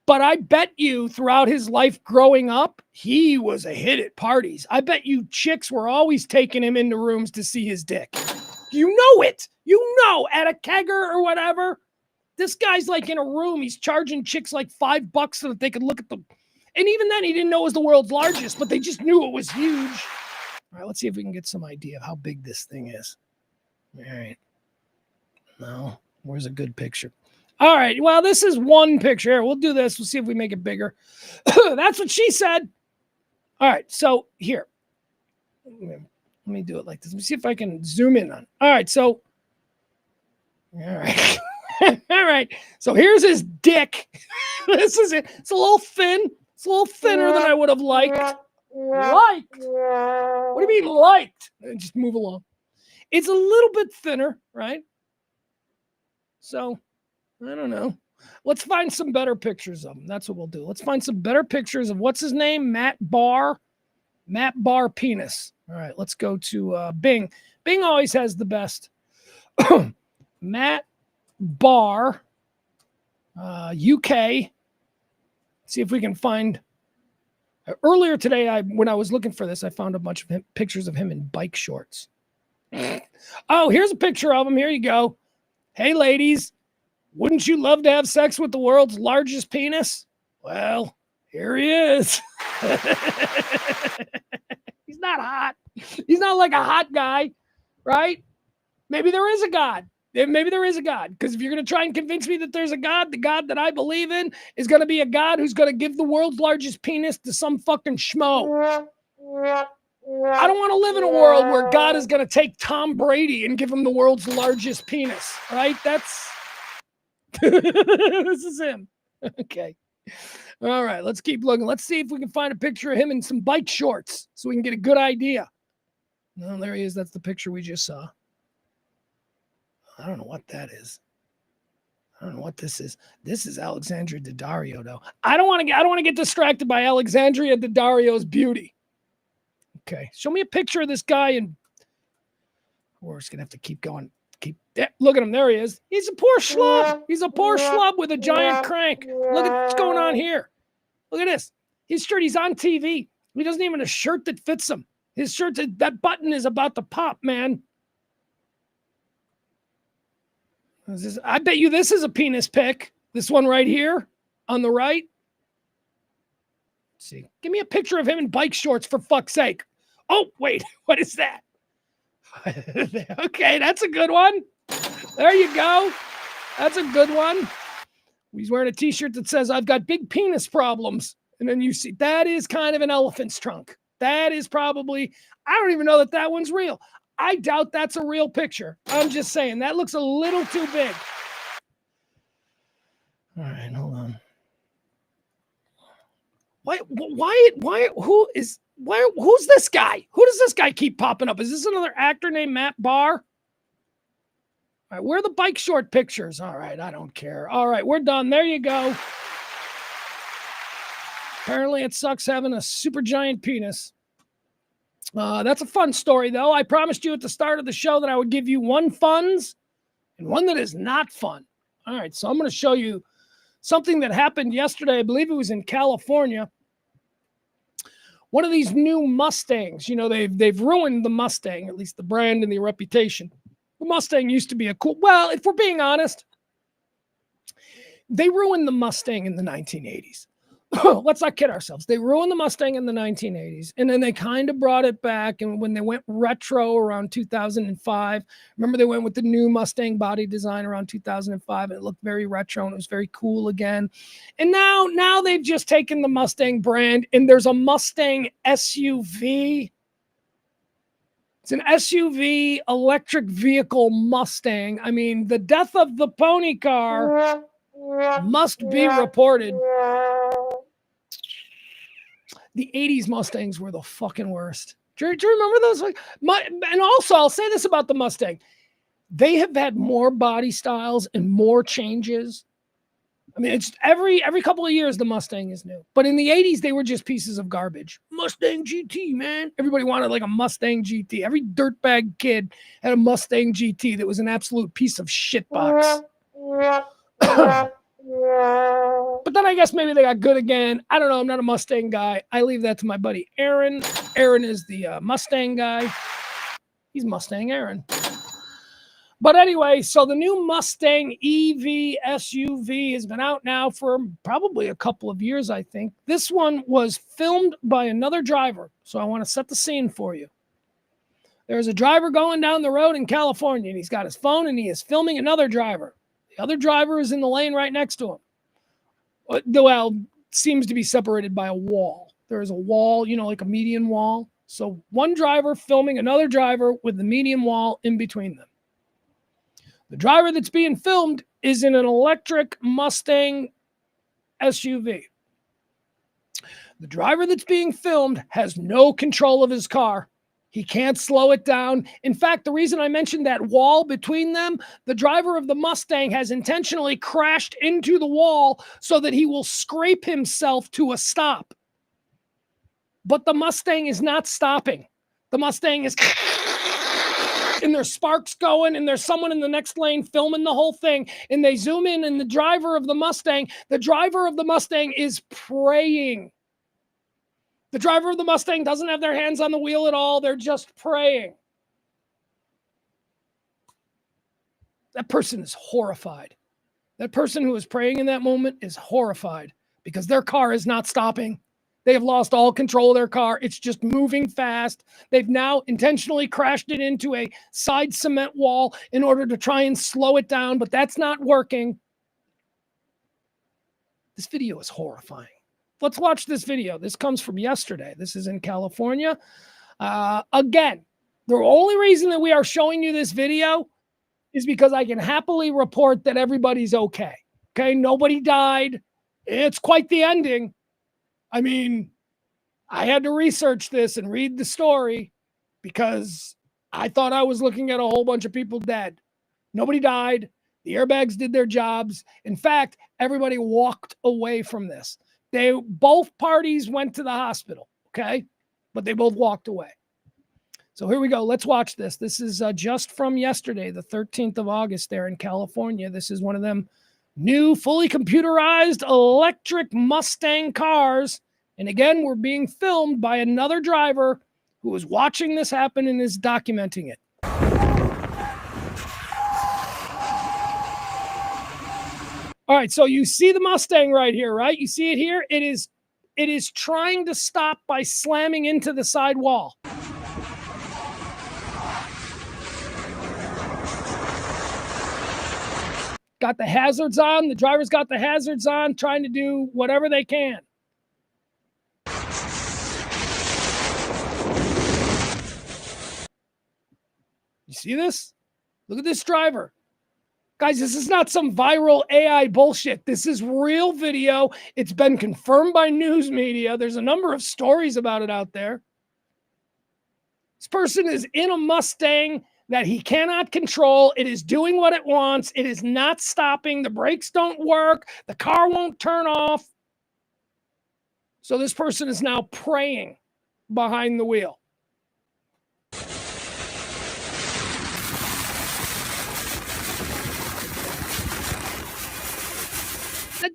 But I bet you throughout his life growing up, he was a hit at parties. I bet you chicks were always taking him into rooms to see his dick. You know it. At a kegger or whatever. This guy's like in a room. He's charging chicks like $5 so that they could look at them. And even then, he didn't know it was the world's largest, but they just knew it was huge. All right, let's see if we can get some idea of how big this thing is. All right. No, where's a good picture? All right, well, this is one picture. Here, we'll do this. We'll see if we make it bigger. That's what she said. All right, so here. Let me do it like this. Let me see if I can zoom in on it. All right, so. All right. All right, so here's his dick. This is it. It's a little thin. It's a little thinner than I would have liked. Liked? What do you mean liked? Just move along. It's a little bit thinner, right? So, I don't know. Let's find some better pictures of him. That's what we'll do. Let's find some better pictures of what's his name? Matt Barr. Matt Barr penis. All right, let's go to Bing. Bing always has the best. Matt Barr, UK. See if we can find. Earlier today, when I was looking for this, I found a bunch of pictures of him in bike shorts. Oh, here's a picture of him. Here you go. Hey, ladies, wouldn't you love to have sex with the world's largest penis? Well, here he is. He's not hot. He's not like a hot guy, right? Maybe there is a God. Maybe there is a God. Because if you're going to try and convince me that there's a God, the God that I believe in is going to be a God who's going to give the world's largest penis to some fucking schmo. I don't want to live in a world where God is going to take Tom Brady and give him the world's largest penis, right? That's, this is him. Okay. All right, let's keep looking. Let's see if we can find a picture of him in some bike shorts so we can get a good idea. No, there he is. That's the picture we just saw. I don't know what that is. I don't know what this is. This is Alexandria Daddario, though. I don't want to get distracted by Alexandria Daddario's beauty. Okay, show me a picture of this guy, and we're just gonna have to keep going. Look at him. There he is. He's a poor schlub. He's a poor schlub with a giant crank. Look at what's going on here. Look at this. His shirt. He's on TV. He doesn't even have a shirt that fits him. His shirt. That button is about to pop, man. I bet you this is a penis pic. This one right here on the right. Let's see. Give me a picture of him in bike shorts, for fuck's sake. Oh, wait. What is that? Okay, that's a good one. There you go. That's a good one. He's wearing a t-shirt that says, I've got big penis problems. And then you see, that is kind of an elephant's trunk. That is probably, I don't even know that one's real. I doubt that's a real picture. I'm just saying, that looks a little too big. All right, hold on. Who's this guy? Who does this guy keep popping up? Is this another actor named Matt Barr? All right, where are the bike short pictures? All right, I don't care. All right, we're done. There you go. Apparently it sucks having a super giant penis. That's a fun story, though. I promised you at the start of the show that I would give you one funs and one that is not fun. All right, so I'm going to show you something that happened yesterday. I believe it was in California. One of these new Mustangs, you know, they've ruined the Mustang, at least the brand and the reputation. The Mustang used to be a cool, well, if we're being honest, they ruined the Mustang in the 1980s. Let's not kid ourselves. They ruined the Mustang in the 1980s, and then they kind of brought it back. And when they went retro around 2005, remember they went with the new Mustang body design around 2005, and it looked very retro and it was very cool again. And now they've just taken the Mustang brand, and there's a Mustang SUV. It's an SUV electric vehicle Mustang. I mean, the death of the pony car must be reported. The 80s Mustangs were the fucking worst. Do you remember those? And also, I'll say this about the Mustang. They have had more body styles and more changes. I mean, it's every couple of years the Mustang is new. But in the 80s, they were just pieces of garbage. Mustang GT, man. Everybody wanted like a Mustang GT. Every dirtbag kid had a Mustang GT that was an absolute piece of shitbox. But then I guess maybe they got good again. I don't know. I'm not a Mustang guy. I leave that to my buddy Aaron. Aaron is the Mustang guy. He's Mustang Aaron. But anyway, so the new Mustang EV SUV has been out now for probably a couple of years, I think. This one was filmed by another driver. So I want to set the scene for you. There's a driver going down the road in California, and he's got his phone, and he is filming another driver. The other driver is in the lane right next to him. Well, seems to be separated by a wall. There is a wall, like a median wall. So one driver filming another driver with the median wall in between them. The driver that's being filmed is in an electric Mustang SUV. The driver that's being filmed has no control of his car. He can't slow it down. In fact, the reason I mentioned that wall between them, the driver of the Mustang has intentionally crashed into the wall so that he will scrape himself to a stop. But the Mustang is not stopping. The Mustang is... and there's sparks going, and there's someone in the next lane filming the whole thing, and they zoom in, and the driver of the Mustang is praying. The driver of the Mustang doesn't have their hands on the wheel at all. They're just praying. That person is horrified. That person who is praying in that moment is horrified because their car is not stopping. They have lost all control of their car. It's just moving fast. They've now intentionally crashed it into a side cement wall in order to try and slow it down, but that's not working. This video is horrifying. Let's watch this video. This comes from yesterday. This is in California. Again, the only reason that we are showing you this video is because I can happily report that everybody's okay. Okay, nobody died. It's quite the ending. I mean, I had to research this and read the story because I thought I was looking at a whole bunch of people dead. Nobody died. The airbags did their jobs. In fact, everybody walked away from this. Both parties went to the hospital, okay? But they both walked away. So here we go. Let's watch this. This is just from yesterday, the 13th of August there in California. This is one of them new, fully computerized electric Mustang cars. And again, we're being filmed by another driver who is watching this happen and is documenting it. All right, so you see the Mustang right here, right? You see it here? It is trying to stop by slamming into the side wall. Got the hazards on. The driver's got the hazards on, trying to do whatever they can. You see this? Look at this driver. Guys, this is not some viral AI bullshit. This is real video. It's been confirmed by news media. There's a number of stories about it out there. This person is in a Mustang that he cannot control. It is doing what it wants. It is not stopping. The brakes don't work. The car won't turn off. So this person is now praying behind the wheel.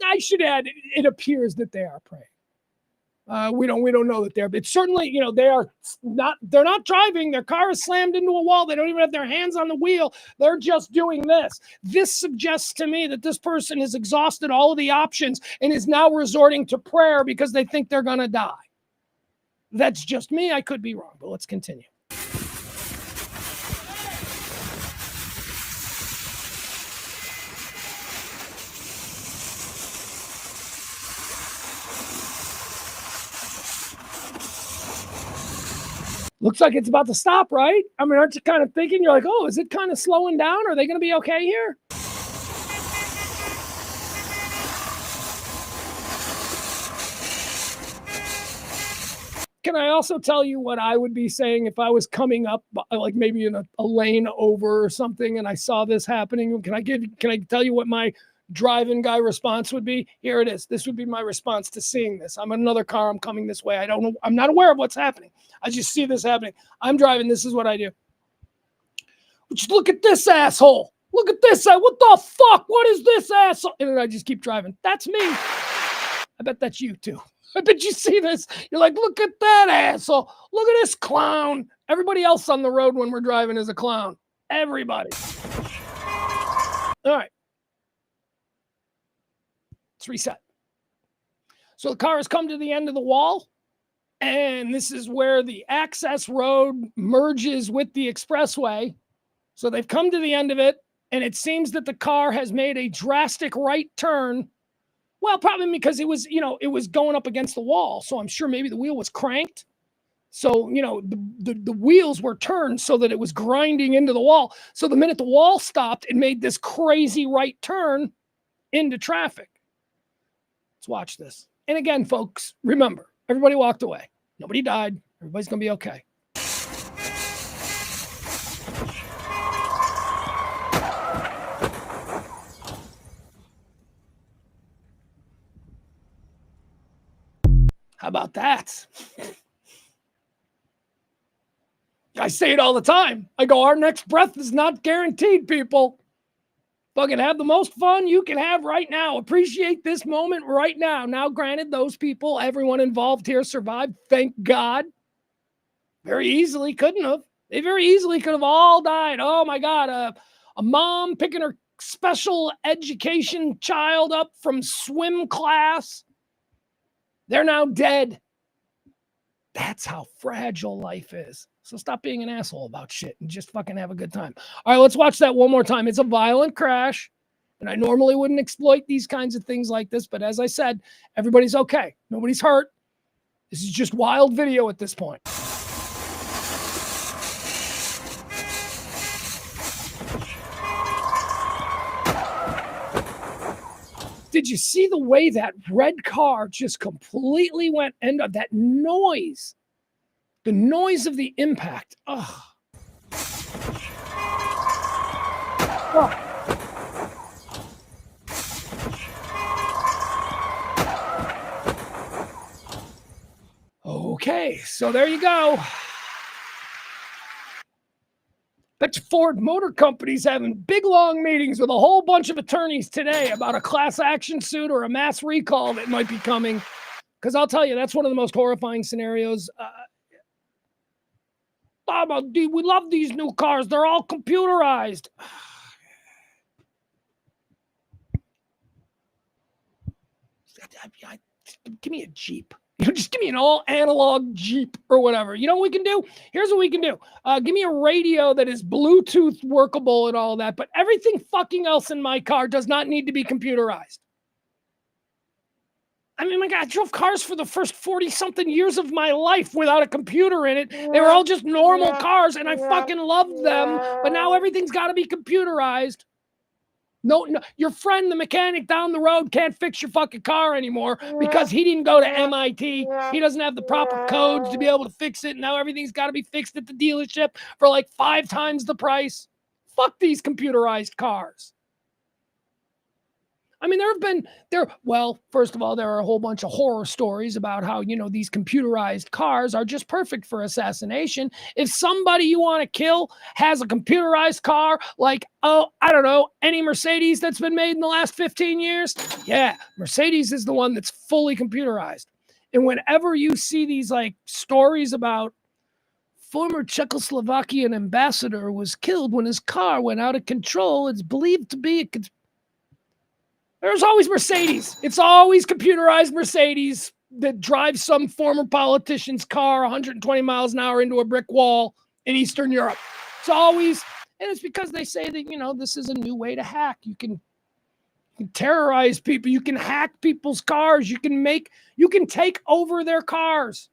I should add, it appears that they are praying. We don't know that they're, but certainly, they're not driving. Their car is slammed into a wall. They don't even have their hands on the wheel. They're just doing this. This suggests to me that this person has exhausted all of the options and is now resorting to prayer because they think they're going to die. That's just me. I could be wrong, but let's continue. Looks like it's about to stop, right? I mean, aren't you kind of thinking, you're like, oh, is it kind of slowing down? Are they going to be okay here? Can I also tell you what I would be saying if I was coming up, like maybe in a lane over or something, and I saw this happening? Can I tell you what my driving guy response would be? Here it is. This would be my response to seeing this. I'm in another car. I'm coming this way. I don't know. I'm not aware of what's happening. I just see this happening. I'm driving. This is what I do. Just look at this asshole. Look at this. What the fuck? What is this asshole? And then I just keep driving. That's me. I bet that's you too. I bet you see this. You're like, look at that asshole. Look at this clown. Everybody else on the road when we're driving is a clown. Everybody. All right. Let's reset. So the car has come to the end of the wall, And this is where the access road merges with the expressway. So they've come to the end of it, and it seems that the car has made a drastic right turn. Well, probably because it was going up against the wall. So I'm sure maybe the wheel was cranked. So, the wheels were turned so that it was grinding into the wall. So the minute the wall stopped, it made this crazy right turn into traffic. Let's watch this. And again, folks, remember, everybody walked away. Nobody died. Everybody's going to be okay. How about that? I say it all the time. I go, our next breath is not guaranteed, people. Fucking have the most fun you can have right now. Appreciate this moment right now. Now, granted, those people, everyone involved here survived. Thank God. Very easily couldn't have. They very easily could have all died. Oh, my God. A mom picking her special education child up from swim class. They're now dead. That's how fragile life is. So stop being an asshole about shit and just fucking have a good time. All right, let's watch that one more time. It's a violent crash, and I normally wouldn't exploit these kinds of things like this, but as I said, everybody's okay. Nobody's hurt. This is just wild video at this point. Did you see the way that red car just completely went end up? That noise. The noise of the impact. Ugh. Oh. Okay, so there you go. Bet Ford Motor Company's having big, long meetings with a whole bunch of attorneys today about a class action suit or a mass recall that might be coming. Because I'll tell you, that's one of the most horrifying scenarios. We love these new cars. They're all computerized. Give me a Jeep. Just give me an all analog Jeep or whatever. You know what we can do? Here's what we can do. Give me a radio that is Bluetooth workable and all that, but everything fucking else in my car does not need to be computerized. I mean, my God, I drove cars for the first 40-something years of my life without a computer in it. They were all just normal cars, and I fucking loved them. But now everything's got to be computerized. No, your friend, the mechanic down the road, can't fix your fucking car anymore because he didn't go to MIT. He doesn't have the proper codes to be able to fix it. And now everything's got to be fixed at the dealership for like 5 times the price. Fuck these computerized cars. I mean, first of all, there are a whole bunch of horror stories about how, these computerized cars are just perfect for assassination. If somebody you want to kill has a computerized car, like, I don't know, any Mercedes that's been made in the last 15 years, yeah, Mercedes is the one that's fully computerized. And whenever you see these like stories about former Czechoslovakian ambassador was killed when his car went out of control, it's believed to be there's always Mercedes. It's always computerized Mercedes that drives some former politician's car 120 miles an hour into a brick wall in Eastern Europe. It's always, and it's because they say that, this is a new way to hack. You can terrorize people. You can hack people's cars. You can take over their cars.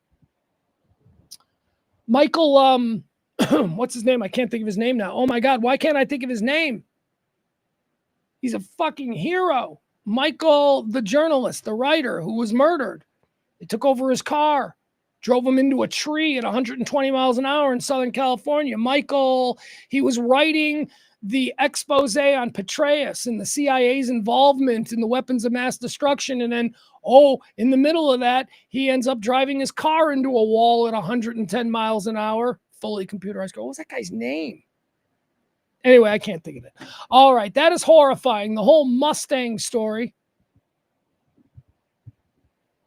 Michael, what's his name? I can't think of his name now. Oh my God, why can't I think of his name? He's a fucking hero. Michael, the journalist, the writer who was murdered. They took over his car, drove him into a tree at 120 miles an hour in Southern California. Michael, he was writing the expose on Petraeus and the CIA's involvement in the weapons of mass destruction. And then, in the middle of that, he ends up driving his car into a wall at 110 miles an hour. Fully computerized car. What was that guy's name? Anyway, I can't think of it. All right, that is horrifying. The whole Mustang story.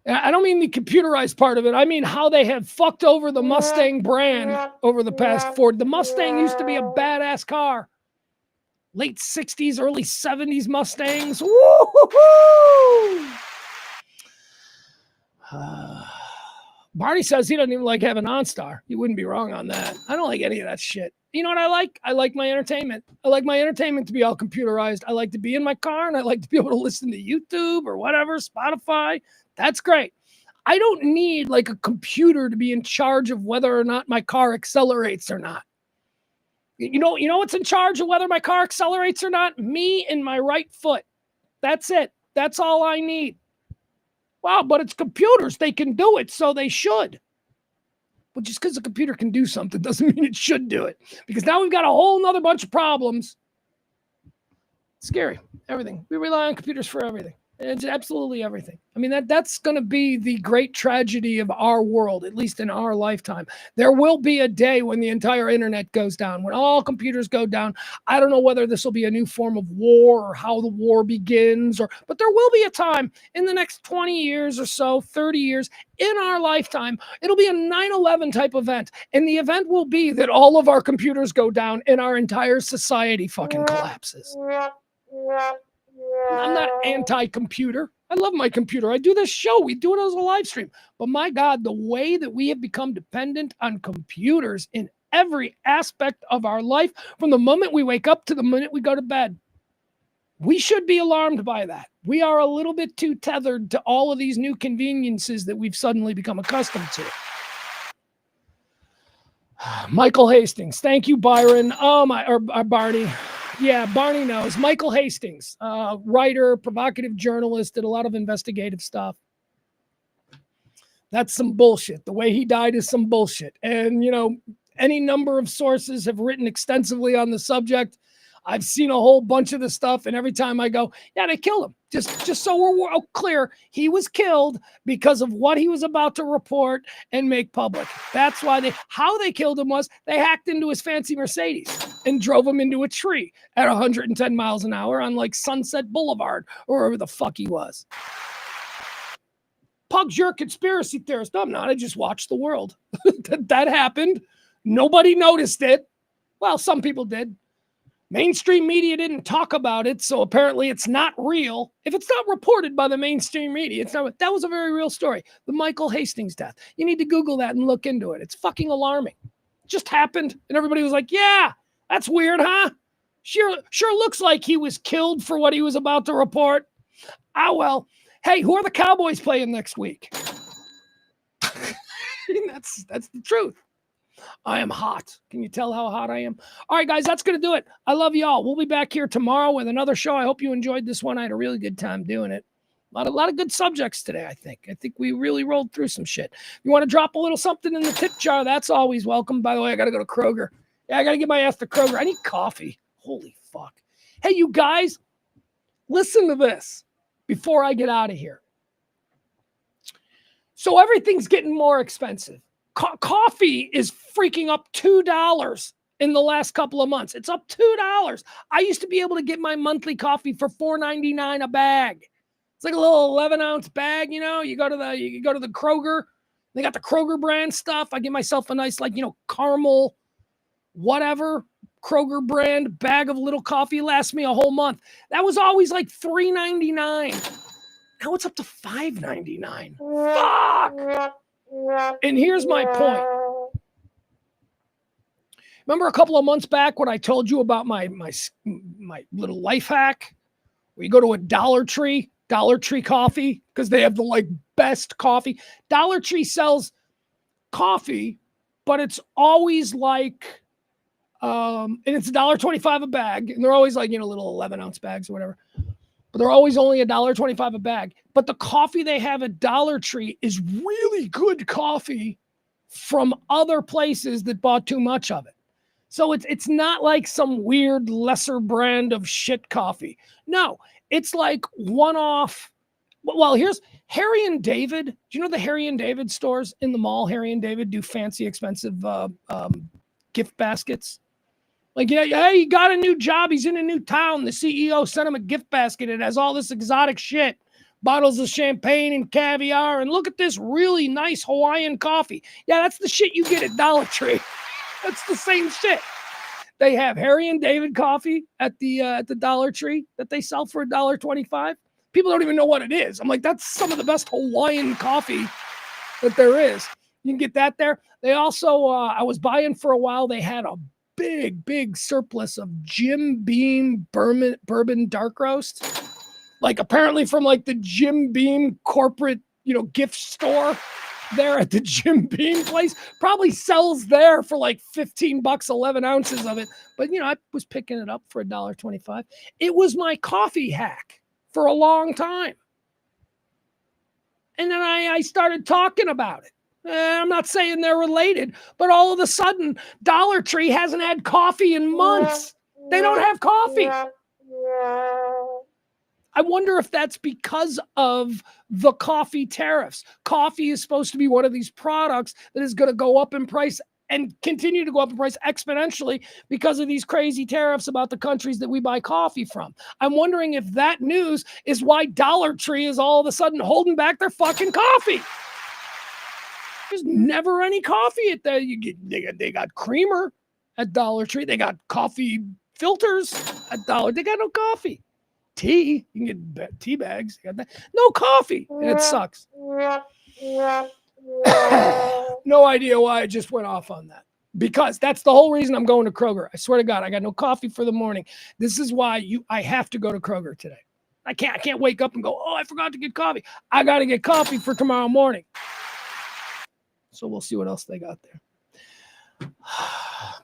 I don't mean the computerized part of it. I mean how they have fucked over the Mustang brand over the past 40. The Mustang used to be a badass car. Late 60s, early 70s Mustangs. Woo-hoo-hoo! Barney says he doesn't even like having OnStar. You wouldn't be wrong on that. I don't like any of that shit. You know what I like? I like my entertainment. I like my entertainment to be all computerized. I like to be in my car and I like to be able to listen to YouTube or whatever, Spotify. That's great. I don't need like a computer to be in charge of whether or not my car accelerates or not. You know what's in charge of whether my car accelerates or not? Me and my right foot. That's it. That's all I need. Wow, but it's computers. They can do it, so they should. But just because a computer can do something doesn't mean it should do it. Because now we've got a whole nother bunch of problems. Scary. Everything. We rely on computers for everything. It's absolutely everything. I mean, that's going to be the great tragedy of our world, at least in our lifetime. There will be a day when the entire internet goes down, when all computers go down. I don't know whether this will be a new form of war or how the war begins, but there will be a time in the next 20 years or so, 30 years in our lifetime. It'll be a 9/11 type event. And the event will be that all of our computers go down and our entire society fucking collapses. I'm not anti-computer. I love my computer. I do this show. We do it as a live stream. But my God, the way that we have become dependent on computers in every aspect of our life, from the moment we wake up to the minute we go to bed, we should be alarmed by that. We are a little bit too tethered to all of these new conveniences that we've suddenly become accustomed to. Michael Hastings. Thank you, Byron. Or Barney. Yeah, Barney knows. Michael Hastings, writer, provocative journalist, did a lot of investigative stuff. That's some bullshit. The way he died is some bullshit. And, any number of sources have written extensively on the subject. I've seen a whole bunch of the stuff, and every time I go, yeah, they killed him. Just so we're clear, he was killed because of what he was about to report and make public. That's why how they killed him was they hacked into his fancy Mercedes and drove him into a tree at 110 miles an hour on like Sunset Boulevard or wherever the fuck he was. Pugs, you're a conspiracy theorist. No, I'm not. I just watched the world. That happened. Nobody noticed it. Well, some people did. Mainstream media didn't talk about it, so apparently it's not real. If it's not reported by the mainstream media, it's not. That was a very real story. The Michael Hastings death. You need to Google that and look into it. It's fucking alarming. It just happened, and everybody was like, yeah, that's weird, huh? Sure looks like he was killed for what he was about to report. Well. Hey, who are the Cowboys playing next week? That's the truth. I am hot. Can you tell how hot I am? All right, guys, that's going to do it. I love y'all. We'll be back here tomorrow with another show. I hope you enjoyed this one. I had a really good time doing it. A lot of good subjects today, I think. I think we really rolled through some shit. You want to drop a little something in the tip jar, that's always welcome. By the way, I got to go to Kroger. Yeah, I got to get my ass to Kroger. I need coffee. Holy fuck. Hey, you guys, listen to this before I get out of here. So everything's getting more expensive. Coffee is freaking up $2 in the last couple of months. It's up $2. I used to be able to get my monthly coffee for $4.99 a bag. It's like a little 11-ounce bag, You go to the Kroger. They got the Kroger brand stuff. I get myself a nice, caramel, whatever, Kroger brand bag of little coffee. Lasts me a whole month. That was always like $3.99. Now it's up to $5.99. Fuck! And here's my point. Remember a couple of months back when I told you about my little life hack? Where you go to a Dollar Tree coffee, because they have the best coffee. Dollar Tree sells coffee, but it's always and it's $1.25 a bag. And they're always little 11-ounce bags or whatever. But they're always only $1.25 a bag. But the coffee they have at Dollar Tree is really good coffee from other places that bought too much of it. So it's not like some weird lesser brand of shit coffee. No, it's like one-off. Well, here's Harry and David. Do you know the Harry and David stores in the mall? Harry and David do fancy, expensive gift baskets. Hey, he got a new job. He's in a new town. The CEO sent him a gift basket. It has all this exotic shit. Bottles of champagne and caviar. And look at this really nice Hawaiian coffee. Yeah, that's the shit you get at Dollar Tree. That's the same shit. They have Harry and David coffee at the Dollar Tree that they sell for $1.25. People don't even know what it is. I'm like, that's some of the best Hawaiian coffee that there is. You can get that there. They also, I was buying for a while. They had a big surplus of Jim Beam bourbon dark roast. Like apparently from like the Jim Beam corporate, gift store there at the Jim Beam place. Probably sells there for like $15, 11 ounces of it. But, I was picking it up for $1.25. It was my coffee hack for a long time. And then I started talking about it. I'm not saying they're related, but all of a sudden, Dollar Tree hasn't had coffee in months. They don't have coffee. I wonder if that's because of the coffee tariffs. Coffee is supposed to be one of these products that is going to go up in price and continue to go up in price exponentially because of these crazy tariffs about the countries that we buy coffee from. I'm wondering if that news is why Dollar Tree is all of a sudden holding back their fucking coffee. There's never any coffee at there. They got creamer at Dollar Tree. They got coffee filters at Dollar. They got no coffee. Tea, you can get tea bags. You got that. No coffee, and it sucks. No idea why I just went off on that. Because that's the whole reason I'm going to Kroger. I swear to God, I got no coffee for the morning. This is why I have to go to Kroger today. I can't wake up and go, oh, I forgot to get coffee. I got to get coffee for tomorrow morning. So we'll see what else they got there. I'm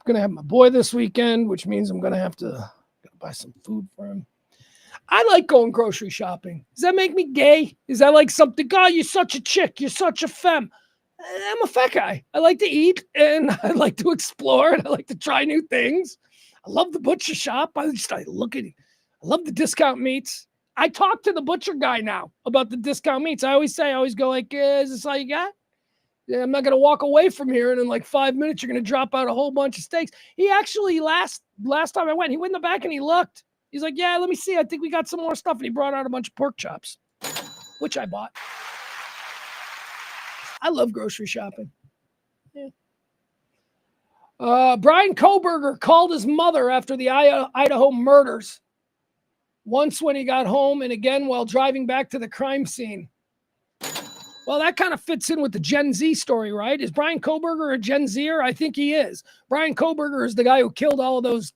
going to have my boy this weekend, which means I'm going to have to buy some food for him. I like going grocery shopping. Does that make me gay? Is that like something? God, you're such a chick. You're such a femme. I'm a fat guy. I like to eat and I like to explore and I like to try new things. I love the butcher shop. I look at it. I love the discount meats. I talk to the butcher guy now about the discount meats. I always go like, is this all you got? Yeah, I'm not going to walk away from here and in like 5 minutes, you're going to drop out a whole bunch of steaks. He actually, last time I went, he went in the back and he looked. He's like, yeah, let me see. I think we got some more stuff. And he brought out a bunch of pork chops, which I bought. I love grocery shopping. Yeah. Brian Koberger called his mother after the Idaho murders. Once when he got home and again while driving back to the crime scene. Well, that kind of fits in with the Gen Z story, right? Is Brian Koberger a Gen Zer? I think he is. Brian Koberger is the guy who killed all of those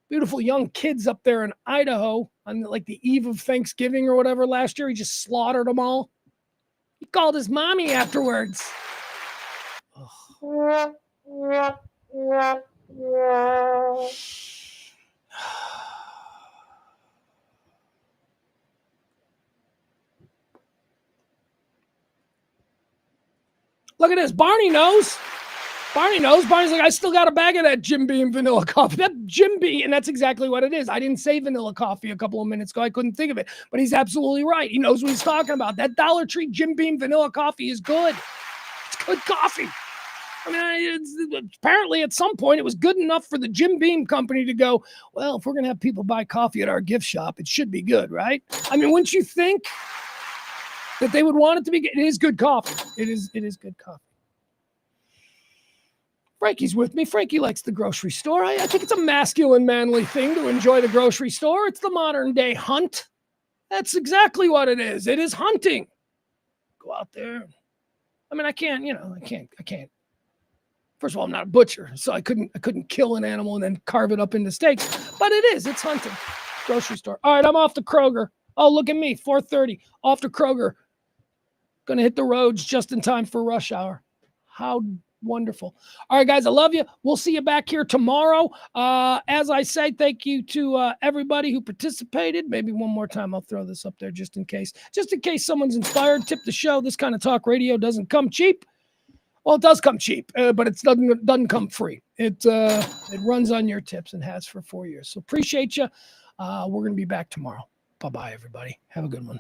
beautiful young kids up there in Idaho on like the eve of Thanksgiving or whatever last year. He just slaughtered them all. He called his mommy afterwards. Oh. Look at this. Barney knows. Barney's like, I still got a bag of that Jim Beam vanilla coffee. That Jim Beam, and that's exactly what it is. I didn't say vanilla coffee a couple of minutes ago. I couldn't think of it, but he's absolutely right. He knows what he's talking about. That Dollar Tree Jim Beam vanilla coffee is good. It's good coffee. I mean, apparently at some point it was good enough for the Jim Beam company to go, well, if we're going to have people buy coffee at our gift shop, it should be good, right? I mean, wouldn't you think that they would want it to be good? It is good coffee. It is good coffee. Frankie's with me. Frankie likes the grocery store. I think it's a masculine, manly thing to enjoy the grocery store. It's the modern day hunt. That's exactly what it is. It is hunting. Go out there. I mean, I can't. First of all, I'm not a butcher, so I couldn't kill an animal and then carve it up into steaks. But it is. It's hunting. Grocery store. All right, I'm off to Kroger. Oh, look at me. 4:30. Off to Kroger. Gonna hit the roads just in time for rush hour. How wonderful. All right, guys, I love you. We'll see you back here tomorrow. As I say, thank you to everybody who participated. Maybe one more time, I'll throw this up there just in case someone's inspired. Tip the show. This kind of talk radio doesn't come cheap. Well, it does come cheap, but it doesn't come free. It runs on your tips and has for 4 years. So appreciate you. We're going to be back tomorrow. Bye-bye, everybody. Have a good one.